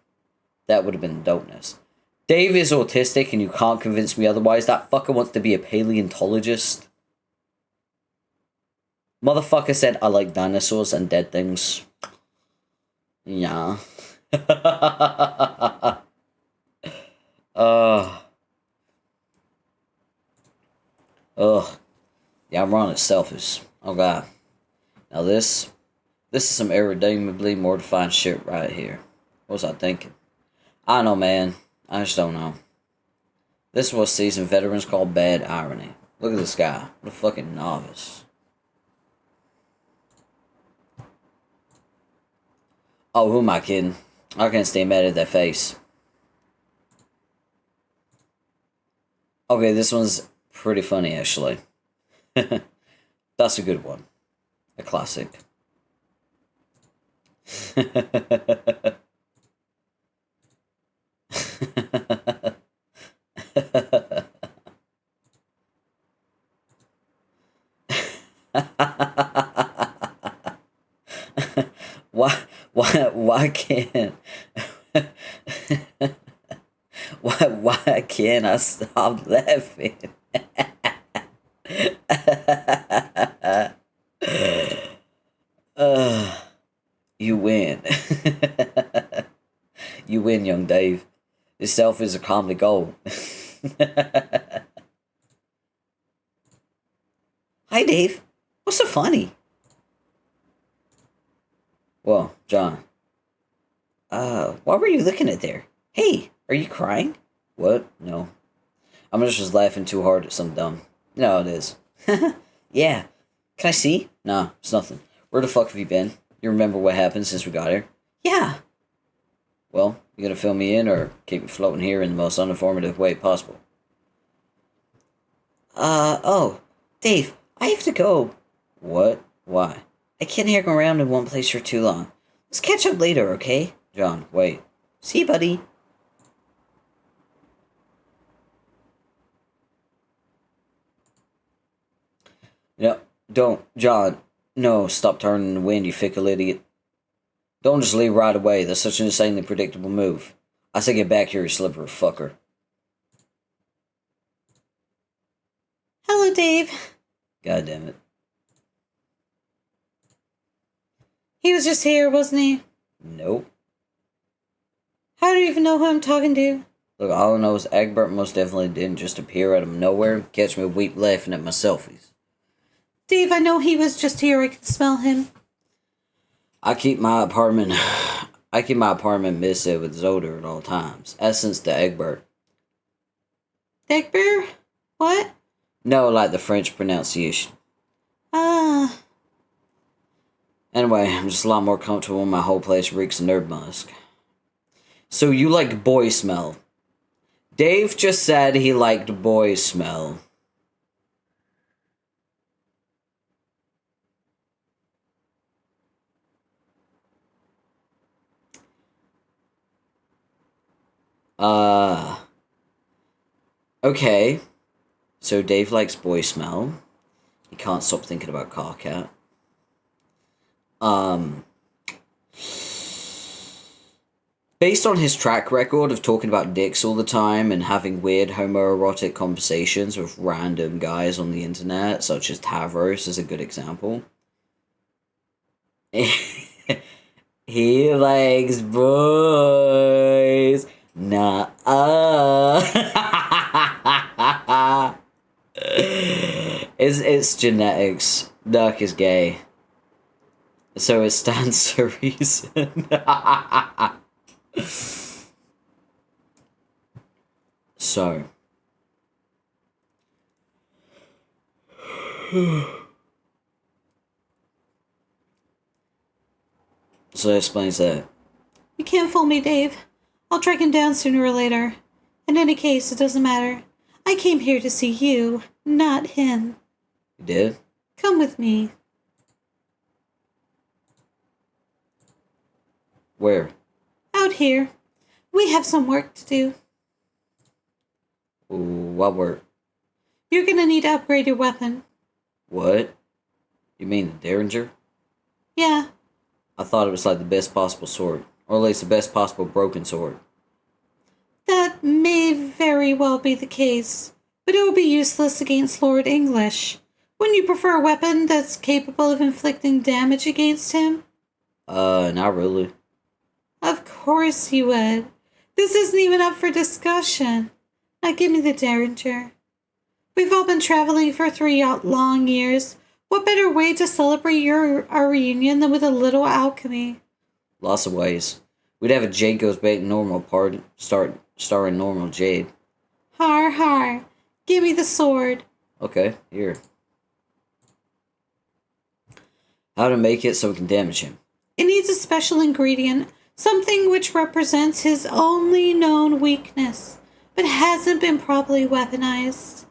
[SPEAKER 1] That would have been dopeness. Dave is autistic and you can't convince me otherwise. That fucker wants to be a paleontologist. Motherfucker said, I like dinosaurs and dead things. Yeah. Ugh. Yeah, I'm running selfish. Oh god. Now this is some irredeemably mortifying shit right here. What was I thinking? I don't know, man. I just don't know. This is what seasoned veterans call bad irony. Look at this guy. What a fucking novice. Oh, who am I kidding? I can't stay mad at that face. Okay, this one's pretty funny, actually. That's a good one. A classic. Why can't why can't I stop laughing? You win. You win, young Dave. Yourself is a comedy gold. Hi, Dave. What's so funny? Well, John. What were you looking at there? Hey, are you crying? What? No. I'm just laughing too hard at some dumb. No, it is. Yeah. Can I see? Nah, it's nothing. Where the fuck have you been? You remember what happened since we got here? Yeah. Well, you gonna fill me in or keep me floating here in the most uninformative way possible? Oh. Dave, I have to go. What? Why? I can't hang around in one place for too long. Let's catch up later, okay? John, wait. See, buddy. No, don't. John, no, stop turning the wind, you fickle idiot. Don't just leave right away. That's such an insanely predictable move. I say get back here, you slippery fucker.
[SPEAKER 3] Hello, Dave.
[SPEAKER 1] God damn it.
[SPEAKER 3] He was just here, wasn't he?
[SPEAKER 1] Nope.
[SPEAKER 3] How do you even know who I'm talking to?
[SPEAKER 1] Look, all I know is Egbert most definitely didn't just appear out of nowhere and catch me weep laughing at my selfies.
[SPEAKER 3] Dave, I know he was just here. I can smell him.
[SPEAKER 1] I keep my apartment misted with Zoder at all times. Essence to Egbert.
[SPEAKER 3] Egbert? What?
[SPEAKER 1] No, like the French pronunciation.
[SPEAKER 3] Ah.
[SPEAKER 1] Anyway, I'm just a lot more comfortable when my whole place reeks of nerd musk. So you like boy smell. Dave just said he liked boy smell. Okay. So Dave likes boy smell. He can't stop thinking about Carcat. Based on his track record of talking about dicks all the time and having weird homoerotic conversations with random guys on the internet, such as Tavros is a good example. He likes boys. It's genetics. Duck is gay. So it stands to reason. So. So that explains that.
[SPEAKER 3] You can't fool me, Dave. I'll track him down sooner or later. In any case, it doesn't matter. I came here to see you, not him.
[SPEAKER 1] You did?
[SPEAKER 3] Come with me.
[SPEAKER 1] Where?
[SPEAKER 3] Out here. We have some work to do.
[SPEAKER 1] Ooh, what work?
[SPEAKER 3] You're gonna need to upgrade your weapon.
[SPEAKER 1] What? You mean the Derringer?
[SPEAKER 3] Yeah.
[SPEAKER 1] I thought it was like the best possible sword. Or at least the best possible broken sword.
[SPEAKER 3] That may very well be the case, but it will be useless against Lord English. Wouldn't you prefer a weapon that's capable of inflicting damage against him?
[SPEAKER 1] Not really.
[SPEAKER 3] Of course you would. This isn't even up for discussion. Now give me the Derringer. We've all been traveling for 3 long years. What better way to celebrate our reunion than with a little alchemy?
[SPEAKER 1] Lots of ways. We'd have a Jade Goes Bait normal part starring normal Jade.
[SPEAKER 3] Har har. Give me the sword.
[SPEAKER 1] Okay, here. How to make it so we can damage him.
[SPEAKER 3] It needs a special ingredient, something which represents his only known weakness, but hasn't been properly weaponized.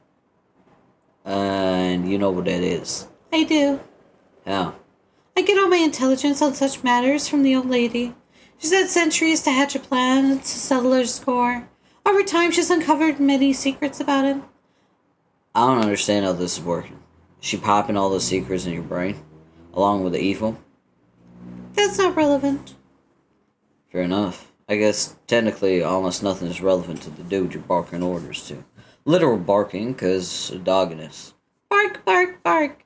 [SPEAKER 1] And you know what that is.
[SPEAKER 3] I do.
[SPEAKER 1] How?
[SPEAKER 3] I get all my intelligence on such matters from the old lady. She's had centuries to hatch a plan to settle her score. Over time, she's uncovered many secrets about him.
[SPEAKER 1] I don't understand how this is working. Is she popping all those secrets in your brain? Along with the evil?
[SPEAKER 3] That's not relevant.
[SPEAKER 1] Fair enough. I guess technically almost nothing is relevant to the dude you're barking orders to. Literal barking, cause a dogginess.
[SPEAKER 3] Bark, bark, bark.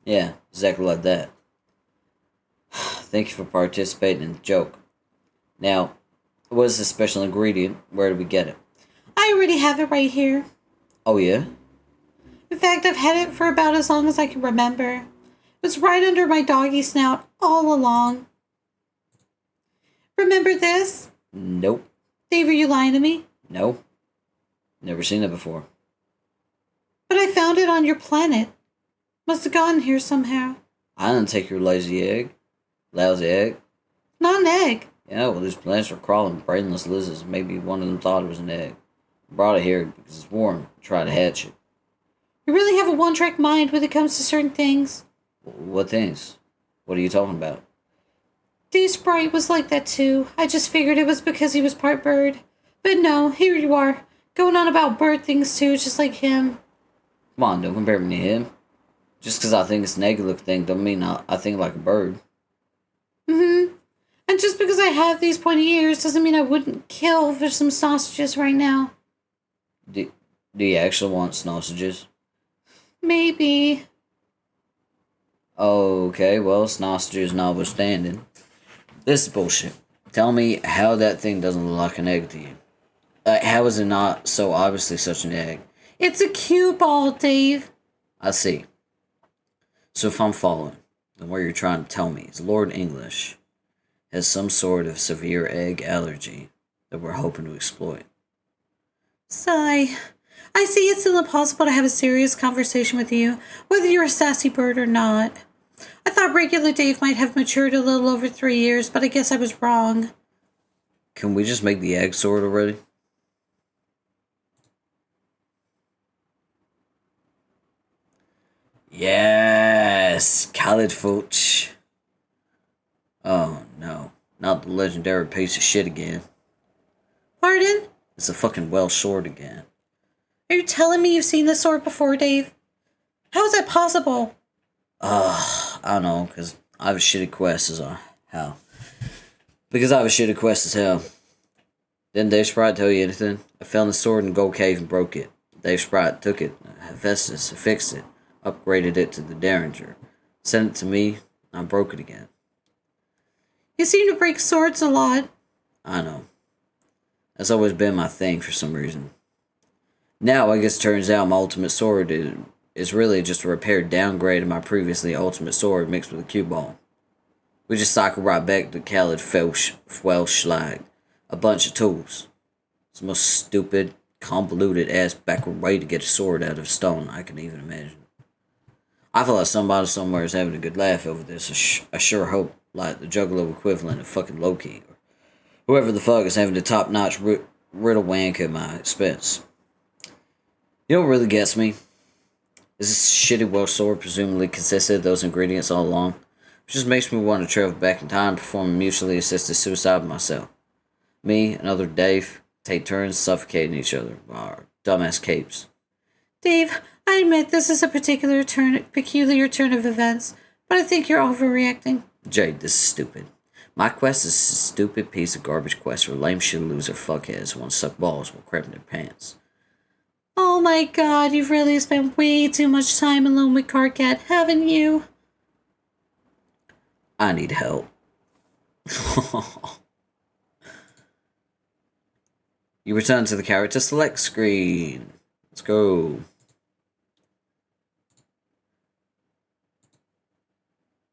[SPEAKER 1] Yeah, exactly like that. Thank you for participating in the joke. Now, what is this special ingredient? Where do we get it?
[SPEAKER 3] I already have it right here.
[SPEAKER 1] Oh yeah?
[SPEAKER 3] In fact, I've had it for about as long as I can remember. It was right under my doggy snout all along. Remember this?
[SPEAKER 1] Nope.
[SPEAKER 3] Dave, are you lying to me?
[SPEAKER 1] No. Never seen it before.
[SPEAKER 3] But I found it on your planet. Must have gotten here somehow.
[SPEAKER 1] I didn't take your lazy egg. Lousy egg.
[SPEAKER 3] Not an egg.
[SPEAKER 1] Yeah, well, these plants are crawling brainless lizards. Maybe one of them thought it was an egg. Brought it here because it's warm. Try to hatch it.
[SPEAKER 3] You really have a one-track mind when it comes to certain things.
[SPEAKER 1] What things? What are you talking about?
[SPEAKER 3] Dave's sprite was like that too. I just figured it was because he was part bird. But no, here you are, going on about bird things too, just like him.
[SPEAKER 1] Come on, don't compare me to him. Just because I think it's an egg-looking thing don't mean I think like a bird.
[SPEAKER 3] Mm-hmm. And just because I have these pointy ears doesn't mean I wouldn't kill for some sausages right now.
[SPEAKER 1] Do you actually want sausages?
[SPEAKER 3] Maybe.
[SPEAKER 1] Okay, well, sausages notwithstanding. This is bullshit. Tell me how that thing doesn't look like an egg to you. How is it not so obviously such an egg?
[SPEAKER 3] It's a cue ball, Dave.
[SPEAKER 1] I see. So if I'm following, then what you're trying to tell me is Lord English has some sort of severe egg allergy that we're hoping to exploit.
[SPEAKER 3] Sigh. I see it's still impossible to have a serious conversation with you, whether you're a sassy bird or not. I thought regular Dave might have matured a little over 3 years, but I guess I was wrong.
[SPEAKER 1] Can we just make the egg sword already? Yes! Khalid Fulch. Oh no, not the legendary piece of shit again.
[SPEAKER 3] Pardon?
[SPEAKER 1] It's a fucking Welsh sword again.
[SPEAKER 3] Are you telling me you've seen this sword before, Dave? How is that possible?
[SPEAKER 1] I don't know, because I have a shitty quest as hell. Because I have a shitty quest as hell. Didn't Dave Sprite tell you anything? I found the sword in Gold Cave and broke it. Dave Sprite took it, Hephaestus fixed it, upgraded it to the Derringer, sent it to me, and I broke it again.
[SPEAKER 3] You seem to break swords a lot.
[SPEAKER 1] I know. That's always been my thing for some reason. Now, I guess it turns out my ultimate sword is really just a repaired downgrade of my previously ultimate sword mixed with a cue ball. We just cycle right back to Khalid Welsh like a bunch of tools. It's the most stupid, convoluted ass backward way to get a sword out of stone I can even imagine. I feel like somebody somewhere is having a good laugh over this. I sure hope, like the Juggalo equivalent of fucking Loki, or whoever the fuck is having the top-notch riddle wank at my expense. You know what really gets me? Is this shitty Welsh sword presumably consisted of those ingredients all along? Which just makes me want to travel back in time and perform a mutually assisted suicide with myself. Me and other Dave take turns suffocating each other by our dumbass capes.
[SPEAKER 3] Dave, I admit this is a peculiar turn of events, but I think you're overreacting.
[SPEAKER 2] Jade, this is stupid. My quest is a stupid piece of garbage quest where lame shit loser fuckheads want to suck balls while crapping their pants.
[SPEAKER 3] Oh my god, you've really spent way too much time alone with Carcat, haven't you?
[SPEAKER 2] I need help. You return to the character select screen. Let's go.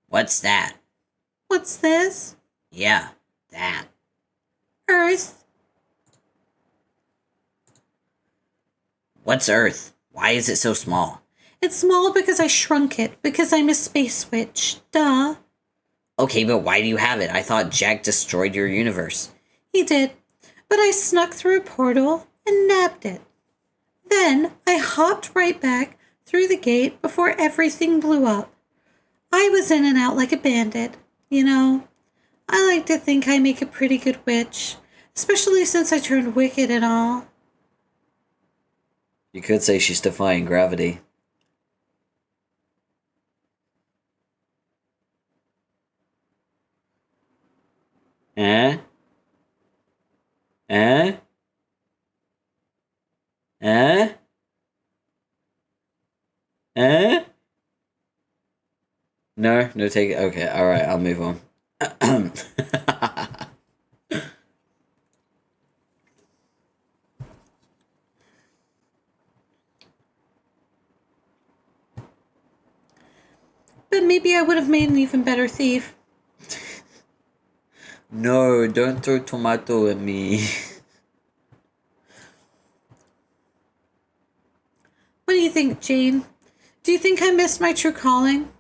[SPEAKER 2] What's that?
[SPEAKER 3] What's this?
[SPEAKER 2] Yeah, that.
[SPEAKER 3] Earth.
[SPEAKER 2] What's Earth? Why is it so small?
[SPEAKER 3] It's small because I shrunk it, because I'm a space witch. Duh.
[SPEAKER 2] Okay, but why do you have it? I thought Jack destroyed your universe.
[SPEAKER 3] He did, but I snuck through a portal and nabbed it. Then I hopped right back through the gate before everything blew up. I was in and out like a bandit, you know. I like to think I make a pretty good witch, especially since I turned wicked and all.
[SPEAKER 1] You could say she's defying gravity.
[SPEAKER 2] Eh? Eh? Eh? Eh?
[SPEAKER 1] No, take it. Okay, alright, I'll move on.
[SPEAKER 3] But maybe I would have made an even better thief.
[SPEAKER 1] No, don't throw tomato at me.
[SPEAKER 3] What do you think, Jane? Do you think I missed my true calling?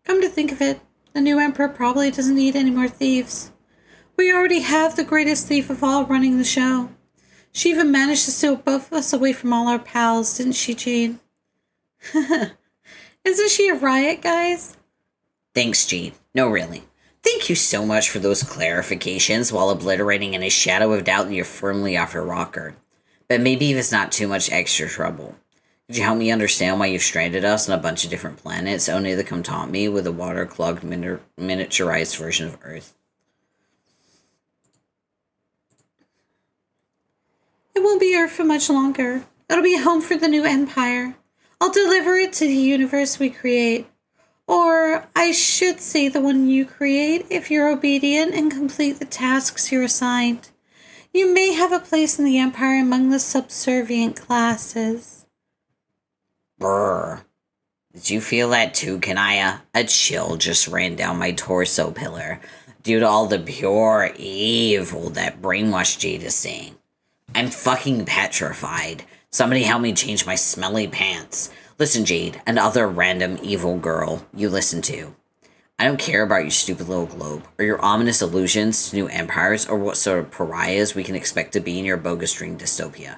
[SPEAKER 3] Come to think of it, the new emperor probably doesn't need any more thieves. We already have the greatest thief of all running the show. She even managed to steal both of us away from all our pals, didn't she, Jane? Isn't she a riot, guys?
[SPEAKER 2] Thanks, Jade. No, really. Thank you so much for those clarifications while obliterating any shadow of doubt that you're firmly off your rocker. But maybe if it's not too much extra trouble. Could you help me understand why you've stranded us on a bunch of different planets, only to come taunt me with a water-clogged miniaturized version of Earth?
[SPEAKER 3] It won't be Earth for much longer. It'll be home for the new empire. I'll deliver it to the universe we create. Or, I should say the one you create if you're obedient and complete the tasks you're assigned. You may have a place in the Empire among the subservient classes.
[SPEAKER 2] Brr. Did you feel that too, Kanaya? A chill just ran down my torso pillar due to all the pure evil that brainwashed Jade is saying. I'm fucking petrified. Somebody help me change my smelly pants. Listen, Jade, and other random evil girl you listen to. I don't care about your stupid little globe, or your ominous allusions to new empires, or what sort of pariahs we can expect to be in your bogus dream dystopia.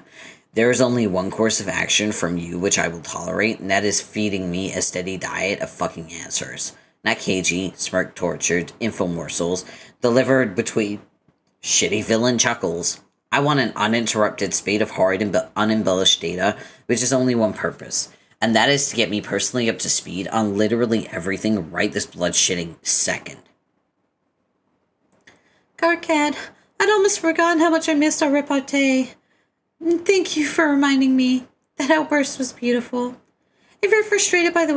[SPEAKER 2] There is only one course of action from you which I will tolerate, and that is feeding me a steady diet of fucking answers. Not cagey, smirk-tortured infomercials delivered between shitty villain chuckles. I want an uninterrupted spate of hard and unembellished data, which has only one purpose, and that is to get me personally up to speed on literally everything right this blood-shitting second.
[SPEAKER 3] Carcad, I'd almost forgotten how much I missed our repartee. Thank you for reminding me. That outburst was beautiful. If you're frustrated by the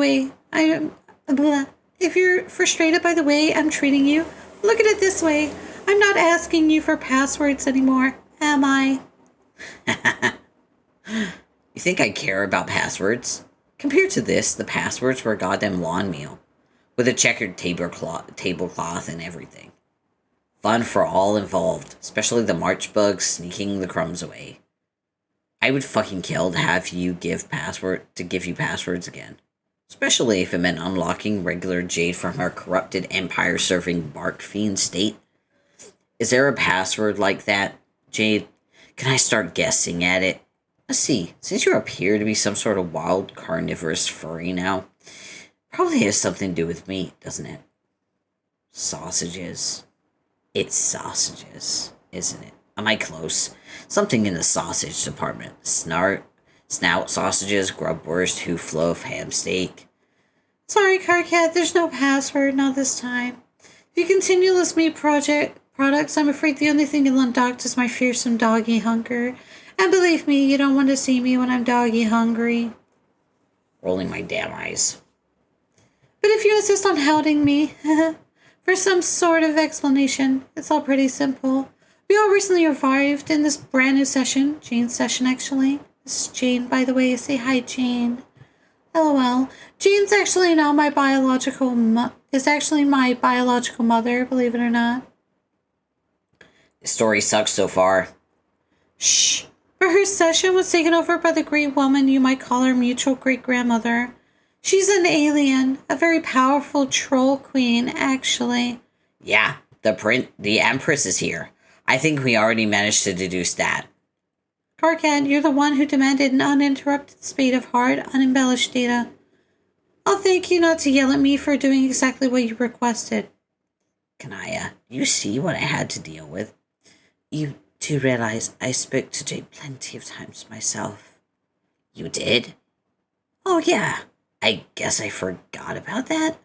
[SPEAKER 3] way I'm treating you, look at it this way. I'm not asking you for passwords anymore, am I?
[SPEAKER 2] You think I care about passwords? Compared to this, the passwords were a goddamn lawn meal, with a checkered tablecloth and everything. Fun for all involved, especially the March bugs sneaking the crumbs away. I would fucking kill to have you give you passwords again. Especially if it meant unlocking regular Jade from her corrupted empire-serving bark fiend state. Is there a password like that, Jade? Can I start guessing at it? Let's see, since you appear to be some sort of wild carnivorous furry now, probably has something to do with meat, doesn't it? Sausages. It's sausages, isn't it? Am I close? Something in the sausage department. Snout sausages, grubwurst, hoof loaf, ham steak.
[SPEAKER 3] Sorry, Carcat, there's no password, not this time. If you continue this meat products, I'm afraid the only thing you'll undocked is my fearsome doggy hunger. And believe me, you don't want to see me when I'm doggy hungry.
[SPEAKER 2] Rolling my damn eyes.
[SPEAKER 3] But if you insist on hounding me for some sort of explanation, it's all pretty simple. We all recently arrived in this brand new session. Jane's session, actually. This is Jane, by the way. Say hi, Jane. LOL. Jane's actually not my biological is actually my biological mother, believe it or not.
[SPEAKER 2] The story sucks so far.
[SPEAKER 3] Shh. But her session was taken over by the great woman you might call her mutual great-grandmother. She's an alien, a very powerful troll queen, actually.
[SPEAKER 2] Yeah, the Empress is here. I think we already managed to deduce that.
[SPEAKER 3] Carcat, you're the one who demanded an uninterrupted speed of hard, unembellished data. I'll thank you not to yell at me for doing exactly what you requested.
[SPEAKER 2] Kanaya, you see what I had to deal with? You do realize I spoke to Jade plenty of times myself. You did? Oh yeah, I guess I forgot about that.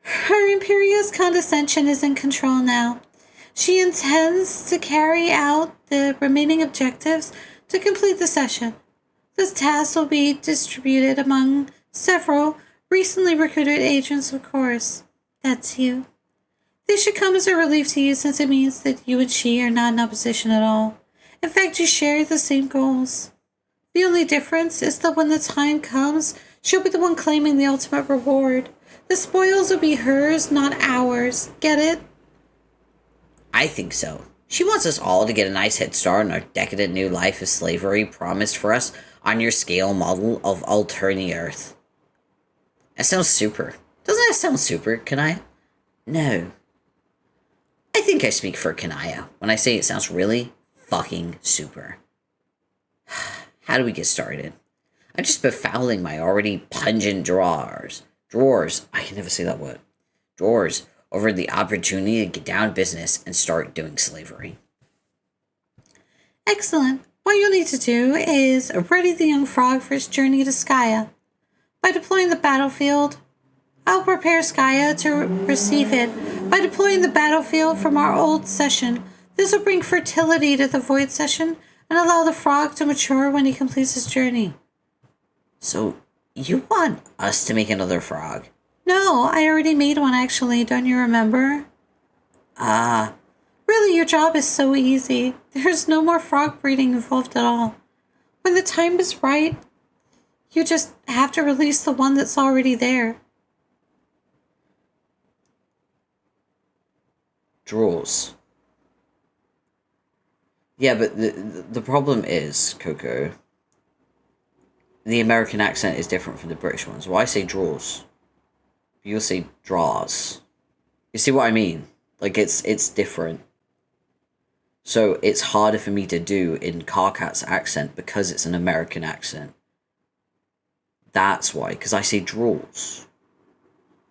[SPEAKER 3] Her imperious condescension is in control now. She intends to carry out the remaining objectives to complete the session. This task will be distributed among several recently recruited agents, of course. That's you. This should come as a relief to you since it means that you and she are not in opposition at all. In fact, you share the same goals. The only difference is that when the time comes, she'll be the one claiming the ultimate reward. The spoils will be hers, not ours. Get it?
[SPEAKER 2] I think so. She wants us all to get a nice head start on our decadent new life of slavery promised for us on your scale model of Alterni Earth. That sounds super. Doesn't that sound super, Kanaya? No. I think I speak for Kanaya when I say it sounds really fucking super. How do we get started? I'm just befouling my already pungent drawers. I can never say that word. Drawers over the opportunity to get down to business and start doing slavery.
[SPEAKER 3] Excellent. What you'll need to do is ready the young frog for its journey to Skya. By deploying the battlefield, I'll prepare Skya to receive it. By deploying the battlefield from our old session, this will bring fertility to the void session and allow the frog to mature when he completes his journey.
[SPEAKER 2] So, you want us to make another frog?
[SPEAKER 3] No, I already made one actually, don't you remember? Really, your job is so easy. There's no more frog breeding involved at all. When the time is right, you just have to release the one that's already there.
[SPEAKER 2] Draws. Yeah, but the problem is, Coco, the American accent is different from the British ones. Well, I say draws. You'll say draws. You see what I mean? Like, it's different. So, it's harder for me to do in Carcat's accent because it's an American accent. That's why, because I say draws.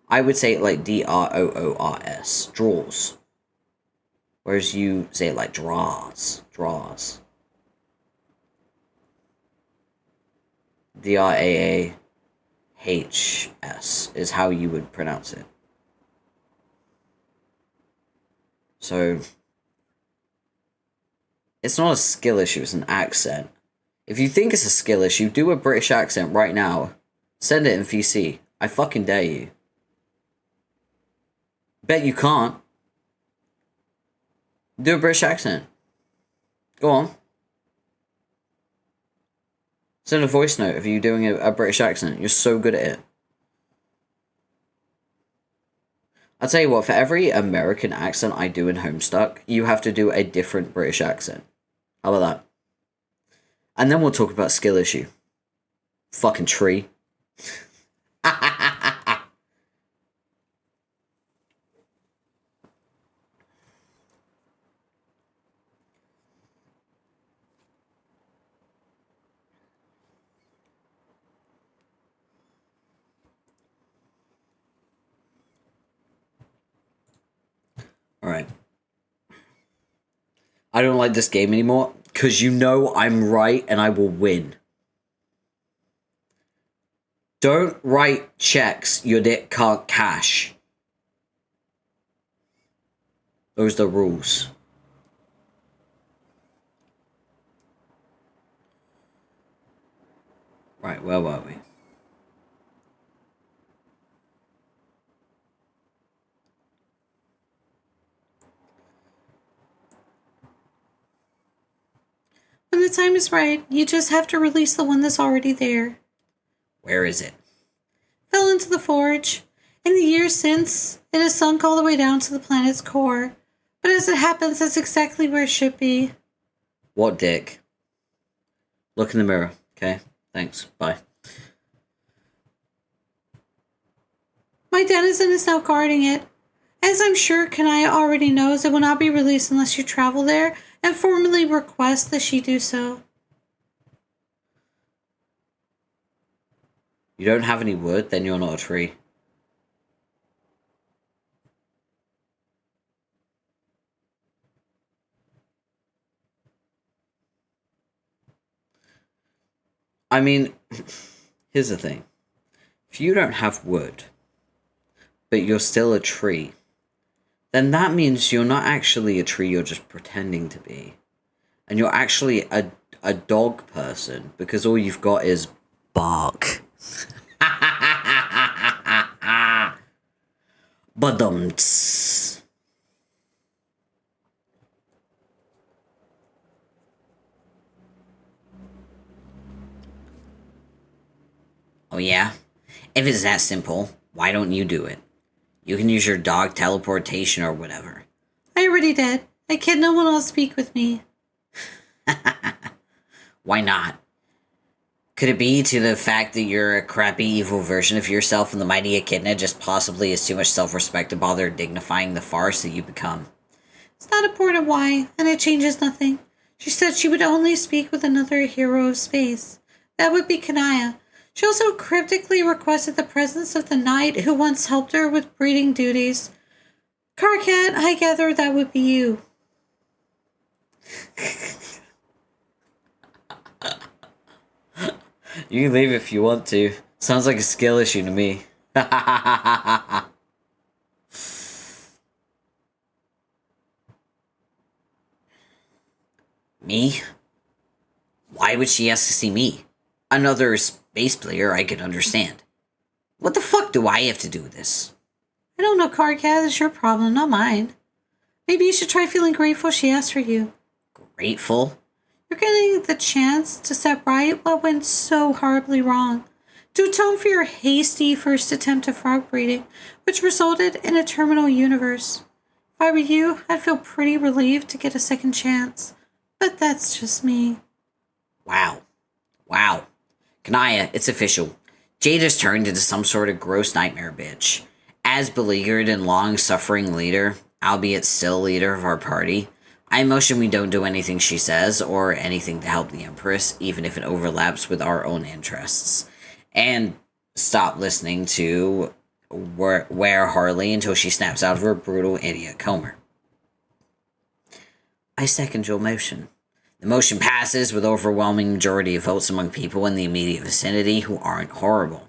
[SPEAKER 2] I would say it like D-R-O-O-R-S. Draws. Whereas you say it like draws. Draws. D-R-A-A-H-S is how you would pronounce it. So, it's not a skill issue, it's an accent. If you think it's a skill issue, do a British accent right now. Send it in VC. I fucking dare you. Bet you can't. Do a British accent. Go on. Send a voice note of you doing a British accent. You're so good at it. I'll tell you what, for every American accent I do in Homestuck, you have to do a different British accent. How about that? And then we'll talk about skill issue. Fucking tree. Alright. I don't like this game anymore. Because you know I'm right and I will win. Don't write checks your dick can't cash. Those are the rules. Right, where were we?
[SPEAKER 3] When the time is right, you just have to release the one that's already there.
[SPEAKER 2] Where is it?
[SPEAKER 3] Fell into the forge. In the years since, it has sunk all the way down to the planet's core. But as it happens, that's exactly where it should be.
[SPEAKER 2] What dick? Look in the mirror, okay? Thanks, bye.
[SPEAKER 3] My denizen is now guarding it. As I'm sure Kanaya already knows, it will not be released unless you travel there and formally request that she do so.
[SPEAKER 2] You don't have any wood, then you're not a tree. I mean, here's the thing. If you don't have wood, but you're still a tree, then that means you're not actually a tree, you're just pretending to be. And you're actually a dog person, because all you've got is bark. Badumts. Oh yeah? If it's that simple, why don't you do it? You can use your dog teleportation or whatever.
[SPEAKER 3] I already did. Echidna will not speak with me.
[SPEAKER 2] Why not? Could it be to the fact that you're a crappy evil version of yourself and the mighty Echidna just possibly has too much self-respect to bother dignifying the farce that you become?
[SPEAKER 3] It's not important why, and it changes nothing. She said she would only speak with another hero of space. That would be Kanaya. She also cryptically requested the presence of the knight who once helped her with breeding duties. Carcat, I gather that would be you.
[SPEAKER 2] You can leave if you want to. Sounds like a skill issue to me. Me? Why would she ask to see me? Another space player I could understand. What the fuck do I have to do with this?
[SPEAKER 3] I don't know, Carcat. It's your problem, not mine. Maybe you should try feeling grateful she asked for you.
[SPEAKER 2] Grateful?
[SPEAKER 3] You're getting the chance to set right what went so horribly wrong. To atone for your hasty first attempt at frog breeding, which resulted in a terminal universe. If I were you, I'd feel pretty relieved to get a second chance. But that's just me.
[SPEAKER 2] Wow. Wow. Kanaya, it's official. Jade has turned into some sort of gross nightmare bitch. As beleaguered and long-suffering leader, albeit still leader of our party, I motion we don't do anything she says, or anything to help the Empress, even if it overlaps with our own interests. And stop listening to Where Harley until she snaps out of her brutal idiot coma. I second your motion. The motion passes with overwhelming majority of votes among people in the immediate vicinity who aren't horrible.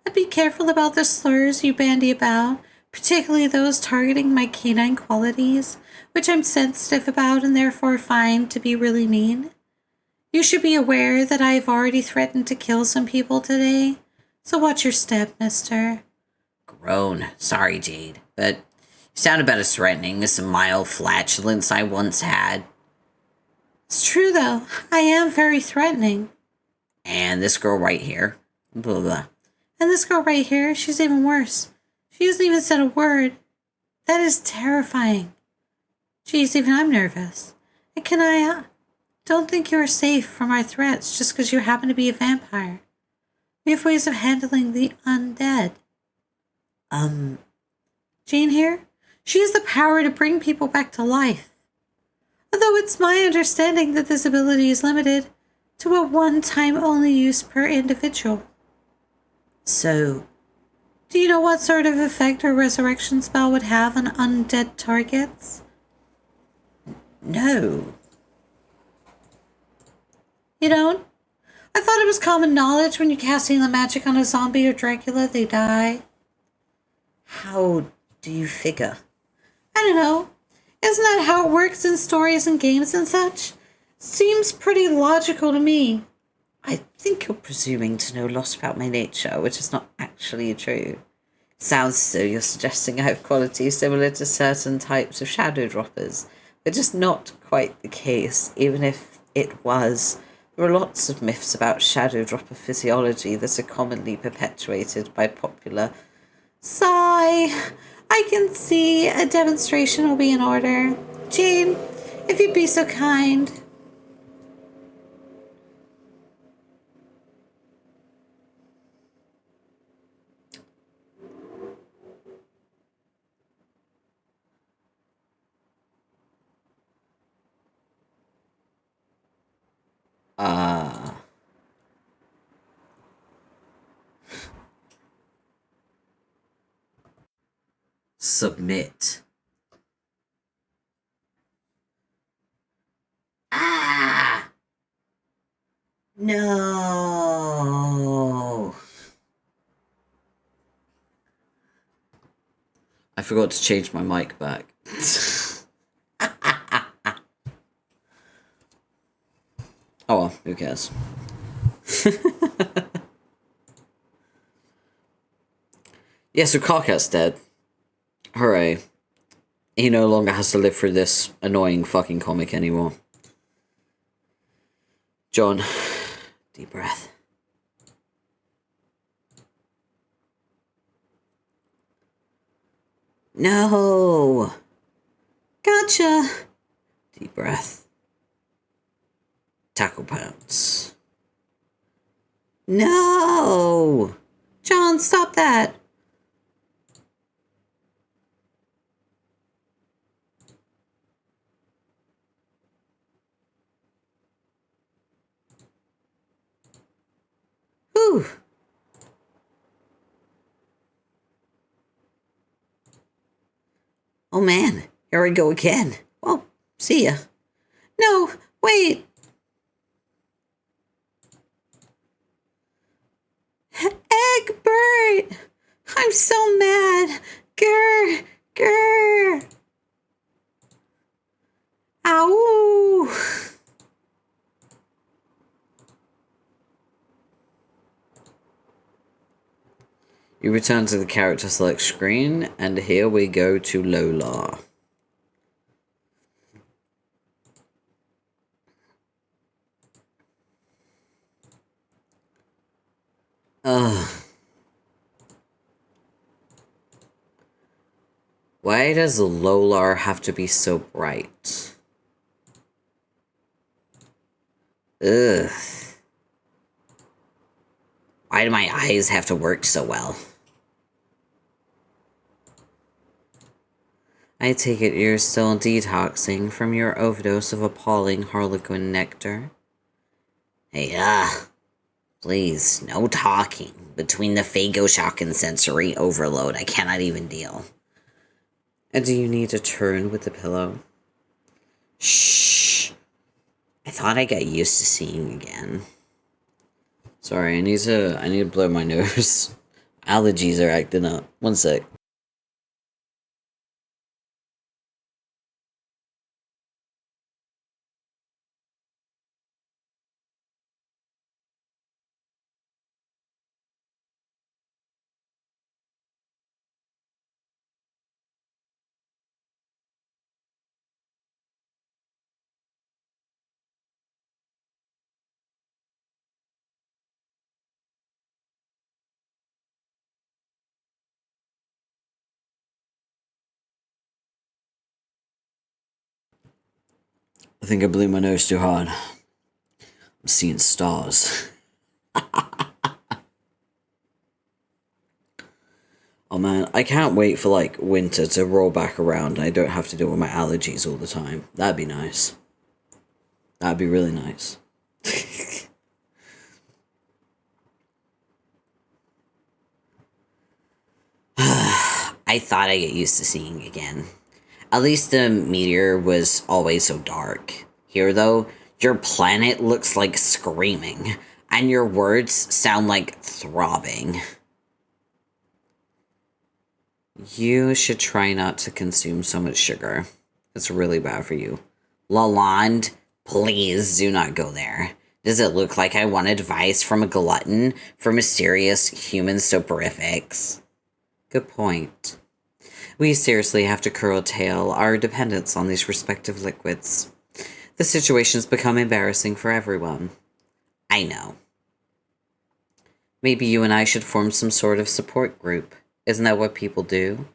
[SPEAKER 3] I'd be careful about the slurs you bandy about, particularly those targeting my canine qualities, which I'm sensitive about and therefore find to be really mean. You should be aware that I've already threatened to kill some people today, so watch your step, mister.
[SPEAKER 2] Groan. Sorry, Jade, but you sound about as threatening as some mild flatulence I once had.
[SPEAKER 3] It's true, though. I am very threatening.
[SPEAKER 2] And this girl right here. Blah, blah.
[SPEAKER 3] And this girl right here, she's even worse. She hasn't even said a word. That is terrifying. Geez, even I'm nervous. And can I, don't think you are safe from our threats just because you happen to be a vampire. We have ways of handling the undead. Jane here? She has the power to bring people back to life. Although it's my understanding that this ability is limited to a one-time only use per individual.
[SPEAKER 2] So,
[SPEAKER 3] do you know what sort of effect a resurrection spell would have on undead targets?
[SPEAKER 2] No.
[SPEAKER 3] You don't? I thought it was common knowledge when you're casting the magic on a zombie or Dracula, they die.
[SPEAKER 2] How do you figure?
[SPEAKER 3] I don't know. Isn't that how it works in stories and games and such? Seems pretty logical to me.
[SPEAKER 2] I think you're presuming to know a lot about my nature, which is not actually true. Sounds as though you're suggesting I have qualities similar to certain types of shadow droppers, but just not quite the case, even if it was. There are lots of myths about shadow dropper physiology that are commonly perpetuated by popular.
[SPEAKER 3] Sigh. I can see a demonstration will be in order. Jane, if you'd be so kind.
[SPEAKER 2] Submit. Ah! No.
[SPEAKER 1] I forgot to change my mic back. Oh well, who cares? Yeah, so Carcat's dead. Hooray. He no longer has to live through this annoying fucking comic anymore. John, deep breath.
[SPEAKER 2] No.
[SPEAKER 3] Gotcha.
[SPEAKER 1] Deep breath.
[SPEAKER 2] Tackle pounce.
[SPEAKER 3] No. John, stop that.
[SPEAKER 2] Whew. Oh man, here we go again. Well, see ya.
[SPEAKER 3] No, wait. Egbert! I'm so mad. Grr, grr. Ow.
[SPEAKER 1] You return to the character select screen, and here we go to Lola. Why does Lola have to be so bright? Ugh.
[SPEAKER 2] Why do my eyes have to work so well?
[SPEAKER 1] I take it you're still detoxing from your overdose of appalling harlequin nectar.
[SPEAKER 2] Hey, please, no talking. Between the phago shock and sensory overload, I cannot even deal.
[SPEAKER 1] And do you need to turn with the pillow?
[SPEAKER 2] Shh. I thought I got used to seeing again.
[SPEAKER 1] Sorry, I need to blow my nose. Allergies are acting up. One sec. I think I blew my nose too hard. I'm seeing stars. Oh man, I can't wait for like winter to roll back around and I don't have to deal with my allergies all the time. That'd be nice. That'd be really nice.
[SPEAKER 2] I thought I get used to seeing again. At least the meteor was always so dark. Here, though, your planet looks like screaming, and your words sound like throbbing. You should try not to consume so much sugar. It's really bad for you. Lalande, please do not go there. Does it look like I want advice from a glutton for mysterious human soporifics? Good point. We seriously have to curtail our dependence on these respective liquids. The situation's become embarrassing for everyone. I know. Maybe you and I should form some sort of support group. Isn't that what people do?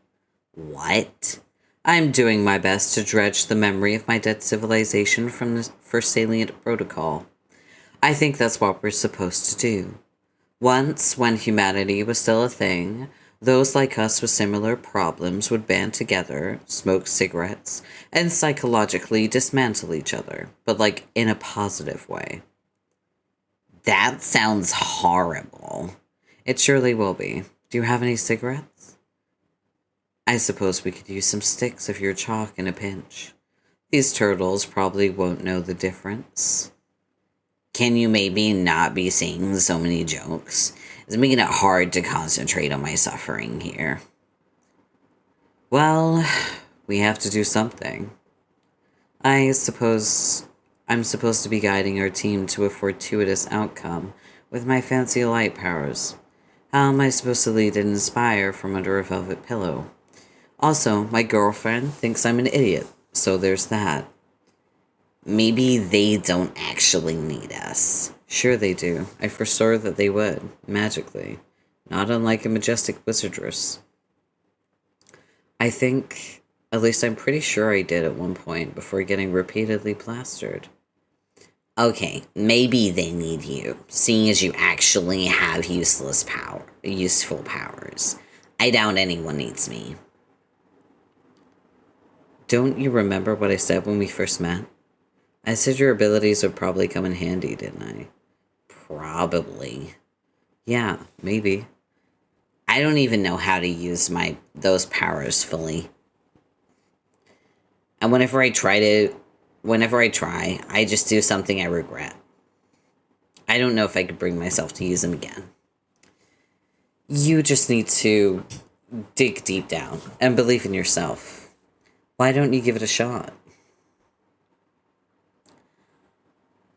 [SPEAKER 2] What? I'm doing my best to dredge the memory of my dead civilization from the first salient protocol. I think that's what we're supposed to do. Once, when humanity was still a thing, those like us with similar problems would band together, smoke cigarettes, and psychologically dismantle each other, but like in a positive way. That sounds horrible. It surely will be. Do you have any cigarettes? I suppose we could use some sticks of your chalk in a pinch. These turtles probably won't know the difference. Can you maybe not be saying so many jokes? It's making it hard to concentrate on my suffering here. Well, we have to do something. I suppose I'm supposed to be guiding our team to a fortuitous outcome with my fancy light powers. How am I supposed to lead and inspire from under a velvet pillow? Also, my girlfriend thinks I'm an idiot, so there's that. Maybe they don't actually need us. Sure they do. I foresaw that they would, magically. Not unlike a majestic wizardress. I think, at least I'm pretty sure I did at one point before getting repeatedly plastered. Okay, maybe they need you, seeing as you actually have useful powers. I doubt anyone needs me. Don't you remember what I said when we first met? I said your abilities would probably come in handy, didn't I? Probably. Yeah, maybe. I don't even know how to use those powers fully. And whenever I try, I just do something I regret. I don't know if I could bring myself to use them again. You just need to dig deep down and believe in yourself. Why don't you give it a shot?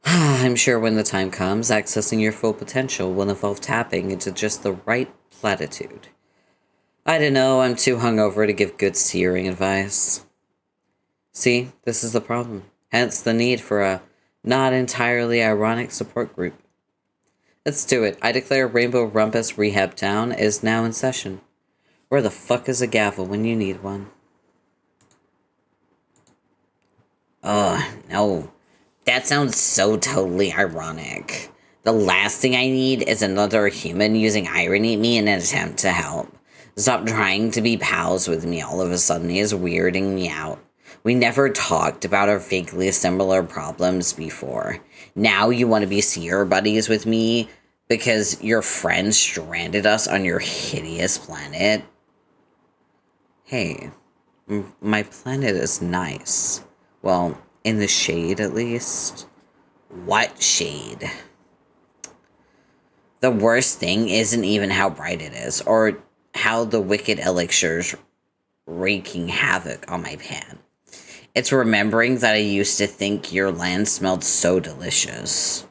[SPEAKER 2] I'm sure when the time comes, accessing your full potential will involve tapping into just the right platitude. I don't know, I'm too hungover to give good searing advice. See, this is the problem. Hence the need for a not entirely ironic support group. Let's do it. I declare Rainbow Rumpus Rehab Town is now in session. Where the fuck is a gavel when you need one? Oh, no. That sounds so totally ironic. The last thing I need is another human using irony at me in an attempt to help. Stop trying to be pals with me all of a sudden is weirding me out. We never talked about our vaguely similar problems before. Now you want to be seer buddies with me because your friends stranded us on your hideous planet? Hey, my planet is nice. Well, in the shade, at least. What shade? The worst thing isn't even how bright it is, or how the wicked elixirs wreaking havoc on my pan. It's remembering that I used to think your land smelled so delicious.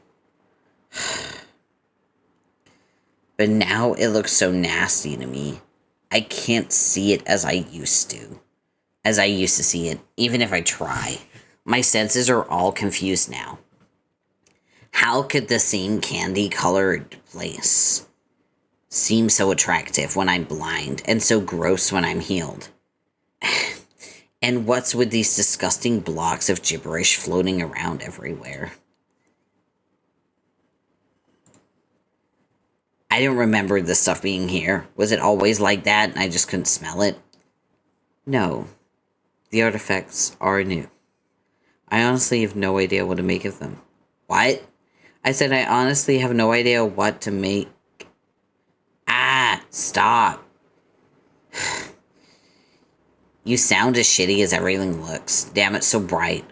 [SPEAKER 2] But now it looks so nasty to me. I can't see it as I used to. As I used to see it, even if I try. My senses are all confused now. How could the same candy-colored place seem so attractive when I'm blind and so gross when I'm healed? And what's with these disgusting blocks of gibberish floating around everywhere? I don't remember this stuff being here. Was it always like that and I just couldn't smell it? No. The artifacts are new. I honestly have no idea what to make of them. What? I said I honestly have no idea what to make. Ah, stop. You sound as shitty as everything looks. Damn, it's so bright.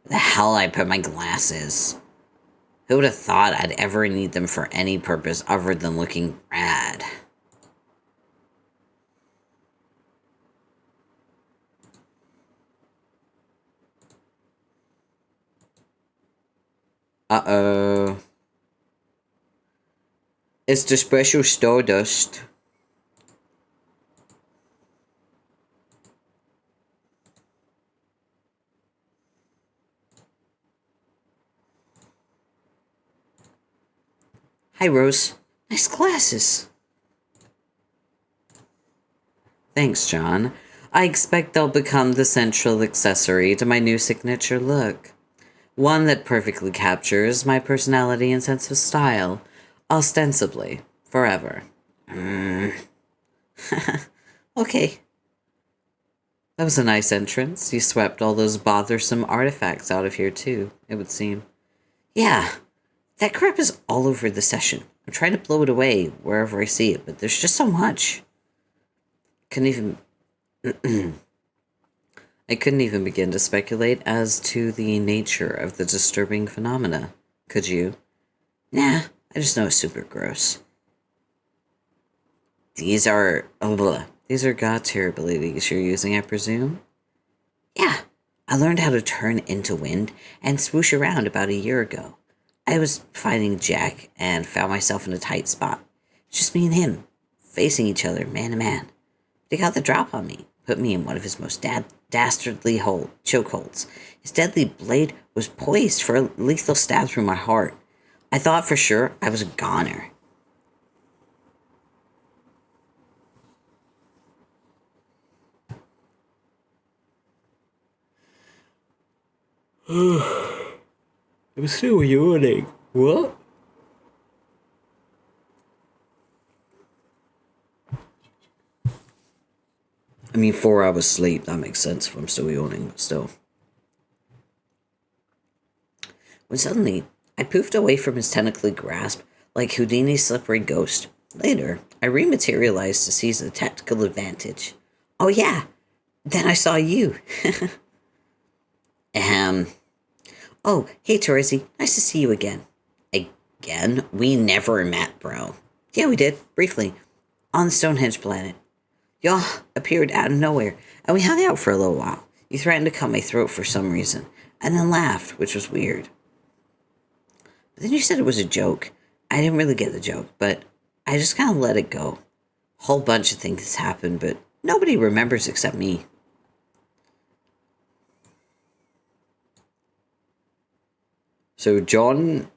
[SPEAKER 2] Where the hell I put my glasses? Who would have thought I'd ever need them for any purpose other than looking rad? Uh-oh. It's the special Stardust. Hi, Rose. Nice glasses. Thanks, John. I expect they'll become the central accessory to my new signature look. One that perfectly captures my personality and sense of style, ostensibly, forever. Okay. That was a nice entrance. You swept all those bothersome artifacts out of here, too, it would seem. Yeah, that crap is all over the session. I'm trying to blow it away wherever I see it, but there's just so much. Couldn't even... I couldn't even begin to speculate as to the nature of the disturbing phenomena. Could you? Nah, I just know it's super gross. These are god tier abilities you're using, I presume? Yeah, I learned how to turn into wind and swoosh around about a year ago. I was fighting Jack and found myself in a tight spot. Just me and him, facing each other man to man. He got the drop on me, put me in one of his most dastardly chokeholds. His deadly blade was poised for a lethal stab through my heart. I thought for sure I was a goner. I'm still yawning. What? I mean, 4 hours sleep, that makes sense if I'm still yawning, but still. When suddenly, I poofed away from his tentacly grasp like Houdini's slippery ghost. Later, I rematerialized to seize the tactical advantage. Oh yeah, then I saw you. Oh, hey Torresy, nice to see you again. Again? We never met, bro. Yeah, we did, briefly. On the Stonehenge planet. Y'all appeared out of nowhere, and we hung out for a little while. You threatened to cut my throat for some reason, and then laughed, which was weird. But then you said it was a joke. I didn't really get the joke, but I just kind of let it go. Whole bunch of things happened, but nobody remembers except me. So John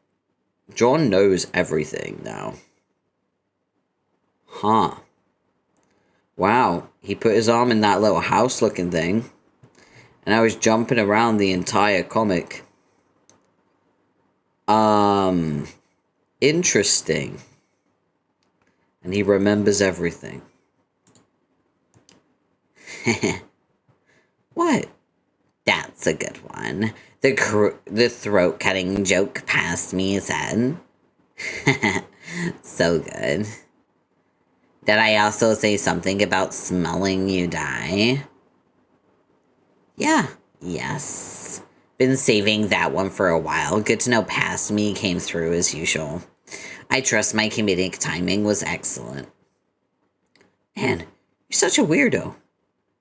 [SPEAKER 2] knows everything now. Huh. Wow, he put his arm in that little house-looking thing, and I was jumping around the entire comic. Interesting. And he remembers everything. What? That's a good one. The throat-cutting joke passed me, said. So good. Did I also say something about smelling you die? Yeah. Yes. Been saving that one for a while. Good to know past me came through as usual. I trust my comedic timing was excellent. Man, you're such a weirdo.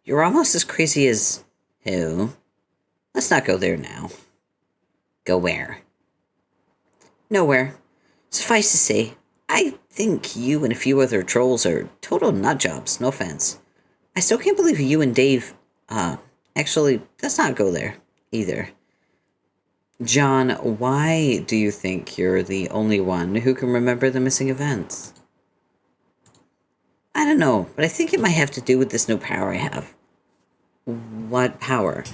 [SPEAKER 2] You're almost as crazy as... who? Let's not go there now. Go where? Nowhere. Suffice to say, I think you and a few other trolls are total nutjobs, no offense. I still can't believe you and Dave, actually, let's not go there, either. John, why do you think you're the only one who can remember the missing events? I don't know, but I think it might have to do with this new power I have. What power?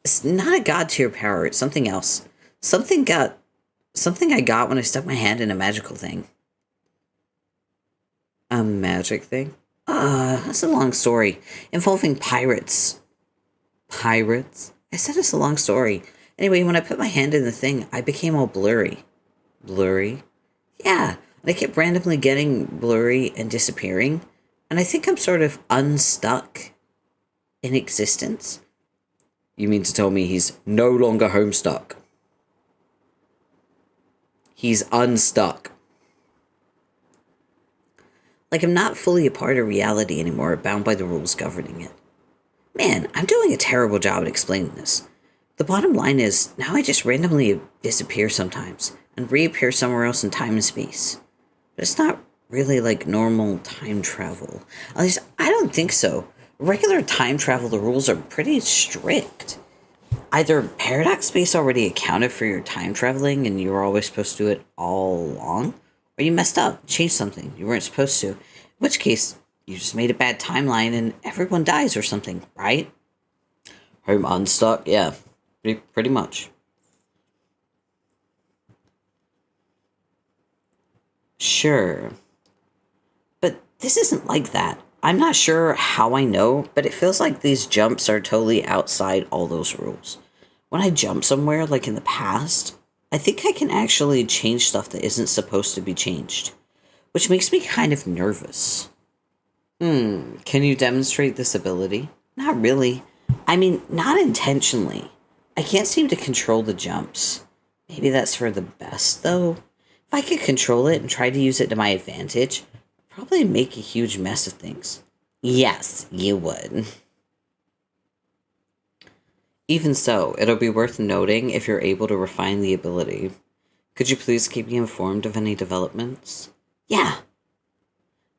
[SPEAKER 2] It's not a god tier power, it's something else. Something I got when I stuck my hand in a magical thing. A magic thing? That's a long story. Involving pirates. Pirates? I said it's a long story. Anyway, when I put my hand in the thing, I became all blurry. Blurry? Yeah, and I kept randomly getting blurry and disappearing. And I think I'm sort of unstuck. in existence?
[SPEAKER 1] You mean to tell me he's no longer Homestuck? He's unstuck.
[SPEAKER 2] Like I'm not fully a part of reality anymore, bound by the rules governing it. Man, I'm doing a terrible job at explaining this. The bottom line is, now I just randomly disappear sometimes, and reappear somewhere else in time and space. But it's not really like normal time travel. At least, I don't think so. Regular time travel, the rules are pretty strict. Either paradox space already accounted for your time traveling and you were always supposed to do it all along, or you messed up, changed something you weren't supposed to. In which case, you just made a bad timeline and everyone dies or something, right?
[SPEAKER 1] Home unstuck? Yeah, pretty much.
[SPEAKER 2] Sure. But this isn't like that. I'm not sure how I know, but it feels like these jumps are totally outside all those rules. When I jump somewhere, like in the past, I think I can actually change stuff that isn't supposed to be changed, which makes me kind of nervous.
[SPEAKER 1] Can you demonstrate this ability?
[SPEAKER 2] Not really. I mean, not intentionally. I can't seem to control the jumps. Maybe that's for the best, though. If I could control it and try to use it to my advantage, I'd probably make a huge mess of things. Yes, you would.
[SPEAKER 1] Even so, it'll be worth noting if you're able to refine the ability. Could you please keep me informed of any developments?
[SPEAKER 2] Yeah.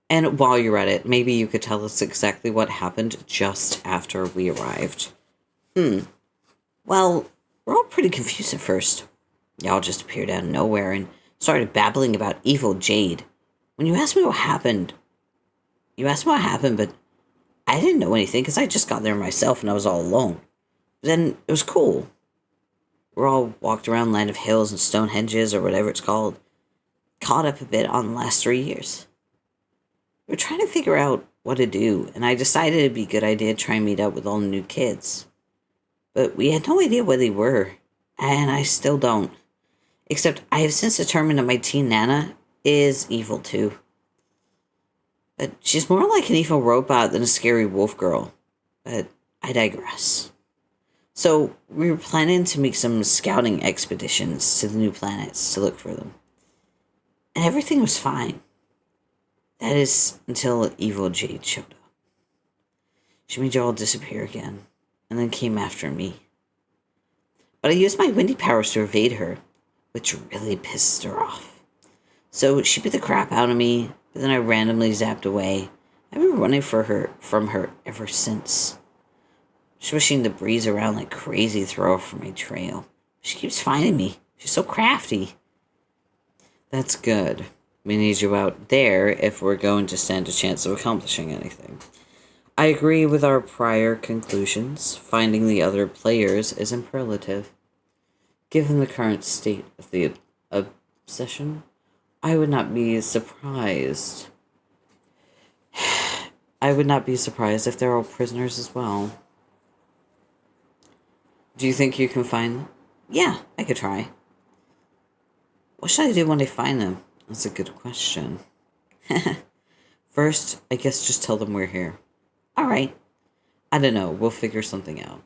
[SPEAKER 1] And while you're at it, maybe you could tell us exactly what happened just after we arrived.
[SPEAKER 2] Well, we're all pretty confused at first. Y'all just appeared out of nowhere and started babbling about evil Jade. When you asked me what happened, but I didn't know anything because I just got there myself and I was all alone. Then it was cool. We're all walked around Land of Hills and Stonehenges or whatever it's called. Caught up a bit on the last 3 years. We were trying to figure out what to do, and I decided it'd be a good idea to try and meet up with all the new kids. But we had no idea where they were, and I still don't. Except I have since determined that my teen Nana is evil too. But she's more like an evil robot than a scary wolf girl. But I digress. So we were planning to make some scouting expeditions to the new planets to look for them. And everything was fine. That is until evil Jade showed up. She made you all disappear again, and then came after me. But I used my windy powers to evade her, which really pissed her off. So she beat the crap out of me, but then I randomly zapped away. I've been running from her ever since. Swishing the breeze around like crazy to throw her from my trail. She keeps finding me. She's so crafty.
[SPEAKER 1] That's good. We need you out there if we're going to stand a chance of accomplishing anything. I agree with our prior conclusions. Finding the other players is imperative. Given the current state of the obsession, I would not be surprised. I would not be surprised if they're all prisoners as well. Do you think you can find them?
[SPEAKER 2] Yeah, I could try.
[SPEAKER 1] What should I do when I find them? That's a good question. First, I guess just tell them we're here.
[SPEAKER 2] Alright.
[SPEAKER 1] I don't know, we'll figure something out.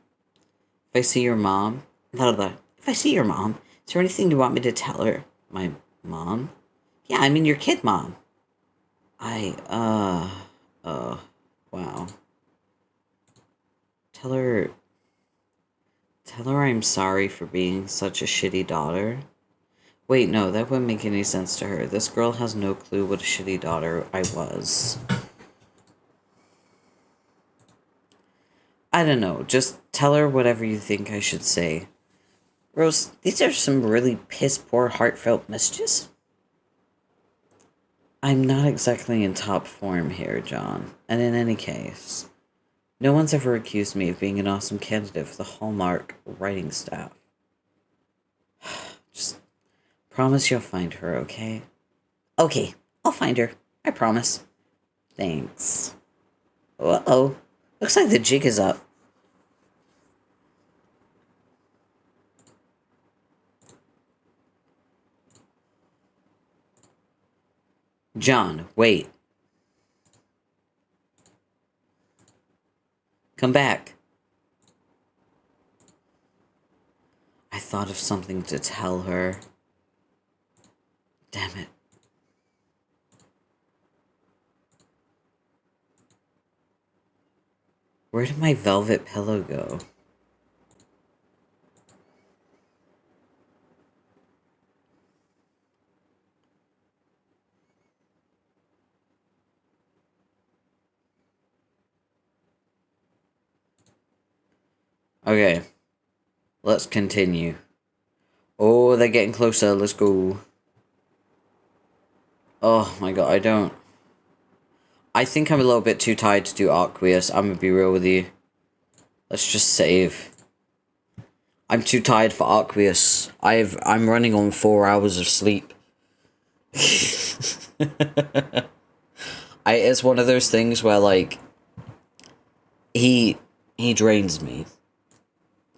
[SPEAKER 1] If I see your mom...
[SPEAKER 2] If I see your mom, is there anything you want me to tell her?
[SPEAKER 1] My mom?
[SPEAKER 2] Yeah, I mean your kid mom.
[SPEAKER 1] Wow. Tell her I'm sorry for being such a shitty daughter. Wait, no, that wouldn't make any sense to her. This girl has no clue what a shitty daughter I was. I don't know, just tell her whatever you think I should say.
[SPEAKER 2] Rose, these are some really piss-poor, heartfelt messages.
[SPEAKER 1] I'm not exactly in top form here, John. And in any case, no one's ever accused me of being an awesome candidate for the Hallmark writing staff. Just promise you'll find her, okay?
[SPEAKER 2] Okay, I'll find her. I promise.
[SPEAKER 1] Thanks.
[SPEAKER 2] Uh-oh. Looks like the jig is up.
[SPEAKER 1] John, wait.
[SPEAKER 2] Come back. I thought of something to tell her. Damn it. Where did my velvet pillow go? Okay. Let's continue. Oh, they're getting closer. Let's go. Oh my god, I think I'm a little bit too tired to do Aqueous. I'm gonna be real with you. Let's just save. I'm too tired for Aqueous. I'm running on 4 hours of sleep. It's one of those things where, like, he drains me.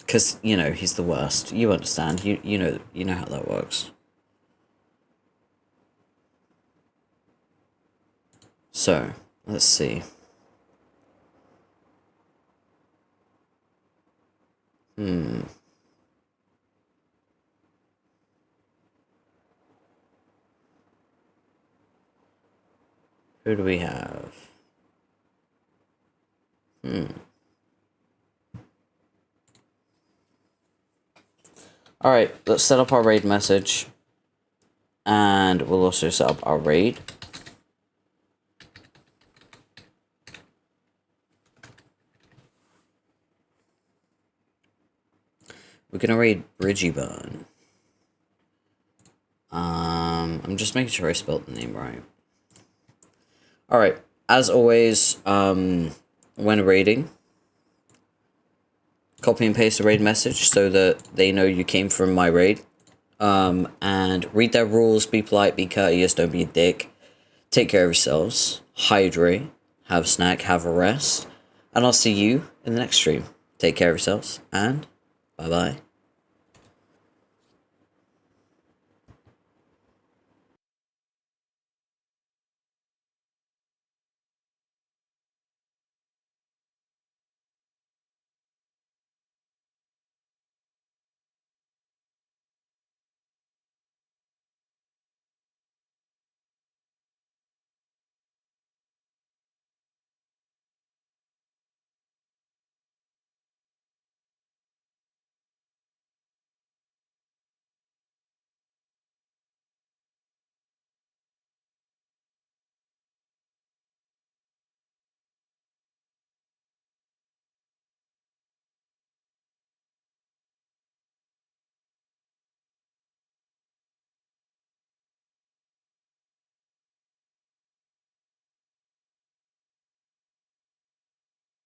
[SPEAKER 2] Cause, you know, he's the worst. You understand. You know how that works. So, let's see. Who do we have? Alright, let's set up our raid message. And we'll also set up our raid. We're gonna raid Bridgieburn. I'm just making sure I spelled the name right. Alright, as always, when raiding, copy and paste the raid message so that they know you came from my raid. And read their rules, be polite, be courteous, don't be a dick. Take care of yourselves, hydrate, have a snack, have a rest, and I'll see you in the next stream. Take care of yourselves, and bye-bye.